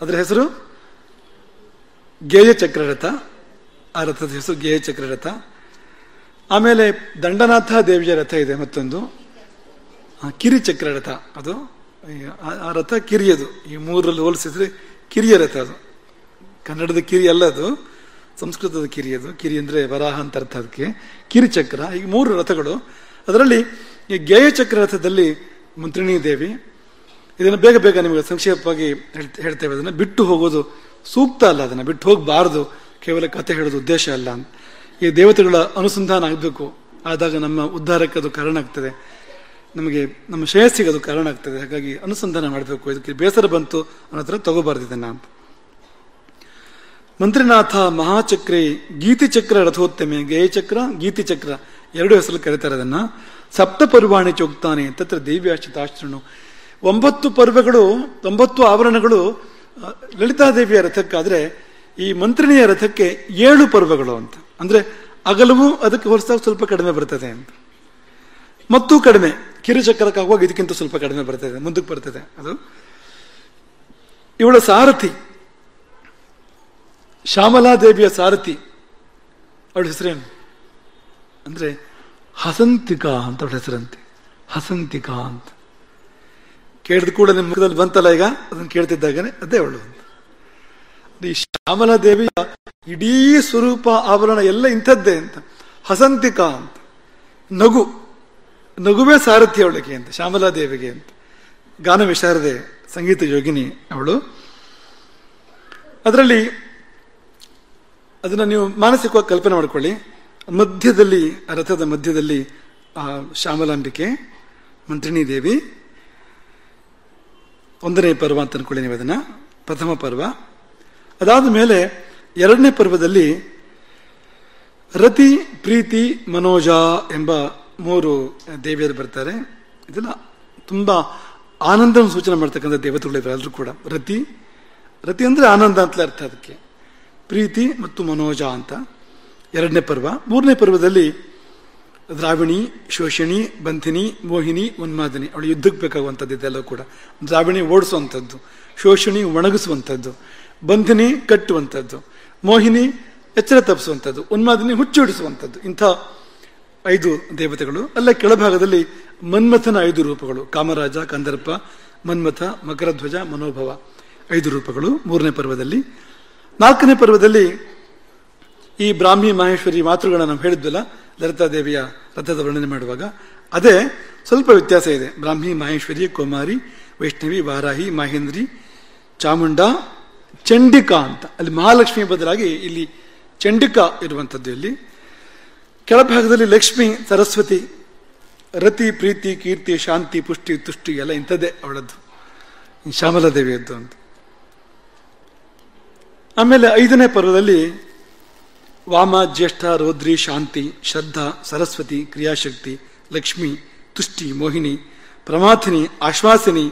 ಅದರ ಹೆಸರು ಗೇಯ ಚಕ್ರರಥ. ಆ ರಥದ ಹೆಸರು ಗೇಯ ಚಕ್ರರಥ. ಆಮೇಲೆ ದಂಡನಾಥ ದೇವಿಯ ರಥ ಇದೆ ಮತ್ತೊಂದು, ಕಿರಿಚಕ್ರರಥ. ಅದು ಆ ರಥ ಕಿರಿಯದು. ಈ ಮೂರರಲ್ಲಿ ಹೋಲಿಸಿದ್ರೆ ಕಿರಿಯ ರಥ ಅದು. ಕನ್ನಡದ ಕಿರಿ ಅಲ್ಲ ಅದು, ಸಂಸ್ಕೃತದ ಕಿರಿಯದು. ಕಿರಿ ಅಂದ್ರೆ ವರಾಹ ಅಂತ ಅರ್ಥ. ಅದಕ್ಕೆ ಕಿರಿಚಕ್ರ. ಈಗ 3 ರಥಗಳು. ಅದರಲ್ಲಿ ಈ ಗೇಯ ಚಕ್ರ ರಥದಲ್ಲಿ ಮಂತ್ರಿಣೀ ದೇವಿ. ಇದನ್ನು ಬೇಗ ಬೇಗ ನಿಮಗೆ ಸಂಕ್ಷೇಪವಾಗಿ ಹೇಳ್ತೇವೆ. ಅದನ್ನು ಬಿಟ್ಟು ಹೋಗೋದು ಸೂಕ್ತ ಅಲ್ಲ, ಅದನ್ನು ಬಿಟ್ಟು ಹೋಗಬಾರದು. ಕೇವಲ ಕಥೆ ಹೇಳೋದು ಉದ್ದೇಶ ಅಲ್ಲ. ಈ ದೇವತೆಗಳ ಅನುಸಂಧಾನ ಆಗಬೇಕು. ಆದಾಗ ನಮ್ಮ ಉದ್ಧಾರಕ್ಕೆ ಅದು ಕಾರಣ ಆಗ್ತದೆ, ನಮಗೆ ನಮ್ಮ ಶ್ರೇಯಸ್ಸಿಗೆ ಅದು ಕಾರಣ ಆಗ್ತದೆ. ಹಾಗಾಗಿ ಅನುಸಂಧಾನ ಮಾಡಬೇಕು. ಇದಕ್ಕೆ ಬೇಸರ ಬಂತು ಅನ್ನೋ ಥರ ತಗೋಬಾರ್ದು ಇದನ್ನ ಅಂತ. ಮಂತ್ರಿನಾಥ ಮಹಾಚಕ್ರೇ ಗೀತಿಚಕ್ರ ರಥೋತ್ತಮೆ. ಗೇಯಚಕ್ರ ಗೀತಿಚಕ್ರ 2 ಹೆಸರು ಕರೀತಾರೆ ಅದನ್ನ. ಸಪ್ತ ಪರ್ವಾಣಿ ಚೋಕ್ತಾನೆ ತತ್ರ ದೇವ್ಯಾಶ್ಚಿತಾಶ್ರಣು. 9 ಪರ್ವಗಳು 9 ಆವರಣಗಳು ಲಲಿತಾದೇವಿಯ ರಥಕ್ಕಾದ್ರೆ ಈ ಮಂತ್ರಿಣಿಯ ರಥಕ್ಕೆ 7 ಪರ್ವಗಳು ಅಂತ. ಅಂದ್ರೆ ಅಗಲವು ಅದಕ್ಕೆ ಹೋಲಿಸಿದಾಗ ಸ್ವಲ್ಪ ಕಡಿಮೆ ಬರ್ತದೆ ಅಂತ. ಮತ್ತು ಕಡಿಮೆ ಕಿರುಚಕ್ರಕ್ಕಾಗುವಾಗ ಇದಕ್ಕಿಂತ ಸ್ವಲ್ಪ ಕಡಿಮೆ ಬರ್ತದೆ, ಮುಂದಕ್ಕೆ ಬರ್ತದೆ ಅದು. ಇವಳ ಸಾರಥಿ ಶ್ಯಾಮಲಾದೇವಿಯ ಸಾರಥಿ, ಅವಳ ಹೆಸರೇನು ಅಂದ್ರೆ ಹಸಂತಿಕಾ ಅಂತ ಅವಳ ಹೆಸರಂತೆ. ಹಸಂತಿಕಾ ಅಂತ ಕೇಳಿದ ಕೂಡ ನಿಮ್ಮ ಮುಖದಲ್ಲಿ ಬಂತಲ್ಲ ಈಗ, ಅದನ್ನು ಕೇಳ್ತಿದ್ದಾಗನೆ ಅದೇ ಅವಳು ಅಂತ. ಈ ಶ್ಯಾಮಲಾದೇವಿಯ ಇಡೀ ಸ್ವರೂಪ ಆವರಣ ಎಲ್ಲ ಇಂಥದ್ದೇ ಅಂತ. ಹಸಂತಿಕಾ ಅಂತ ನಗು, ನಗುವೇ ಸಾರಥಿ ಅವಳಿಗೆ ಅಂತ, ಶ್ಯಾಮಲಾದೇವಿಗೆ ಅಂತ. ಗಾನ ವಿಶಾರದೆ, ಸಂಗೀತ ಯೋಗಿನಿ ಅವಳು. ಅದರಲ್ಲಿ ಅದನ್ನ ನೀವು ಮಾನಸಿಕವಾಗಿ ಕಲ್ಪನೆ ಮಾಡ್ಕೊಳ್ಳಿ. ಮಧ್ಯದಲ್ಲಿ, ಆ ರಥದ ಮಧ್ಯದಲ್ಲಿ ಆ ಶ್ಯಾಮಲಾಂಬಿಕೆ ಮಂತ್ರಿಣೀ ದೇವಿ. 1ನೇ ಪರ್ವ ಅಂತ ಅನ್ಕೊಳ್ಳಿ ನೀವು ಅದನ್ನ, ಪ್ರಥಮ ಪರ್ವ. ಅದಾದ ಮೇಲೆ 2ನೇ ಪರ್ವದಲ್ಲಿ ರತಿ, ಪ್ರೀತಿ, ಮನೋಜ ಎಂಬ 3 ದೇವಿಯರು ಬರ್ತಾರೆ. ಇದೆಲ್ಲ ತುಂಬಾ ಆನಂದ ಸೂಚನೆ ಮಾಡ್ತಕ್ಕಂಥ ದೇವತೆಗಳು ಇವರೆಲ್ಲರೂ ಕೂಡ. ರತಿ, ರತಿ ಅಂದ್ರೆ ಆನಂದ ಅಂತಲೇ ಅರ್ಥ ಅದಕ್ಕೆ. ಪ್ರೀತಿ ಮತ್ತು ಮನೋಜ ಅಂತ 2ನೇ ಪರ್ವ. 3ನೇ ಪರ್ವದಲ್ಲಿ ದ್ರಾವಿಣಿ, ಶೋಷಿಣಿ, ಬಂಧಿನಿ, ಮೋಹಿನಿ, ಉನ್ಮಾದಿನಿ. ಅವಳು ಯುದ್ಧಕ್ಕೆ ಬೇಕಾಗುವಂಥದ್ದು ಇದೆಲ್ಲ ಕೂಡ. ದ್ರಾವಿಣಿ ಓಡಿಸುವಂಥದ್ದು, ಶೋಷಿಣಿ ಒಣಗಿಸುವಂಥದ್ದು, ಬಂಧಿನಿ ಕಟ್ಟುವಂಥದ್ದು, ಮೋಹಿನಿ ಎಚ್ಚರ ತಪ್ಪಿಸುವಂಥದ್ದು, ಉನ್ಮಾದಿನಿ ಹುಚ್ಚಿಡಿಸುವಂಥದ್ದು. ಇಂಥ 5 ದೇವತೆಗಳು. ಅಲ್ಲೇ ಕೆಳಭಾಗದಲ್ಲಿ ಮನ್ಮಥನ 5 ರೂಪಗಳು. ಕಾಮರಾಜ, ಕಂದರ್ಪ, ಮನ್ಮಥ, ಮಕರಧ್ವಜ, ಮನೋಭವ 5 ರೂಪಗಳು 3ನೇ ಪರ್ವದಲ್ಲಿ. 4ನೇ ಪರ್ವದಲ್ಲಿ ಈ ಬ್ರಾಹ್ಮಿ ಮಹೇಶ್ವರಿ ಮಾತೃಗಳನ್ನ ನಾವು ಹೇಳಿದ್ವಲ್ಲ ಲಲಿತಾದೇವಿಯ ರಥದ ವರ್ಣನೆ ಮಾಡುವಾಗ, ಅದೇ ಸ್ವಲ್ಪ ವ್ಯತ್ಯಾಸ ಇದೆ. ಬ್ರಾಹ್ಮಿ ಮಹೇಶ್ವರಿ, ಕುಮಾರಿ, ವೈಷ್ಣವಿ, ವಾರಾಹಿ, ಮಹೇಂದ್ರಿ, ಚಾಮುಂಡ, ಚಂಡಿಕಾ ಅಂತ. ಅಲ್ಲಿ ಮಹಾಲಕ್ಷ್ಮಿ ಬದಲಾಗಿ ಇಲ್ಲಿ ಚಂಡಿಕಾ ಇರುವಂಥದ್ದು. ಇಲ್ಲಿ ಕೆಳಭಾಗದಲ್ಲಿ ಲಕ್ಷ್ಮಿ, ಸರಸ್ವತಿ, ರತಿ, ಪ್ರೀತಿ, ಕೀರ್ತಿ, ಶಾಂತಿ, ಪುಷ್ಟಿ, ತುಷ್ಟಿ ಎಲ್ಲ ಇಂಥದ್ದೇ ಅವಳದ್ದು, ಶ್ಯಾಮಲಾದೇವಿಯದ್ದು ಅಂತ. ಆಮೇಲೆ 5ನೇ ಪರ್ವದಲ್ಲಿ ವಾಮ, ಜ್ಯೇಷ್ಠ, ರೌದ್ರಿ, ಶಾಂತಿ, ಶ್ರದ್ಧಾ, ಸರಸ್ವತಿ, ಕ್ರಿಯಾಶಕ್ತಿ, ಲಕ್ಷ್ಮಿ, ತುಷ್ಟಿ, ಮೋಹಿನಿ, ಪ್ರಮಾಥಿನಿ, ಆಶ್ವಾಸಿನಿ,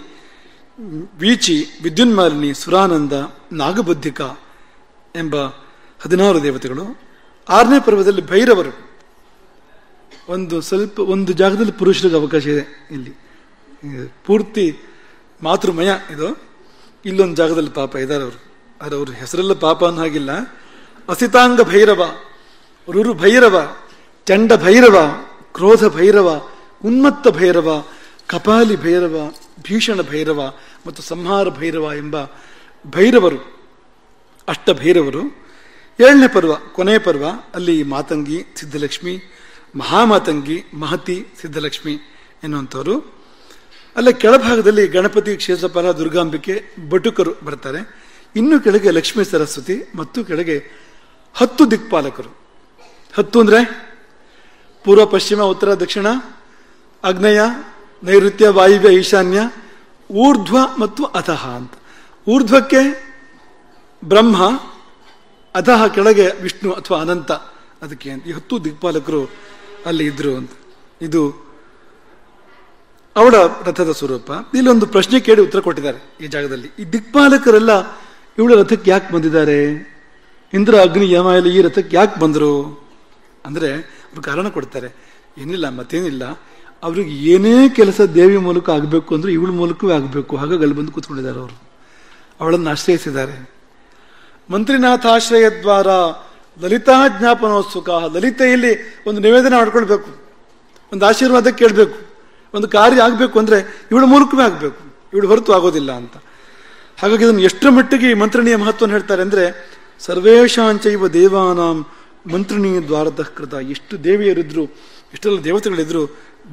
ವೀಚಿ, ವಿದ್ಯುನ್ಮಾಲಿನಿ, ಸುರಾನಂದ, ನಾಗಬುದ್ಧಿಕ ಎಂಬ 16 ದೇವತೆಗಳು. 6ನೇ ಪರ್ವದಲ್ಲಿ ಭೈರವರು. ಒಂದು ಜಾಗದಲ್ಲಿ ಪುರುಷರಿಗೆ ಅವಕಾಶ ಇದೆ. ಇಲ್ಲಿ ಪೂರ್ತಿ ಮಾತೃಮಯ ಇದು. ಇಲ್ಲೊಂದು ಜಾಗದಲ್ಲಿ ಪಾಪ ಇದ್ದಾರೆ ಅವರು. ಆದರೆ ಅವ್ರ ಹೆಸರೆಲ್ಲ ಪಾಪ ಅನ್ನೋ ಹಾಗಿಲ್ಲ. ಅಸಿತಾಂಗ ಭೈರವ, ರುರು ಭೈರವ, ಚಂಡ ಭೈರವ, ಕ್ರೋಧ ಭೈರವ, ಉನ್ಮತ್ತ ಭೈರವ, ಕಪಾಲಿ ಭೈರವ, ಭೀಷಣ ಭೈರವ ಮತ್ತು ಸಂಹಾರ ಭೈರವ ಎಂಬ ಭೈರವರು, ಅಷ್ಟ ಭೈರವರು. 7ನೇ ಪರ್ವ, ಕೊನೆಯ ಪರ್ವ. ಅಲ್ಲಿ ಮಾತಂಗಿ, ಸಿದ್ಧಲಕ್ಷ್ಮಿ, ಮಹಾಮಾತಂಗಿ, ಮಹತಿ, ಸಿದ್ಧಲಕ್ಷ್ಮಿ ಎನ್ನುವಂಥವರು. ಅಲ್ಲೇ ಕೆಳಭಾಗದಲ್ಲಿ ಗಣಪತಿ, ಕ್ಷೇತ್ರಪಾಲ, ದುರ್ಗಾಂಬಿಕೆ, ಬಟುಕರು ಬರ್ತಾರೆ. ಇನ್ನು ಕೆಳಗೆ ಲಕ್ಷ್ಮೀ ಸರಸ್ವತಿ ಮತ್ತು ಕೆಳಗೆ 10 ದಿಕ್ಪಾಲಕರು. 10 ಅಂದ್ರೆ ಪೂರ್ವ, ಪಶ್ಚಿಮ, ಉತ್ತರ, ದಕ್ಷಿಣ, ಆಗ್ನೇಯ, ನೈಋತ್ಯ, ವಾಯುವ್ಯ, ಈಶಾನ್ಯ, ಊರ್ಧ್ವ ಮತ್ತು ಅಧಃ ಅಂತ. ಊರ್ಧ್ವಕ್ಕೆ ಬ್ರಹ್ಮ, ಅಧಃ ಕೆಳಗೆ ವಿಷ್ಣು ಅಥವಾ ಅನಂತ. ಅದಕ್ಕೆ ಈ 10 ದಿಕ್ಪಾಲಕರು ಅಲ್ಲಿ ಇದ್ರು ಅಂತ. ಇದು ಅವಳ ರಥದ ಸ್ವರೂಪ. ಇಲ್ಲೊಂದು ಪ್ರಶ್ನೆ ಕೇಳಿ ಉತ್ತರ ಕೊಟ್ಟಿದ್ದಾರೆ ಈ ಜಾಗದಲ್ಲಿ. ಈ ದಿಕ್ಪಾಲಕರೆಲ್ಲ ಇವಳ ರಥಕ್ಕೆ ಯಾಕೆ ಬಂದಿದ್ದಾರೆ? ಇಂದ್ರ, ಅಗ್ನಿ, ಯಮ ಎಲ್ಲ ಈ ರಥಕ್ಕೆ ಯಾಕೆ ಬಂದರು ಅಂದ್ರೆ ಅವ್ರು ಕಾರಣ ಕೊಡ್ತಾರೆ. ಏನಿಲ್ಲ, ಮತ್ತೇನಿಲ್ಲ, ಅವ್ರಿಗೆ ಏನೇ ಕೆಲಸ ದೇವಿ ಮೂಲಕ ಆಗಬೇಕು ಅಂದ್ರೆ ಇವಳ ಮೂಲಕವೇ ಆಗಬೇಕು. ಹಾಗಾಗಿ ಅಲ್ಲಿ ಬಂದು ಕೂತ್ಕೊಂಡಿದ್ದಾರೆ. ಅವರು ಅವಳನ್ನು ಆಶ್ರಯಿಸಿದ್ದಾರೆ. ಮಂತ್ರಿನಾಥಾಶ್ರಯ ದ್ವಾರ ಲಲಿತಾ ಜ್ಞಾಪನೋತ್ಸುಕ. ಲಲಿತೆಯಲ್ಲಿ ಒಂದು ನಿವೇದನೆ ಮಾಡ್ಕೊಳ್ಬೇಕು, ಒಂದು ಆಶೀರ್ವಾದ ಕೇಳಬೇಕು, ಒಂದು ಕಾರ್ಯ ಆಗಬೇಕು ಅಂದ್ರೆ ಇವಳ ಮೂಲಕವೇ ಆಗಬೇಕು. ಇವಳು ಹೊರತು ಆಗೋದಿಲ್ಲ ಅಂತ. ಹಾಗಾಗಿ ಇದನ್ನು ಎಷ್ಟರ ಮಟ್ಟಿಗೆ ಈ ಮಂತ್ರಣೀಯ ಮಹತ್ವವನ್ನು ಹೇಳ್ತಾರೆ ಅಂದರೆ, ಸರ್ವೇಶಾಂಚೈವ ದೇವಾನಾಂ ಮಂತ್ರಣೀಯ ದ್ವಾರತಃ ಕೃತ. ಎಷ್ಟು ದೇವಿಯರಿದ್ರು, ಎಷ್ಟೆಲ್ಲ ದೇವತೆಗಳಿದ್ರು,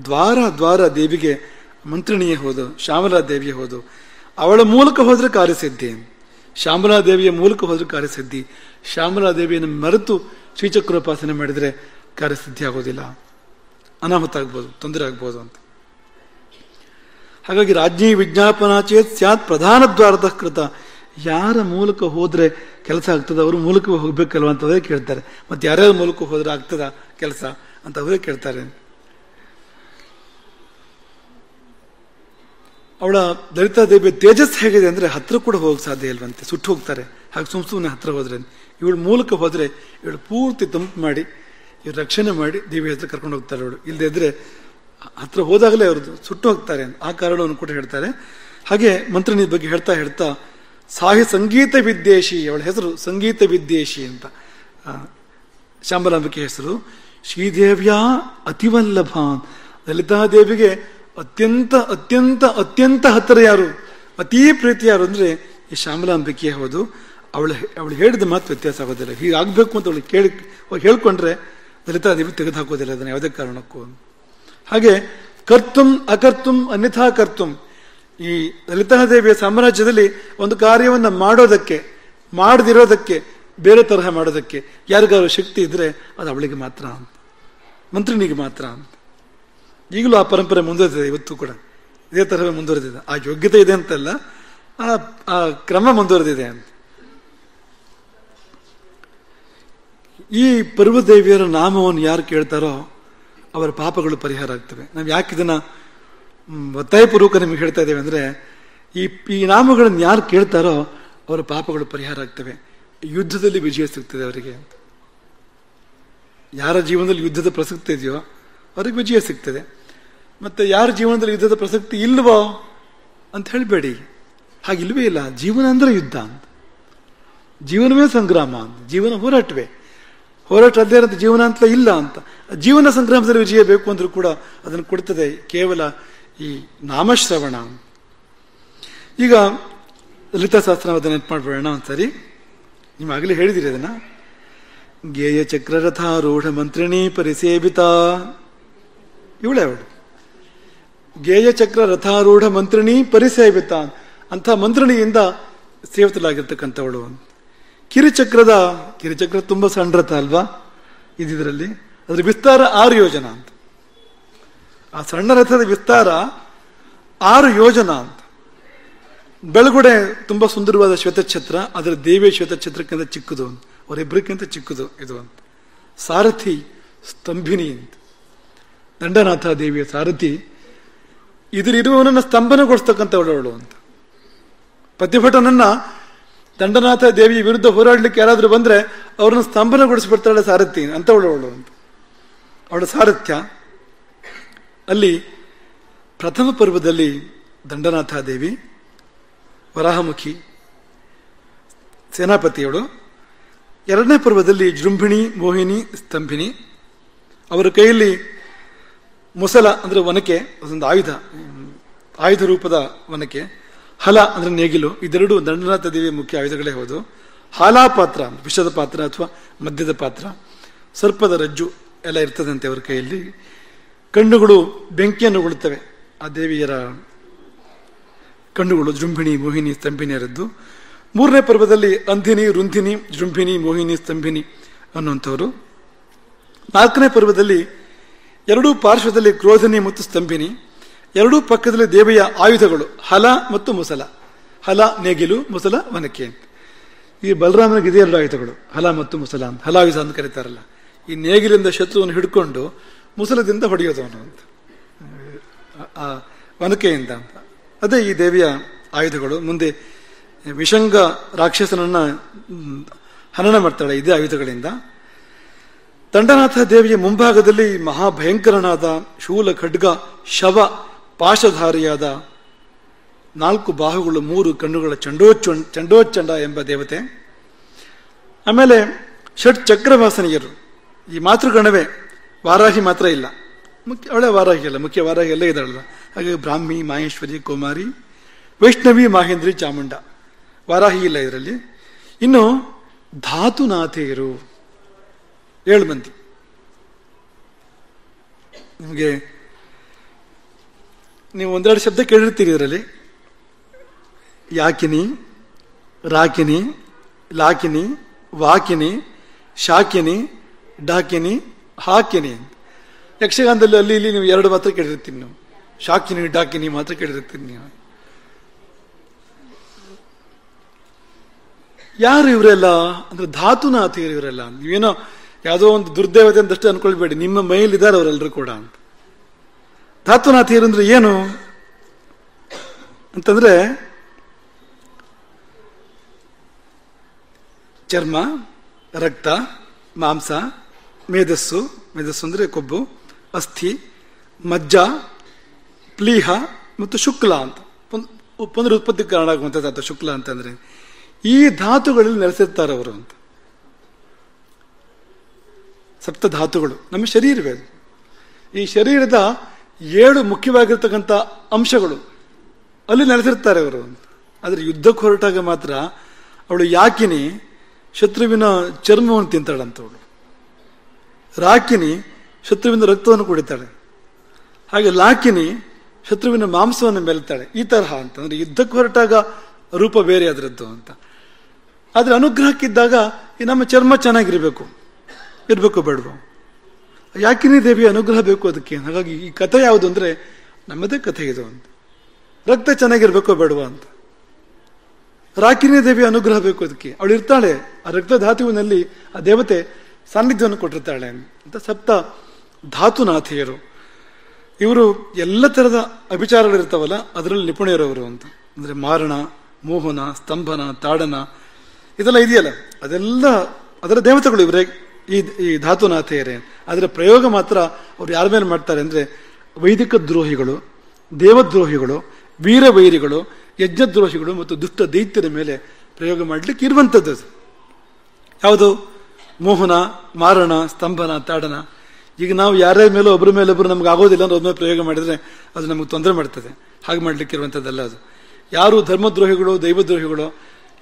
ದ್ವಾರ ದೇವಿಗೆ ಮಂತ್ರಣೀಯ ಹೋದು, ಶ್ಯಾಮಲಾ ದೇವಿಯ ಹೋದು. ಅವಳ ಮೂಲಕ ಹೋದ್ರೆ ಕಾರ್ಯಸಿದ್ಧಿ, ಶ್ಯಾಮಲಾ ದೇವಿಯ ಮೂಲಕ ಹೋದ್ರೆ ಕಾರ್ಯಸಿದ್ಧಿ. ಶ್ಯಾಮಲಾ ದೇವಿಯನ್ನು ಮರೆತು ಶ್ರೀಚಕ್ರೋಪಾಸನೆ ಮಾಡಿದರೆ ಕಾರ್ಯಸಿದ್ಧಿ ಆಗೋದಿಲ್ಲ, ಅನಾಹುತ ಆಗ್ಬೋದು, ತೊಂದರೆ ಆಗ್ಬೋದು ಅಂತ. ಹಾಗಾಗಿ ರಾಜ್ಞಿ ವಿಜ್ಞಾಪನಾ ಚೇತ್ ಸ್ಯಾತ್ ಪ್ರಧಾನ ದ್ವಾರದ ಕೃತ. ಯಾರ ಮೂಲಕ ಹೋದ್ರೆ ಕೆಲಸ ಆಗ್ತದೆ ಅವ್ರ ಮೂಲಕ ಹೋಗ್ಬೇಕಲ್ವ ಅಂತ ಅವರೇ ಕೇಳ್ತಾರೆ. ಮತ್ತೆ ಯಾರ್ಯಾರ ಮೂಲಕ ಹೋದ್ರೆ ಆಗ್ತದ ಕೆಲಸ ಅಂತ ಅವರೇ ಕೇಳ್ತಾರೆ. ಅವಳ ಲಲಿತಾ ದೇವಿ ತೇಜಸ್ ಹೇಗಿದೆ ಅಂದ್ರೆ ಹತ್ರ ಕೂಡ ಹೋಗಕ್ಕೆ ಸಾಧ್ಯ ಇಲ್ವಂತೆ, ಸುಟ್ಟು ಹೋಗ್ತಾರೆ. ಹಾಗೆ ಸುಮ್ಮನೆ ಹತ್ರ ಹೋದ್ರೆ, ಇವಳ ಮೂಲಕ ಹೋದ್ರೆ ಇವಳು ಪೂರ್ತಿ ತಂಪು ಮಾಡಿ ಇವ್ರು ರಕ್ಷಣೆ ಮಾಡಿ ದೇವಿ ಹತ್ರ ಕರ್ಕೊಂಡು ಹೋಗ್ತಾರೆ. ಅವಳು ಇಲ್ಲದೆ ಇದ್ರೆ ಹತ್ರ ಹೋದಾಗಲೇ ಅವ್ರದ್ದು ಸುಟ್ಟು ಹೋಗ್ತಾರೆ ಅಂತ ಆ ಕಾರಣವನ್ನು ಕೂಡ ಹೇಳ್ತಾರೆ. ಹಾಗೆ ಮಂತ್ರಣಿ ಬಗ್ಗೆ ಹೇಳ್ತಾ ಸಾಹಿ ಸಂಗೀತ ವಿದ್ಯೇಶಿ, ಅವಳ ಹೆಸರು ಸಂಗೀತ ವಿದ್ಯೇಶಿ ಅಂತ, ಶಾಂಬಲಾಂಬಿಕೆ ಹೆಸರು. ಶ್ರೀದೇವಿಯ ಅತಿವಲ್ಲಭಾನ್, ಲಲಿತಾದೇವಿಗೆ ಅತ್ಯಂತ ಅತ್ಯಂತ ಅತ್ಯಂತ ಹತ್ತಿರ ಯಾರು, ಅತೀ ಪ್ರೀತಿ ಯಾರು ಅಂದ್ರೆ ಈ ಶ್ಯಾಮಲಾಂಬಿಕೆ ಹೌದು. ಅವಳು ಹೇಳಿದ ಮಾತು ವ್ಯತ್ಯಾಸ ಆಗೋದಿಲ್ಲ. ಹೀಗಾಗಬೇಕು ಅಂತ ಅವಳು ಹೇಳ್ಕೊಂಡ್ರೆ ಲಲಿತಾದೇವಿ ತೆಗೆದು ಹಾಕೋದಿಲ್ಲ ಅದನ್ನು ಯಾವುದೇ ಕಾರಣಕ್ಕೂ. ಹಾಗೆ ಕರ್ತುಂ ಅಕರ್ತುಂ ಅನ್ಯಥಾ ಕರ್ತುಂ, ಈ ಲಲಿತಾದೇವಿಯ ಸಾಮ್ರಾಜ್ಯದಲ್ಲಿ ಒಂದು ಕಾರ್ಯವನ್ನು ಮಾಡೋದಕ್ಕೆ, ಮಾಡದಿರೋದಕ್ಕೆ, ಬೇರೆ ತರಹ ಮಾಡೋದಕ್ಕೆ ಯಾರಿಗಾರು ಶಕ್ತಿ ಇದ್ರೆ ಅದು ಅವಳಿಗೆ ಮಾತ್ರ ಅಂತ, ಮಂತ್ರಿನಿಗೆ ಮಾತ್ರ ಅಂತ. ಈಗಲೂ ಆ ಪರಂಪರೆ ಮುಂದುವರೆದಿದೆ, ಇವತ್ತು ಕೂಡ ಇದೇ ತರಹವೇ ಮುಂದುವರೆದಿದೆ. ಆ ಯೋಗ್ಯತೆ ಇದೆ ಅಂತಲ್ಲ, ಆ ಕ್ರಮ ಮುಂದುವರೆದಿದೆ ಅಂತ. ಈ ಪರ್ವದೇವಿಯರ ನಾಮವನ್ನು ಯಾರು ಕೇಳ್ತಾರೋ ಅವರ ಪಾಪಗಳು ಪರಿಹಾರ ಆಗ್ತವೆ. ನಾವು ಯಾಕೆ ಇದನ್ನ ಒತ್ತಾಯಪೂರ್ವಕ ನಿಮಗೆ ಹೇಳ್ತಾ ಇದ್ದೇವೆ ಅಂದ್ರೆ, ಈ ನಾಮಗಳನ್ನು ಯಾರು ಕೇಳ್ತಾರೋ ಅವರ ಪಾಪಗಳು ಪರಿಹಾರ ಆಗ್ತವೆ, ಯುದ್ಧದಲ್ಲಿ ವಿಜಯ ಸಿಗ್ತದೆ ಅವರಿಗೆ ಅಂತ. ಯಾರ ಜೀವನದಲ್ಲಿ ಯುದ್ಧದ ಪ್ರಸಕ್ತಿ ಇದೆಯೋ ಅವ್ರಿಗೆ ವಿಜಯ ಸಿಗ್ತದೆ. ಮತ್ತೆ ಯಾರ ಜೀವನದಲ್ಲಿ ಯುದ್ಧದ ಪ್ರಸಕ್ತಿ ಇಲ್ವೋ ಅಂತ ಹೇಳಬೇಡಿ, ಹಾಗಿಲ್ವೇ ಇಲ್ಲ. ಜೀವನ ಅಂದ್ರೆ ಯುದ್ಧ ಅಂತ, ಜೀವನವೇ ಸಂಗ್ರಾಮ ಅಂತ, ಜೀವನ ಹೋರಾಟವೇ. ಹೋರಾಟ ಅದೇ ಇರೋದು ಜೀವನ ಅಂತ ಇಲ್ಲ ಅಂತ. ಜೀವನ ಸಂಗ್ರಾಮದಲ್ಲಿ ವಿಜಯ ಬೇಕು ಅಂದ್ರೂ ಕೂಡ ಅದನ್ನು ಕೊಡ್ತದೆ ಕೇವಲ ಈ ನಾಮಶ್ರವಣ. ಈಗ ಲಲಿತಾ ಸಹಸ್ರನಾಮದ ನೆನಪು ಮಾಡ್ಬೇಡ ಒಂದ್ಸರಿ. ನೀವು ಆಗಲೇ ಹೇಳಿದಿರಿ ಅದನ್ನ. ಗೇಯ ಚಕ್ರರಥಾರೂಢ ಮಂತ್ರಿಣಿ ಪರಿಸೇವಿತ, ಇವಳೇ ಅವಳು. ಗೇಯ ಚಕ್ರ ರಥಾರೂಢ ಮಂತ್ರಿಣಿ ಪರಿಸೇವಿತ ಅಂತ ಮಂತ್ರಿಣಿಯಿಂದ ಸೇವಿತಲಾಗಿರ್ತಕ್ಕಂಥವಳು. ಕಿರಿಚಕ್ರ ತುಂಬಾ ಸಣ್ಣ ರಥ ಅಲ್ವಾ ಇದರಲ್ಲಿ, ಅದ್ರ ವಿಸ್ತಾರ 6 ಯೋಜನ ಅಂತ. ಆ ಸಣ್ಣ ರಥದ ವಿಸ್ತಾರ 6 ಯೋಜನ ಅಂತ. ಬೆಳಗುಡೆ ತುಂಬಾ ಸುಂದರವಾದ ಶ್ವೇತಛತ್ರ, ಅದರ ದೇವಿಯ ಶ್ವೇತಛತ್ರಕ್ಕಿಂತ ಚಿಕ್ಕದು, ಅವರಿಬ್ಬರಿಗಿಂತ ಚಿಕ್ಕದು ಇದು ಅಂತ. ಸಾರಥಿ ಸ್ತಂಭಿನಿ ಅಂತ, ದಂಡನಾಥ ದೇವಿಯ ಸಾರಥಿ. ಇದರಿರುವವನನ್ನ ಸ್ತಂಭನಗೊಳಿಸ್ತಕ್ಕಂಥವಳವಳು ಅಂತ. ಪ್ರತಿಭಟನನ್ನ ದಂಡನಾಥ ದೇವಿಯ ವಿರುದ್ಧ ಹೋರಾಡ್ಲಿಕ್ಕೆ ಯಾರಾದ್ರೂ ಬಂದ್ರೆ ಅವ್ರನ್ನ ಸ್ತಂಭನಗೊಳಿಸ್ಬಿಡ್ತಾಳೆ ಸಾರಥಿ ಅಂತವಳವಳು ಅಂತ. ಅವಳ ಸಾರಥ್ಯ ಅಲ್ಲಿ ಪ್ರಥಮ ಪರ್ವದಲ್ಲಿ ದಂಡನಾಥ ದೇವಿ ವರಾಹಮುಖಿ ಸೇನಾಪತಿಯವಳು, 2ನೇ ಪರ್ವದಲ್ಲಿ ಜೃಂಭಿಣಿ ಮೋಹಿನಿ ಸ್ತಂಭಿನಿ. ಅವರ ಕೈಯಲ್ಲಿ ಮುಸಲ ಅಂದ್ರೆ ಒನಕೆ, ಅದೊಂದು ಆಯುಧ ರೂಪದ ಒನಕೆ. ಹಲ ಅಂದ್ರೆ ನೇಗಿಲು. ಇದೆರಡು ದಂಡನಾಥ ದೇವಿಯ ಮುಖ್ಯ ಆಯುಧಗಳೇ ಹೌದು. ಹಾಲಾ ಪಾತ್ರ, ವಿಷದ ಪಾತ್ರ ಅಥವಾ ಮದ್ಯದ ಪಾತ್ರ, ಸರ್ಪದ ರಜ್ಜು ಎಲ್ಲ ಇರ್ತದಂತೆ ಅವರ ಕೈಯಲ್ಲಿ. ಕಣ್ಣುಗಳು ಬೆಂಕಿಯನ್ನು ಉಗುಳುತ್ತವೆ, ಆ ದೇವಿಯರ ಕಣ್ಣುಗಳು ಜೃಂಭಿಣಿ ಮೋಹಿನಿ ಸ್ತಂಭಿನಿಯರದ್ದು. 3ನೇ ಪರ್ವದಲ್ಲಿ ಅಂಧಿನಿ ರುಂಧಿನಿ ಜೃಂಭಿನಿ ಮೋಹಿನಿ ಸ್ತಂಭಿನಿ ಅನ್ನುವಂಥವರು. 4ನೇ ಪರ್ವದಲ್ಲಿ ಎರಡೂ ಪಾರ್ಶ್ವದಲ್ಲಿ ಕ್ರೋಧನಿ ಮತ್ತು ಸ್ತಂಭಿನಿ, ಎರಡೂ ಪಕ್ಕದಲ್ಲಿ ದೇವಿಯ ಆಯುಧಗಳು ಹಲ ಮತ್ತು ಮುಸಲ. ಹಲ ನೇಗಿಲು, ಮುಸಲ ಒನಕೆ. ಈ ಬಲರಾಮನಿಗೆ ಇದೆ 2 ಆಯುಧಗಳು, ಹಲ ಮತ್ತು ಮುಸಲ ಅಂತ, ಹಲಾಯುಧ ಅಂತ ಕರೀತಾರಲ್ಲ. ಈ ನೇಗಿಲಿಂದ ಶತ್ರುವನ್ನು ಹಿಡ್ಕೊಂಡು ಮುಸಲದಿಂದ ಹೊಡೆಯೋದವನು ಅಂತ, ಆ ಒನಕೆಯಿಂದ ಅಂತ. ಅದೇ ಈ ದೇವಿಯ ಆಯುಧಗಳು. ಮುಂದೆ ವಿಷಂಗ ರಾಕ್ಷಸನನ್ನ ಹನನ ಮಾಡ್ತಾಳೆ ಇದೇ ಆಯುಧಗಳಿಂದ. ದಂಡನಾಥ ದೇವಿಯ ಮುಂಭಾಗದಲ್ಲಿ ಮಹಾಭಯಂಕರನಾದ ಶೂಲ ಖಡ್ಗ ಶವ ಪಾಶಧಾರಿಯಾದ 4 ಬಾಹುಗಳು 3 ಕಣ್ಣುಗಳ ಚಂಡೋಚ್ಚಂಡ ಎಂಬ ದೇವತೆ. ಆಮೇಲೆ ಷಟ್ ಚಕ್ರವಾಸನಿಯರು, ಈ ಮಾತೃಗಣವೇ. ವಾರಾಹಿ ಮಾತ್ರ ಇಲ್ಲ, ಅವಳೇ ವಾರಾಹಿ ಅಲ್ಲ, ಮುಖ್ಯ ವಾರಾಹಿ ಎಲ್ಲ ಇದ್ದಾಳಲ್ಲ. ಹಾಗೆ ಬ್ರಾಹ್ಮಿ ಮಾಹೇಶ್ವರಿ ಕುಮಾರಿ ವೈಷ್ಣವಿ, ಮಾಹೇಂದ್ರಿ, ಚಾಮುಂಡ. ವಾರಾಹಿ ಇಲ್ಲ ಇದರಲ್ಲಿ. ಇನ್ನು ಧಾತುನಾಥೇಯರು 7 ಮಂದಿ. ನಿಮಗೆ ನೀವು ಒಂದೆರಡು ಶಬ್ದ ಕೇಳಿರ್ತೀರಿ ಇದರಲ್ಲಿ. ಯಾಕಿನಿ, ರಾಕಿನಿ, ಲಾಕಿನಿ, ವಾಕಿನಿ, ಶಾಕಿನಿ, ಡಾಕಿನಿ, ಹಾಕಿನಿ. ಯಕ್ಷಗಾನದಲ್ಲಿ ಅಲ್ಲಿ ಇಲ್ಲಿ ನೀವು 2 ಮಾತ್ರ ಕೇಳಿರ್ತೀನಿ. ನೀವು ಶಾಕಿನಿ, ಡಾಕಿನಿ ಮಾತ್ರ ಕೇಳಿರ್ತೀನಿ ನೀವು. ಯಾರು ಇವರೆಲ್ಲ ಅಂದ್ರೆ ಧಾತುನಾಥಿಯರು ಇವರೆಲ್ಲ. ನೀವೇನೋ ಯಾವುದೋ ಒಂದು ದುರ್ದೇವತೆ ಅಂತಷ್ಟು ಅನ್ಕೊಳ್ಬೇಡಿ, ನಿಮ್ಮ ಮೈಲಿದ್ದಾರೆ ಅವರೆಲ್ಲರೂ ಕೂಡ ಅಂತ. ಧಾತುನಾಥಿಯರು ಅಂದ್ರೆ ಏನು ಅಂತಂದ್ರೆ ಚರ್ಮ, ರಕ್ತ, ಮಾಂಸ, ಮೇಧಸ್ಸು ಅಂದ್ರೆ ಕೊಬ್ಬು, ಅಸ್ಥಿ, ಮಜ್ಜ, ಪ್ಲೀಹ ಮತ್ತು ಶುಕ್ಲ ಅಂತ ಪುನರುತ್ಪತ್ತಿ ಕಾರಣ ಆಗುವಂಥದ್ದು. ಶುಕ್ಲ ಅಂತಂದ್ರೆ ಈ ಧಾತುಗಳಲ್ಲಿ ನೆಲೆಸಿರ್ತಾರೆ ಅವರು ಅಂತ. ಸಪ್ತ ಧಾತುಗಳು ನಮ್ಮ ಶರೀರವೇ. ಈ ಶರೀರದ 7 ಮುಖ್ಯವಾಗಿರ್ತಕ್ಕಂಥ ಅಂಶಗಳು ಅಲ್ಲಿ ನೆಲೆಸಿರ್ತಾರೆ ಅವರು. ಆದರೆ ಯುದ್ಧಕ್ಕೆ ಹೊರಟಾಗ ಮಾತ್ರ ಅವಳು ಯಾಕಿನಿ ಶತ್ರುವಿನ ಚರ್ಮವನ್ನು ತಿಂತಾಳಂತವಳು, ರಾಕಿನಿ ಶತ್ರುವಿನ ರಕ್ತವನ್ನು ಕುಡಿತಾಳೆ, ಹಾಗೆ ಲಾಕಿನಿ ಶತ್ರುವಿನ ಮಾಂಸವನ್ನು ಮೆಲ್ತಾಳೆ. ಈ ತರಹ ಅಂತಂದ್ರೆ ಯುದ್ಧಕ್ಕೆ ಹೊರಟಾಗ ರೂಪ ಬೇರೆ ಅದರದ್ದು ಅಂತ. ಆದ್ರೆ ಅನುಗ್ರಹಕ್ಕಿದ್ದಾಗ ಈ ನಮ್ಮ ಚರ್ಮ ಚೆನ್ನಾಗಿರ್ಬೇಕು, ಇರ್ಬೇಕು ಬೇಡವು. ಯಾಕಿನಿ ದೇವಿಯ ಅನುಗ್ರಹ ಬೇಕು ಅದಕ್ಕೆ. ಹಾಗಾಗಿ ಈ ಕಥೆ ಯಾವುದು ಅಂದ್ರೆ ನಮ್ಮದೇ ಕಥೆ ಇದು ಅಂತ. ರಕ್ತ ಚೆನ್ನಾಗಿರ್ಬೇಕೋ ಬೇಡವಾ ಅಂತ. ರಾಕಿನಿ ದೇವಿಯ ಅನುಗ್ರಹ ಬೇಕು ಅದಕ್ಕೆ. ಅವಳು ಇರ್ತಾಳೆ ಆ ರಕ್ತ ಧಾತುವಿನಲ್ಲಿ, ಆ ದೇವತೆ ಸಾನ್ನಿಧ್ಯವನ್ನು ಕೊಟ್ಟಿರ್ತಾಳೆ ಅಂತ. ಸಪ್ತ ಧಾತುನಾಥಿಯರು ಇವರು ಎಲ್ಲ ತರದ ಅಭಿಚಾರಗಳಿರ್ತಾವಲ್ಲ ಅದರಲ್ಲಿ ನಿಪುಣರವರು ಅಂತ. ಅಂದ್ರೆ ಮಾರಣ, ಮೋಹನ, ಸ್ತಂಭನ, ತಾಡನ ಇದೆಲ್ಲ ಇದೆಯಲ್ಲ, ಅದೆಲ್ಲ ಅದರ ದೇವತೆಗಳು ಇವರೇ ಈ ಧಾತುನಾಥೆಯರೇ. ಅದರ ಪ್ರಯೋಗ ಮಾತ್ರ ಅವ್ರು ಯಾರ ಮೇಲೆ ಮಾಡ್ತಾರೆ ಅಂದ್ರೆ ವೈದಿಕ ದ್ರೋಹಿಗಳು, ದೇವದ್ರೋಹಿಗಳು, ವೀರವೈರಿಗಳು, ಯಜ್ಞದ್ರೋಹಿಗಳು ಮತ್ತು ದುಷ್ಟ ದೈತ್ಯರ ಮೇಲೆ ಪ್ರಯೋಗ ಮಾಡಲಿಕ್ಕೆ ಇರುವಂಥದ್ದು. ಯಾವುದು? ಮೋಹನ, ಮಾರಣ, ಸ್ತಂಭನ, ತಾಡನ. ಈಗ ನಾವು ಯಾರ್ಯಾರ ಮೇಲೂ ಒಬ್ಬರ ಮೇಲೊಬ್ಬರು ನಮ್ಗೆ ಆಗೋದಿಲ್ಲ ಅಂದ್ರೆ ಒಬ್ಬ ಮೇಲೆ ಪ್ರಯೋಗ ಮಾಡಿದ್ರೆ ಅದು ನಮಗೆ ತೊಂದರೆ ಮಾಡ್ತದೆ. ಹಾಗೆ ಮಾಡ್ಲಿಕ್ಕೆ ಇರುವಂಥದ್ದಲ್ಲ ಅದು. ಯಾರು ಧರ್ಮದ್ರೋಹಿಗಳು, ದೈವದ್ರೋಹಿಗಳು,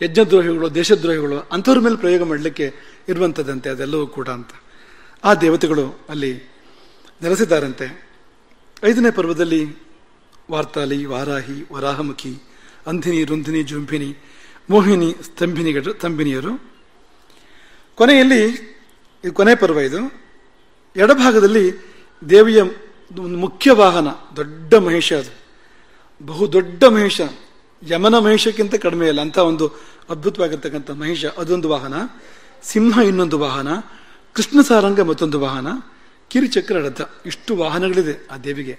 ಯಜ್ಞದ್ರೋಹಿಗಳು, ದೇಶದ್ರೋಹಿಗಳು ಅಂಥವ್ರ ಮೇಲೆ ಪ್ರಯೋಗ ಮಾಡಲಿಕ್ಕೆ ಇರುವಂಥದ್ದಂತೆ ಅದೆಲ್ಲವೂ ಕೂಡ ಅಂತ. ಆ ದೇವತೆಗಳು ಅಲ್ಲಿ ನೆಲೆಸಿದ್ದಾರಂತೆ. 5ನೇ ಪರ್ವದಲ್ಲಿ ವಾರ್ತಾಲಿ, ವಾರಾಹಿ, ವರಾಹಮುಖಿ, ಅಂಧಿನಿ, ರುಂಧಿನಿ, ಜುಂಭಿನಿ, ಮೋಹಿನಿ, ಸ್ತಂಭಿನಿಯರು. ಕೊನೆಯಲ್ಲಿ ಇದು ಕೊನೆ ಪರ್ವ. ಇದು ಎಡಭಾಗದಲ್ಲಿ ದೇವಿಯ ಮುಖ್ಯ ವಾಹನ ದೊಡ್ಡ ಮಹಿಷ. ಅದು ಬಹುದೊಡ್ಡ ಮಹಿಷ, ಯಮನ ಮಹಿಷಕ್ಕಿಂತ ಕಡಿಮೆ ಇಲ್ಲ ಅಂತ ಒಂದು ಅದ್ಭುತವಾಗಿರ್ತಕ್ಕಂಥ ಮಹಿಷ, ಅದೊಂದು ವಾಹನ. ಸಿಂಹ ಇನ್ನೊಂದು ವಾಹನ, ಕೃಷ್ಣ ಸಾರಂಗ ಮತ್ತೊಂದು ವಾಹನ, ಕಿರಿಚಕ್ರ ರಥ. ಇಷ್ಟು ವಾಹನಗಳಿದೆ ಆ ದೇವಿಗೆ,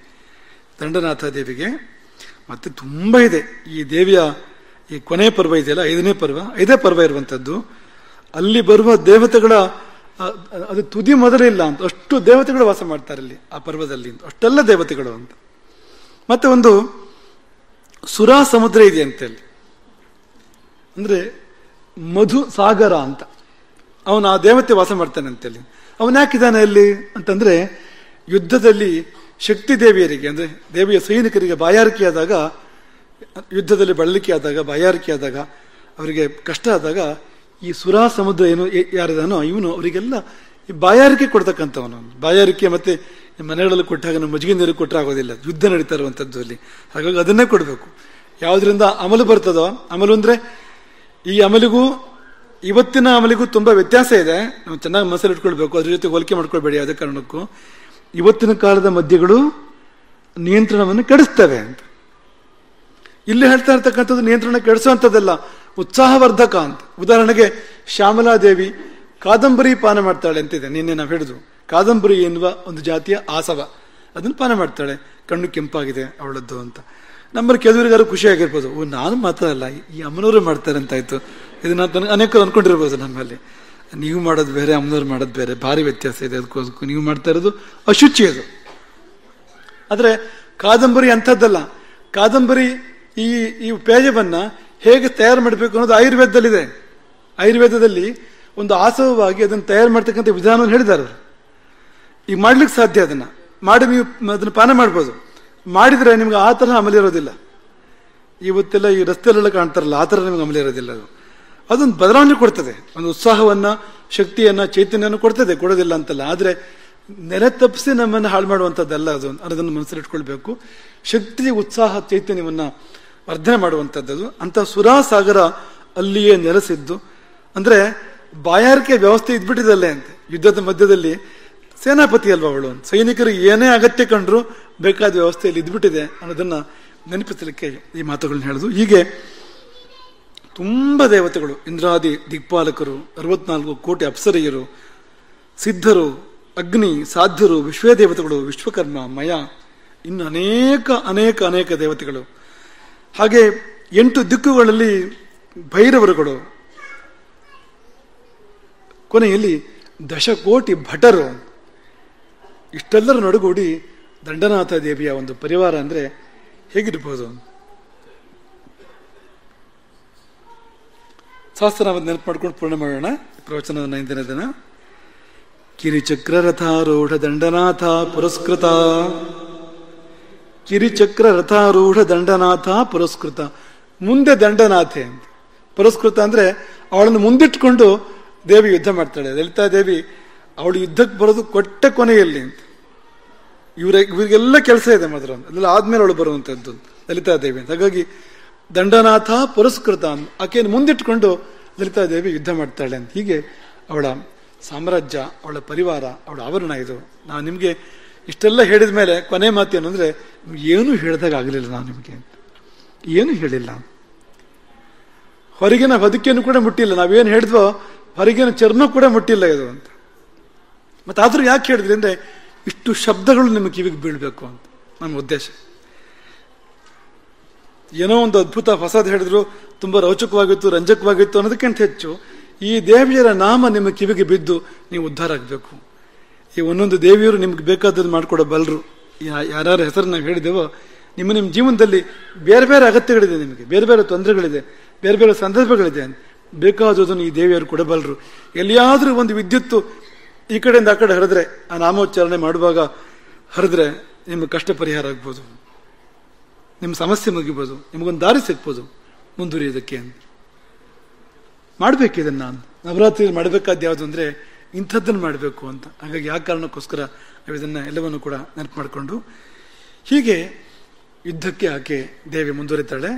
ದಂಡನಾಥ ದೇವಿಗೆ. ಮತ್ತೆ ತುಂಬಾ ಇದೆ ಈ ದೇವಿಯ. ಈ ಕೊನೆ ಪರ್ವ ಇದೆಯಲ್ಲ, 5ನೇ ಪರ್ವ ಇರುವಂತದ್ದು. ಅಲ್ಲಿ ಬರುವ ದೇವತೆಗಳ ಅದು ತುದಿ ಮೊದಲಿಲ್ಲ ಅಂತ, ಅಷ್ಟು ದೇವತೆಗಳು ವಾಸ ಮಾಡ್ತಾರೆ ಅಲ್ಲಿ ಆ ಪರ್ವದಲ್ಲಿ, ಅಷ್ಟೆಲ್ಲ ದೇವತೆಗಳು ಅಂತ. ಮತ್ತೆ ಒಂದು ಸುರಾ ಸಮುದ್ರ ಇದೆ ಅಂತಲ್ಲಿ, ಅಂದ್ರೆ ಮಧು ಸಾಗರ ಅಂತ. ಅವನು ಆ ದೇವತೆ ವಾಸ ಮಾಡ್ತಾನೆ ಅಂತಲ್ಲಿ. ಅವನು ಯಾಕಿದ್ದಾನೆ ಅಲ್ಲಿ ಅಂತಂದ್ರೆ ಯುದ್ಧದಲ್ಲಿ ಶಕ್ತಿ ದೇವಿಯರಿಗೆ ಅಂದ್ರೆ ದೇವಿಯ ಸೈನಿಕರಿಗೆ ಬಾಯಾರಿಕೆ ಆದಾಗ, ಯುದ್ಧದಲ್ಲಿ ಬಳಲಿಕೆ ಆದಾಗ, ಬಾಯಾರಿಕೆ ಆದಾಗ, ಅವರಿಗೆ ಕಷ್ಟ ಆದಾಗ ಈ ಸುರಾ ಸಮುದ್ರ ಏನು ಯಾರಿದಾನೋ ಇವನು ಅವರಿಗೆಲ್ಲ ಈ ಬಾಯಾರಿಕೆ ಕೊಡ್ತಕ್ಕಂಥವನು. ಬಾಯಾರಿಕೆ ಮತ್ತೆ ಮನೆಗಳಲ್ಲಿ ಕೊಟ್ಟಾಗ ನಾವು ಮಜ್ಜಿಗೆ ನೀರು ಕೊಟ್ಟರೆ ಆಗೋದಿಲ್ಲ, ಯುದ್ಧ ನಡೀತಾ ಇರುವಂಥದ್ದು ಅಲ್ಲಿ. ಹಾಗಾಗಿ ಅದನ್ನೇ ಕೊಡಬೇಕು. ಯಾವುದರಿಂದ ಅಮಲು ಬರ್ತದೋ, ಅಮಲು ಅಂದ್ರೆ ಈ ಅಮಲಿಗೂ ಇವತ್ತಿನ ಅಮಲಿಗೂ ತುಂಬಾ ವ್ಯತ್ಯಾಸ ಇದೆ. ನಾವು ಚೆನ್ನಾಗಿ ಮನಸ್ಸಲ್ಲಿ ಇಟ್ಕೊಳ್ಬೇಕು, ಅದ್ರ ಜೊತೆ ಹೋಲಿಕೆ ಮಾಡ್ಕೊಳ್ಬೇಡಿ ಯಾವುದೇ ಕಾರಣಕ್ಕೂ. ಇವತ್ತಿನ ಕಾಲದ ಮದ್ಯಗಳು ನಿಯಂತ್ರಣವನ್ನು ಕೆಡಿಸ್ತವೆ ಅಂತ. ಇಲ್ಲಿ ಹೇಳ್ತಾ ಇರ್ತಕ್ಕಂಥದ್ದು ನಿಯಂತ್ರಣ ಕೆಡಿಸುವಂಥದ್ದಲ್ಲ, ಉತ್ಸಾಹವರ್ಧಕ ಅಂತ. ಉದಾಹರಣೆಗೆ ಶ್ಯಾಮಲಾದೇವಿ ಕಾದಂಬರಿ ಪಾನ ಮಾಡ್ತಾಳೆ ಅಂತಿದೆ. ನಿನ್ನೆ ನಾವು ಹೇಳಿದ್ವು, ಕಾದಂಬರಿ ಎನ್ನುವ ಒಂದು ಜಾತಿಯ ಆಸವ, ಅದನ್ನು ಪಾನ ಮಾಡ್ತಾಳೆ. ಕಣ್ಣು ಕೆಂಪಾಗಿದೆ ಅವಳದ್ದು ಅಂತ. ನಮ್ಮಲ್ಲಿ ಕೆಲವರಿಗಾರು ಖುಷಿಯಾಗಿರ್ಬೋದು, ನಾನು ಮಾತ್ರ ಅಲ್ಲ ಈ ಅಮ್ಮನವರು ಮಾಡ್ತಾರೆ ಅಂತಾಯ್ತು. ಇದನ್ನ ಅನೇಕರು ಅನ್ಕೊಂಡಿರ್ಬೋದು ನಮ್ಮಲ್ಲಿ. ನೀವು ಮಾಡೋದು ಬೇರೆ, ಅಮ್ಮನವ್ರು ಮಾಡೋದು ಬೇರೆ, ಭಾರಿ ವ್ಯತ್ಯಾಸ ಇದೆ. ಅದಕ್ಕೋಸ್ಕರ ನೀವು ಮಾಡ್ತಾ ಇರೋದು ಅಶುಚಿ ಅದು. ಆದ್ರೆ ಕಾದಂಬರಿ ಅಂಥದ್ದಲ್ಲ. ಕಾದಂಬರಿ ಈ ಪೇಜವನ್ನ ಹೇಗೆ ತಯಾರು ಮಾಡಬೇಕು ಅನ್ನೋದು ಆಯುರ್ವೇದದಲ್ಲಿದೆ. ಆಯುರ್ವೇದದಲ್ಲಿ ಒಂದು ಆಸವವಾಗಿ ಅದನ್ನು ತಯಾರು ಮಾಡ್ತಕ್ಕಂಥ ವಿಧಾನವನ್ನು ಹೇಳಿದ್ದಾರೆ. ಈಗ ಮಾಡ್ಲಿಕ್ಕೆ ಸಾಧ್ಯ, ಅದನ್ನ ಮಾಡಿ ನೀವು ಅದನ್ನು ಪಾನ ಮಾಡ್ಬೋದು. ಮಾಡಿದ್ರೆ ನಿಮ್ಗೆ ಆ ತರಹ ಅಮಲಿರೋದಿಲ್ಲ. ಇವತ್ತೆಲ್ಲ ಈ ರಸ್ತೆಯಲ್ಲೆಲ್ಲ ಕಾಣ್ತಾರಲ್ಲ, ಆ ಥರ ನಿಮ್ಗೆ ಅಮಲ ಇರೋದಿಲ್ಲ. ಅದೊಂದು ಬದಲಾವಣೆ ಕೊಡ್ತದೆ, ಒಂದು ಉತ್ಸಾಹವನ್ನ, ಶಕ್ತಿಯನ್ನ, ಚೈತನ್ಯವನ್ನು ಕೊಡ್ತದೆ, ಕೊಡೋದಿಲ್ಲ ಅಂತಲ್ಲ. ಆದರೆ ನೆಲೆ ತಪ್ಪಿಸಿ ನಮ್ಮನ್ನು ಹಾಳು ಮಾಡುವಂಥದ್ದಲ್ಲ ಅದು, ಅನ್ನೋದನ್ನು ಮನಸ್ಸಲ್ಲಿಟ್ಕೊಳ್ಬೇಕು. ಶಕ್ತಿ, ಉತ್ಸಾಹ, ಚೈತನ್ಯವನ್ನ ವರ್ಧನೆ ಮಾಡುವಂಥದ್ದು. ಅಂತ ಸುರಾಸಾಗರ ಅಲ್ಲಿಯೇ ನೆಲೆಸಿದ್ದು. ಅಂದ್ರೆ ಬಾಯಾರಿಕೆ ವ್ಯವಸ್ಥೆ ಇದ್ಬಿಟ್ಟಿದಲ್ಲೇ ಅಂತ. ಯುದ್ಧದ ಮಧ್ಯದಲ್ಲಿ ಸೇನಾಪತಿ ಅಲ್ವಾ ಅವಳು, ಸೈನಿಕರಿಗೆ ಏನೇ ಅಗತ್ಯ ಕಂಡ್ರು ಬೇಕಾದ ವ್ಯವಸ್ಥೆಯಲ್ಲಿ ಇದ್ಬಿಟ್ಟಿದೆ ಅನ್ನೋದನ್ನ ನೆನಪಿಸಲಿಕ್ಕೆ ಈ ಮಾತುಗಳನ್ನ ಹೇಳುದು. ಹೀಗೆ ತುಂಬಾ ದೇವತೆಗಳು, ಇಂದ್ರಾದಿ ದಿಕ್ಪಾಲಕರು, 64 ಕೋಟಿ ಅಪ್ಸರೆಯರು, ಸಿದ್ಧರು, ಅಗ್ನಿ, ಸಾಧ್ಯರು, ವಿಶ್ವದೇವತೆಗಳು, ವಿಶ್ವಕರ್ಮ, ಮಯ, ಇನ್ನು ಅನೇಕ ಅನೇಕ ಅನೇಕ ದೇವತೆಗಳು. ಹಾಗೆ 8 ದಿಕ್ಕುಗಳಲ್ಲಿ ಭೈರವರುಗಳು, ಕೊನೆಯಲ್ಲಿ 10 ಕೋಟಿ ಭಟರು. ಇಷ್ಟೆಲ್ಲರ ನಡುಗೂಡಿ ದಂಡನಾಥ ದೇವಿಯ ಒಂದು ಪರಿವಾರ ಅಂದ್ರೆ ಹೇಗಿರ್ಬೋದು? ಸಹಸ್ರನಾಮದ ನೆನಪು ಮಾಡ್ಕೊಂಡು ಪೂರ್ಣ ಮಾಡೋಣ ಪ್ರವಚನವನ್ನು. ಇಂದಿನ ದಿನ ಕಿರಿಚಕ್ರ ರಥಾರೂಢ ದಂಡನಾಥ ಪುರಸ್ಕೃತ, ಕಿರಿಚಕ್ರ ರಥಾರೂಢ ದಂಡನಾಥ ಪುರಸ್ಕೃತ. ಮುಂದೆ ದಂಡನಾಥೆ ಅಂತ, ಪುರಸ್ಕೃತ ಅಂದ್ರೆ ಅವಳನ್ನು ಮುಂದಿಟ್ಕೊಂಡು ದೇವಿ ಯುದ್ಧ ಮಾಡ್ತಾಳೆ. ಲಲಿತಾ ದೇವಿ ಅವಳು ಯುದ್ಧಕ್ಕೆ ಬರೋದು ಕೊಟ್ಟ ಕೊನೆಯಲ್ಲಿ ಅಂತ. ಇವರಿಗೆಲ್ಲ ಕೆಲಸ ಇದೆ ಮಾತ್ರ, ಅದೆಲ್ಲ ಆದ್ಮೇಲೆ ಅವಳು ಬರುವಂತದ್ದು ಲಲಿತಾ ದೇವಿ ಅಂತ. ಹಾಗಾಗಿ ದಂಡನಾಥ ಪುರಸ್ಕೃತ, ಆಕೆಯನ್ನು ಮುಂದಿಟ್ಕೊಂಡು ಲಲಿತಾ ದೇವಿ ಯುದ್ಧ ಮಾಡ್ತಾಳೆ ಅಂತ. ಹೀಗೆ ಅವಳ ಸಾಮ್ರಾಜ್ಯ, ಅವಳ ಪರಿವಾರ, ಅವಳ ಆವರಣ ಇದು. ನಾನು ನಿಮ್ಗೆ ಇಷ್ಟೆಲ್ಲ ಹೇಳಿದ ಮೇಲೆ ಕೊನೆ ಮಾತು ಏನು ಅಂದ್ರೆ, ಏನು ಹೇಳಿದಾಗ ಆಗಲಿಲ್ಲ, ನಾನು ನಿಮಗೆ ಏನು ಹೇಳಿಲ್ಲ. ಹೊರಗಿನ ಬದುಕಿಯನ್ನು ಕೂಡ ಮುಟ್ಟಿಲ್ಲ, ನಾವೇನು ಹೇಳಿದ್ವೋ ಹೊರಗಿನ ಚರ್ಮ ಕೂಡ ಮುಟ್ಟಿಲ್ಲ ಇದು ಅಂತ. ಮತ್ತೆ ಆದ್ರೂ ಯಾಕೆ ಹೇಳಿದ್ರಿ ಅಂದ್ರೆ, ಇಷ್ಟು ಶಬ್ದಗಳು ನಿಮ್ಮ ಕಿವಿಗೆ ಬೀಳ್ಬೇಕು ಅಂತ ನನ್ನ ಉದ್ದೇಶ. ಏನೋ ಒಂದು ಅದ್ಭುತ ಹೊಸದು ಹೇಳಿದ್ರು, ತುಂಬಾ ರೋಚಕವಾಗಿತ್ತು, ರಂಜಕವಾಗಿತ್ತು ಅನ್ನೋದಕ್ಕಿಂತ ಹೆಚ್ಚು ಈ ದೇವಿಯರ ನಾಮ ನಿಮ್ಮ ಕಿವಿಗೆ ಬಿದ್ದು ನೀವು ಉದ್ಧಾರ ಆಗಬೇಕು. ಈ ಒಂದೊಂದು ದೇವಿಯರು ನಿಮ್ಗೆ ಬೇಕಾದದ್ದು ಮಾಡಿಕೊಡಬಲ್ಲರು. ಯಾರ್ಯಾರ ಹೆಸರು ನಾವು ಹೇಳಿದೆವೋ, ನಿಮ್ಮ ಜೀವನದಲ್ಲಿ ಬೇರೆ ಬೇರೆ ಅಗತ್ಯಗಳಿದೆ, ನಿಮಗೆ ಬೇರೆ ಬೇರೆ ತೊಂದರೆಗಳಿದೆ, ಬೇರೆ ಬೇರೆ ಸಂದರ್ಭಗಳಿದೆ, ಬೇಕಾದದನ್ನು ಈ ದೇವಿಯರು ಕೊಡಬಲ್ಲರು. ಎಲ್ಲಿಯಾದ್ರೂ ಒಂದು ವಿದ್ಯುತ್ತು ಈ ಕಡೆಯಿಂದ ಆ ಕಡೆ ಹರಿದ್ರೆ, ಆ ನಾಮೋಚ್ಚಾರಣೆ ಮಾಡುವಾಗ ಹರಿದ್ರೆ ನಿಮ್ಮ ಕಷ್ಟ ಪರಿಹಾರ ಆಗ್ಬೋದು, ನಿಮ್ಮ ಸಮಸ್ಯೆ ಮುಗಿಬೋದು, ನಿಮಗೊಂದು ದಾರಿ ಸಿಗ್ಬೋದು ಮುಂದುವರಿಯೋದಕ್ಕೆ ಅಂತ. ಮಾಡ್ಬೇಕು ಇದನ್ನ. ನಾನು ನವರಾತ್ರಿ ಮಾಡಬೇಕಾದ ಯಾವುದು ಅಂದ್ರೆ ಇಂಥದ್ದನ್ನು ಮಾಡಬೇಕು ಅಂತ. ಹಾಗಾಗಿ ಆ ಕಾರಣಕ್ಕೋಸ್ಕರ ನಾವು ಇದನ್ನ ಎಲ್ಲವನ್ನು ಕೂಡ ನೆನಪು ಮಾಡಿಕೊಂಡು, ಹೀಗೆ ಯುದ್ಧಕ್ಕೆ ಆಕೆ ದೇವಿ ಮುಂದುವರಿತಾಳೆ.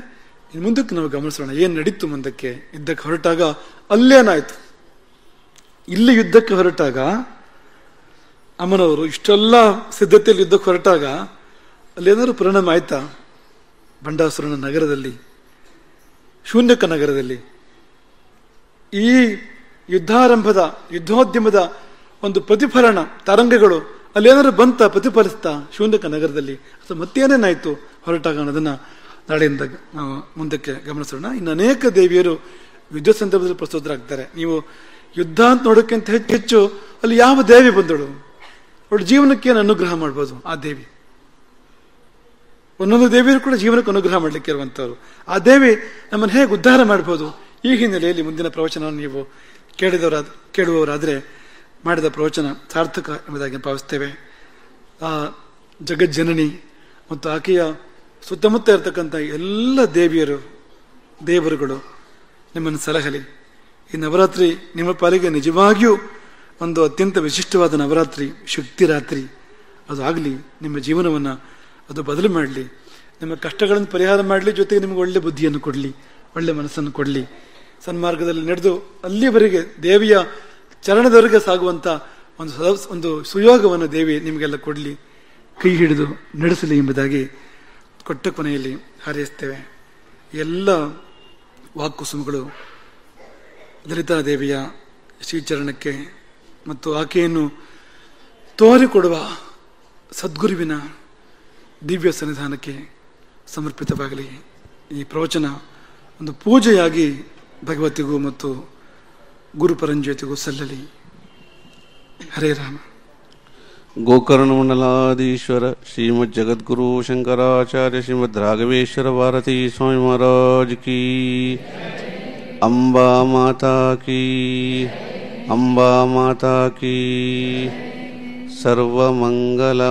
ಇನ್ನು ಮುಂದಕ್ಕೆ ನಾವು ಗಮನಿಸೋಣ ಏನ್ ನಡೀತು ಮುಂದಕ್ಕೆ. ಯುದ್ಧಕ್ಕೆ ಹೊರಟಾಗ ಅಲ್ಲೇನಾಯ್ತು? ಇಲ್ಲಿ ಯುದ್ಧಕ್ಕೆ ಹೊರಟಾಗ ಅಮ್ಮನವರು ಇಷ್ಟೆಲ್ಲ ಸಿದ್ಧತೆಯಲ್ಲಿ ಯುದ್ಧಕ್ಕೆ ಹೊರಟಾಗ ಅಲ್ಲೇನಾದ್ರು ಪರಿಣಾಮ ಆಯ್ತಾ? ಬಂಡಾಸುರನ ನಗರದಲ್ಲಿ, ಶೂನ್ಯಕ ನಗರದಲ್ಲಿ, ಈ ಯುದ್ಧಾರಂಭದ ಯುದ್ಧೋದ್ಯಮದ ಒಂದು ಪ್ರತಿಫಲನ ತರಂಗಗಳು ಅಲ್ಲೇನಾದ್ರು ಬಂತ, ಪ್ರತಿಫಲಿಸ್ತಾ ಶೂನ್ಯಕ ನಗರದಲ್ಲಿ? ಅಥವಾ ಮತ್ತೇನೇನಾಯ್ತು ಹೊರಟಾಗ ಅನ್ನೋದನ್ನ ನಾಳೆಯಿಂದ ನಾವು ಮುಂದಕ್ಕೆ ಗಮನಿಸೋಣ. ಇನ್ನು ಅನೇಕ ದೇವಿಯರು ಯುದ್ಧ ಸಂದರ್ಭದಲ್ಲಿ ಪ್ರಸ್ತುತರಾಗ್ತಾರೆ. ನೀವು ಯುದ್ಧ ಅಂತ ನೋಡೋಕ್ಕಿಂತ ಹೆಚ್ಚು ಅಲ್ಲಿ ಯಾವ ದೇವಿ ಬಂದಳು, ಅವಳ ಜೀವನಕ್ಕೆ ಏನು ಅನುಗ್ರಹ ಮಾಡ್ಬೋದು ಆ ದೇವಿ. ಒಂದೊಂದು ದೇವಿಯರು ಕೂಡ ಜೀವನಕ್ಕೆ ಅನುಗ್ರಹ ಮಾಡ್ಲಿಕ್ಕೆ ಇರುವಂತವ್ರು. ಆ ದೇವಿ ನಮ್ಮನ್ನು ಹೇಗೆ ಉದ್ಧಾರ ಮಾಡ್ಬೋದು, ಈ ಹಿನ್ನೆಲೆಯಲ್ಲಿ ಮುಂದಿನ ಪ್ರವಚನ ನೀವು ಕೇಳುವವರಾದ್ರೆ ಮಾಡಿದ ಪ್ರವಚನ ಸಾರ್ಥಕ ಎಂಬುದಾಗಿ ಭಾವಿಸ್ತೇವೆ. ಆ ಜಗಜ್ಜನನಿ ಮತ್ತು ಆಕೆಯ ಸುತ್ತಮುತ್ತ ಇರತಕ್ಕಂಥ ಎಲ್ಲ ದೇವಿಯರು, ದೇವರುಗಳು ನಿಮ್ಮನ್ನು ಸಲಹಲಿ. ಈ ನವರಾತ್ರಿ ನಿಮ್ಮ ಪಾಲಿಗೆ ನಿಜವಾಗಿಯೂ ಒಂದು ಅತ್ಯಂತ ವಿಶಿಷ್ಟವಾದ ನವರಾತ್ರಿ, ಶಕ್ತಿ ರಾತ್ರಿ ಅದು ಆಗಲಿ. ನಿಮ್ಮ ಜೀವನವನ್ನು ಅದು ಬದಲು ಮಾಡಲಿ, ನಿಮ್ಮ ಕಷ್ಟಗಳನ್ನು ಪರಿಹಾರ ಮಾಡಲಿ, ಜೊತೆಗೆ ನಿಮಗೆ ಒಳ್ಳೆ ಬುದ್ಧಿಯನ್ನು ಕೊಡಲಿ, ಒಳ್ಳೆ ಮನಸ್ಸನ್ನು ಕೊಡಲಿ. ಸನ್ಮಾರ್ಗದಲ್ಲಿ ನಡೆದು ಅಲ್ಲಿವರೆಗೆ ದೇವಿಯ ಚರಣದವರೆಗೆ ಸಾಗುವಂತ ಒಂದು ಸುಯೋಗವನ್ನು ದೇವಿ ನಿಮಗೆಲ್ಲ ಕೊಡಲಿ, ಕೈ ಹಿಡಿದು ನಡೆಸಲಿ ಎಂಬುದಾಗಿ ಕೊಟ್ಟ ಕೊನೆಯಲ್ಲಿ ಹಾರೈಸ್ತೇವೆ. ಎಲ್ಲ ವಾಕ್ಕುಸುಮಗಳು ಲಲಿತಾ ದೇವಿಯ ಶ್ರೀಚರಣಕ್ಕೆ ಮತ್ತು ಆಕೆಯನ್ನು ತೋರಿಕೊಡುವ ಸದ್ಗುರುವಿನ ದಿವ್ಯ ಸನ್ನಿಧಾನಕ್ಕೆ ಸಮರ್ಪಿತವಾಗಲಿ. ಈ ಪ್ರವಚನ ಒಂದು ಪೂಜೆಯಾಗಿ ಭಗವತಿಗೂ ಮತ್ತು ಗುರುಪರಂಜ್ಯೋತಿಗೂ ಸಲ್ಲಲಿ. ಹರೇ ರಾಮ. ಗೋಕರ್ಣಮಂಡಲಾಧೀಶ್ವರ ಶ್ರೀಮದ್ ಜಗದ್ಗುರು ಶಂಕರಾಚಾರ್ಯ ಶ್ರೀಮದ್ ರಾಘವೇಶ್ವರ ಭಾರತೀ ಸ್ವಾಮಿ ಮಹಾರಾಜ್ ಕಿ, ಅಂಬಾ ಮಾತಾ ಕಿ, ಅಂಬಾ ಮಾತಾ ಕಿ. ಸರ್ವಮಂಗಲ